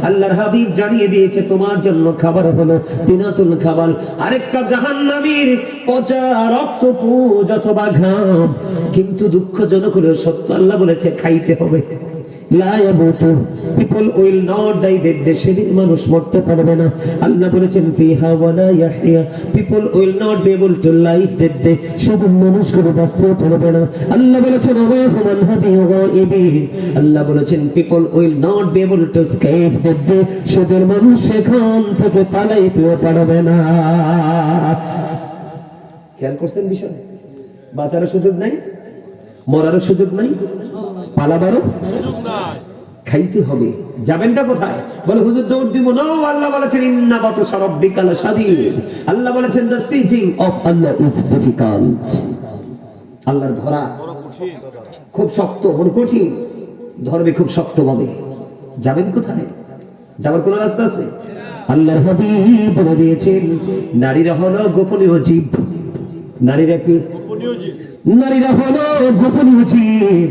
আল্লাহর হাবিব জানিয়ে দিয়েছে তোমার জন্য খাবার হলো তিনাতুল খাবার, আরেকটা জাহান্নামীর পচা রক্ত পুজ অথবা ঘাম। কিন্তু দুঃখজনক হলো সত্য, আল্লাহ বলেছে খাইতে হবে। People will not die that day, সেদিন মানুষ মরতে পারবে না। আল্লাহ বলেছেন ফিহা ওয়ালা ইয়াহইয়া, people will not be able to live that day, সেদিন মানুষ কোনো বাঁচতে পারবে না। আল্লাহ বলেছেন ওয়াহুমান হাবিয়ু গায়িবিন, আল্লাহ বলেছেন people will not be able to escape that day, সেদিন মানুষ সেখান থেকে পালাইতে পারবে না। খেয়াল করছেন বিষয়? বাঁচারও সুযোগ নাই, মরারও সুযোগ নাই, পালাবারও সুযোগ নাই, খাইতে হবে। যাবেনটা কোথায়? বলে হুজুর দৌড় দিব না। আল্লাহ বলেছেন ইন্না বাতশা রাব্বিকা লাশাদীদ, আল্লাহ বলেছেন the sieging of Allah is difficult, আল্লাহর ধরা খুব শক্ত, বড় কঠিন। ধর্মে খুব শক্তভাবে। যাবেন কোথায়? যাবার কোন রাস্তা আছে? আল্লাহর হাবিব বলে দিয়েছেন নারীরা হলো গোপনীয় জীব। নারীরা কি? নারীরা হলো গোপনীয় জীব।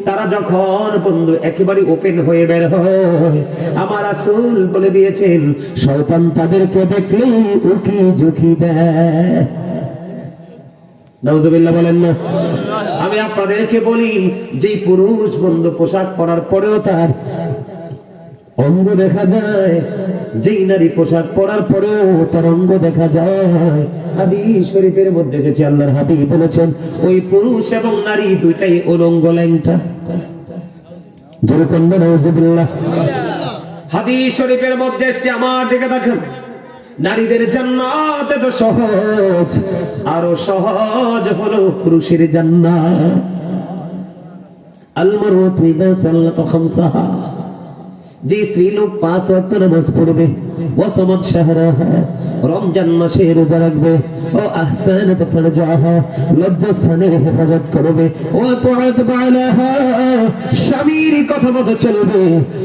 তারা যখন বন্ধু একেবারে ওপেন হয়ে বের হয়, আমার রাসূল বলে দিয়েছেন শয়তান তাদেরকে দেখলে উকি ঝুঁকি দেয়। নাউজুবিল্লাহ বলেন না। আমি আপনাদেরকে বলি, যেই পুরুষ বন্ধু পোশাক পরার পরেও তার অঙ্গ দেখা যায়, যেই নারী পোশাক পরার পরেও তার অঙ্গ দেখা যায়, হাদিস শরীফের মধ্যে এসেছে আল্লাহর হাবিব বলেছেন ওই পুরুষ এবং নারী দুইটাই উলঙ্গ ল্যাংটা। যেরকম নাউজুবিল্লাহ। হাদিস শরীফের মধ্যে এসেছে, আমার দিকে দেখেন, নারীদের জান্নাত এত সহজ, আরো সহজ হলো পুরুষের জান্নাত। আল মারওয়াতু ইযা সাল্লাত খামসাহা, যে স্ত্রী লোক 5 ওয়াক্ত নামাজ পড়বে, ওয়াসামাত শাহরাহা, রমজান মাসে রোজা রাখবে, ও আহসানাত ফারজাহা, লজ্জাস্থানের হেফাজত করবে, ও তুআত বালাহা, স্বামীর কথা মতো চলবে,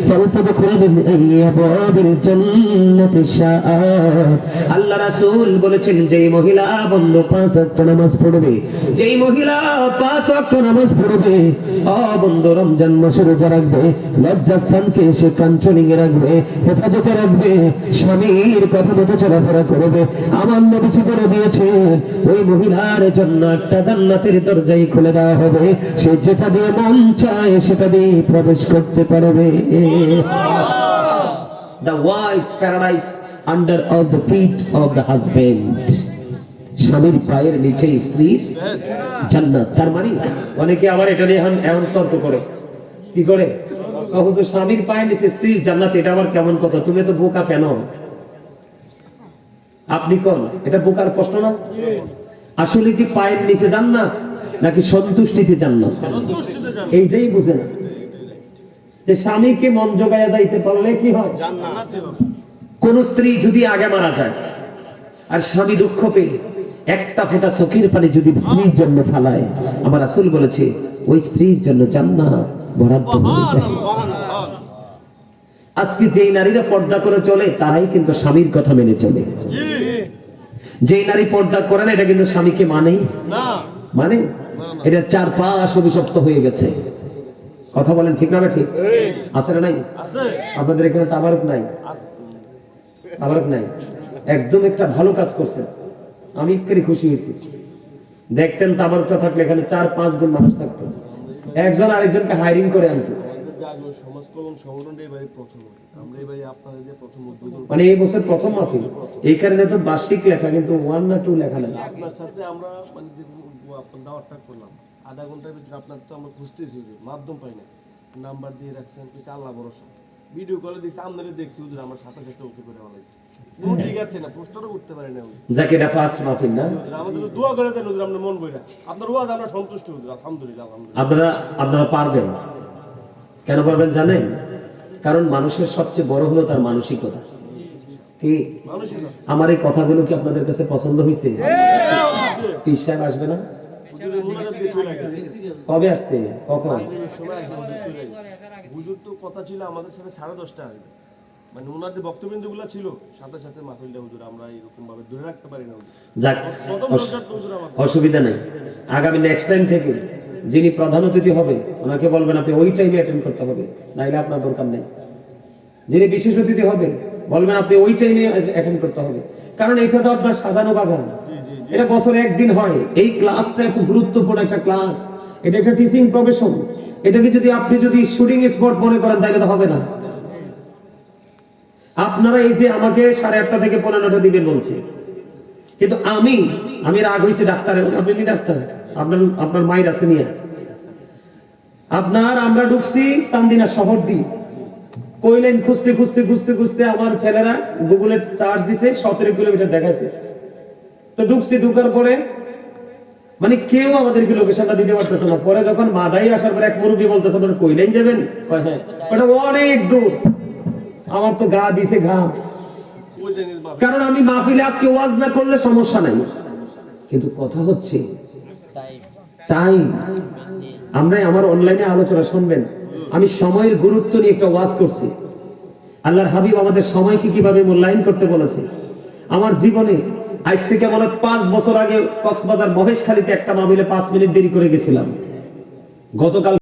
ফালতাদখুলু মিন আবওয়াবিল জান্নাতি শাআ। আল্লাহ রাসূল বলেছেন যেই মহিলা বন্ধু 5 ওয়াক্ত নামাজ পড়বে, যেই মহিলা 5 ওয়াক্ত নামাজ পড়বে, ও বন্ধু রমজান মাসে রোজা রাখবে, লজ্জাস্থানকে সে কন্ট্রোলিং এ রাখবে, হেফাজতে রাখবে, স্বামীর কথা মতো চলাফেরা করবে, আমার নবীজি বলে দিয়েছে ওই মহিলার জন্য একটা জান্নাতের দরজাই খুলে দেওয়া হবে, সে যেটা দিয়ে মন চায় সেটা দিয়ে প্রবেশ করতে পারবে। The wife's paradise under of the feet of the husband, স্বামীর পায়ের নিচে স্ত্রীর জান্নাত। তার মানে অনেকে আবার এটা নিয়ে এখন তর্ক করে, কি করে, হুজুর স্বামীর পায়ের নিচে স্ত্রীর জান্নাত, এটা আবার কেমন কথা, তুমি তো বোকা কেন? আপনি কোন, এটা বোকার প্রশ্ন না? আসলে কি পায়ের নিচে জান্নাত নাকি সন্তুষ্টিতে জান্নাত? এইটাই বুঝে না যে স্বামীকে মন জোগায়া যাইতে পারলে কি হয় জান্নাত। কোন স্ত্রী যদি আগে মারা যায় আর স্বামী দুঃখ পেয়ে একটা ফোঁটা চোখের পানি যদি স্ত্রীর জন্য ফালায়, আমার রাসূল বলেছে ওই স্ত্রীর জন্য জান্নাত বরাদ্দ হয়ে যায়। আজকে যেই নারীরা পর্দা করে চলে তারাই কিন্তু স্বামীর কথা মেনে চলে। যেই নারী পর্দা করে না এটা কিন্তু স্বামীকে মানেই না, মানে এটা চারপাশ অভিশপ্ত হয়ে গেছে। কথা বলেন ঠিক না? ঠিক আছে না? নাই আপনাদের এখানে তাবারক নাই? তাবারক নাই, একদম একটা ভালো কাজ করছে, আমি একটু খুশি হয়েছি। দেখতেন তাবারকটা থাকলে এখানে 4-5 গুণ মানুষ থাকতো, একজন আরেকজনকে হায়ারিং করে আনতো। মানে এই বছর প্রথম মাহফিল, এই কারণে তো বার্ষিক লেখা কিন্তু 1 না 2 লেখা না। আপনার সাথে আমরা মানে আপনার দাওয়াতটা করলাম, আধা ঘন্টার ভিতরে আপনার তো আমরা খুঁজতেছি, মাধ্যম পাই না, নাম্বার দিয়ে রাখছেন, কিছু আল্লাহ ভরসা। ভিডিও কলে দেখছি, আমদানি দেখছি, হুজুর আমার সাথে সাথে ওকে করে বলাইছি, ঠিক আছে না, পোস্টারও করতে পারি না। যাকে এটা ফার্স্ট মাহফিল না, আমাদের দোয়া করে দেন হুজুর, আমরা মন বইরা আপনার ওয়াজ আমরা সন্তুষ্ট হুজুর, আলহামদুলিল্লাহ। আপনারা পারবেন, কেন পারবেন জানেন? কারণ মানুষের সবচেয়ে বড় হলো তার মানসিকতা। কি আমার এই কথাগুলো কি আপনাদের কাছে পছন্দ হয়েছে? পীর সাহেব আসবে না? কবে আসছে? কখন? হুজুর তো কথা ছিল আমাদের সাথে 10:30 আসবে, মানে ওনার যে বক্তব্যগুলো ছিল সাথে সাথে মাহফিলটা হুজুর আমরা এরকম ভাবে ধরে রাখতে পারি না। যাক, অসুবিধা নেই, আগামী নেক্সট টাইম থেকে যিনি প্রধান অতিথি হবে ওনাকে বলবেন আপনি ওই টাইমে অ্যাটেন্ড করতে হবে, নাইলে আপনার দরকার নেই। যিনি বিশেষ অতিথি হবে বলবেন আপনি ওই টাইমে অ্যাটেন্ড করতে হবে, কারণ এটা তো আপনার সাজানো বাগান, এটা বছরে একদিন হয়। এই ক্লাসটা এত গুরুত্বপূর্ণ একটা ক্লাস, এটা একটা টিচিং প্রফেশন। এটাকে যদি আপনি যদি শুটিং স্পট মনে করেন তাহলে তো হবে না। আপনারা এই যে আমাকে 8:30 থেকে 15টা দিবেন বলছে, কিন্তু আমি রাগ হয়েছে ডাক্তার, আপনি কি ডাক্তার? আপনার মায়ের আছে নিয়ে আমরা ঢুকছি চান্দিনা শহর দিয়ে, কইলেন খুঁজতে খুঁজতে খুঁজতে খুঁজতে আমার ছেলেরা গুগলে চার্জ দিছে, 17 কিলোমিটার দেখাইছে। তো ঢুকছি, ঢুকার পরে মানে কেউ আমাদেরকে লোকেশনটা দিতে পারতেছে না। পরে যখন মাদাই আসার পরে এক মুরব্বী বলতেছে আপনারা কইলেন যাবেন, হ্যাঁ, ওটা অনেক দূর। আমার তো গা দিছে ঘাম, কারণ আমি মাহফিলে আজকে ওয়াজ না করলে সমস্যা নাই, কিন্তু কথা হচ্ছে টাইম। আমরা আমার অনলাইনে আলোচনা শুনবেন, আমি সময়ের গুরুত্ব নিয়ে একটা ওয়াজ করছি। আল্লাহর হাবিব আমাদের সময়কে কিভাবে মূল্যায়ন করতে বলেছে। আমার জীবনে আজ থেকে মনে 5 বছর আগে কক্সবাজার মহেশখালীতে একটা মাহফিলে 5 মিনিট দেরি করে গেছিলাম। গতকাল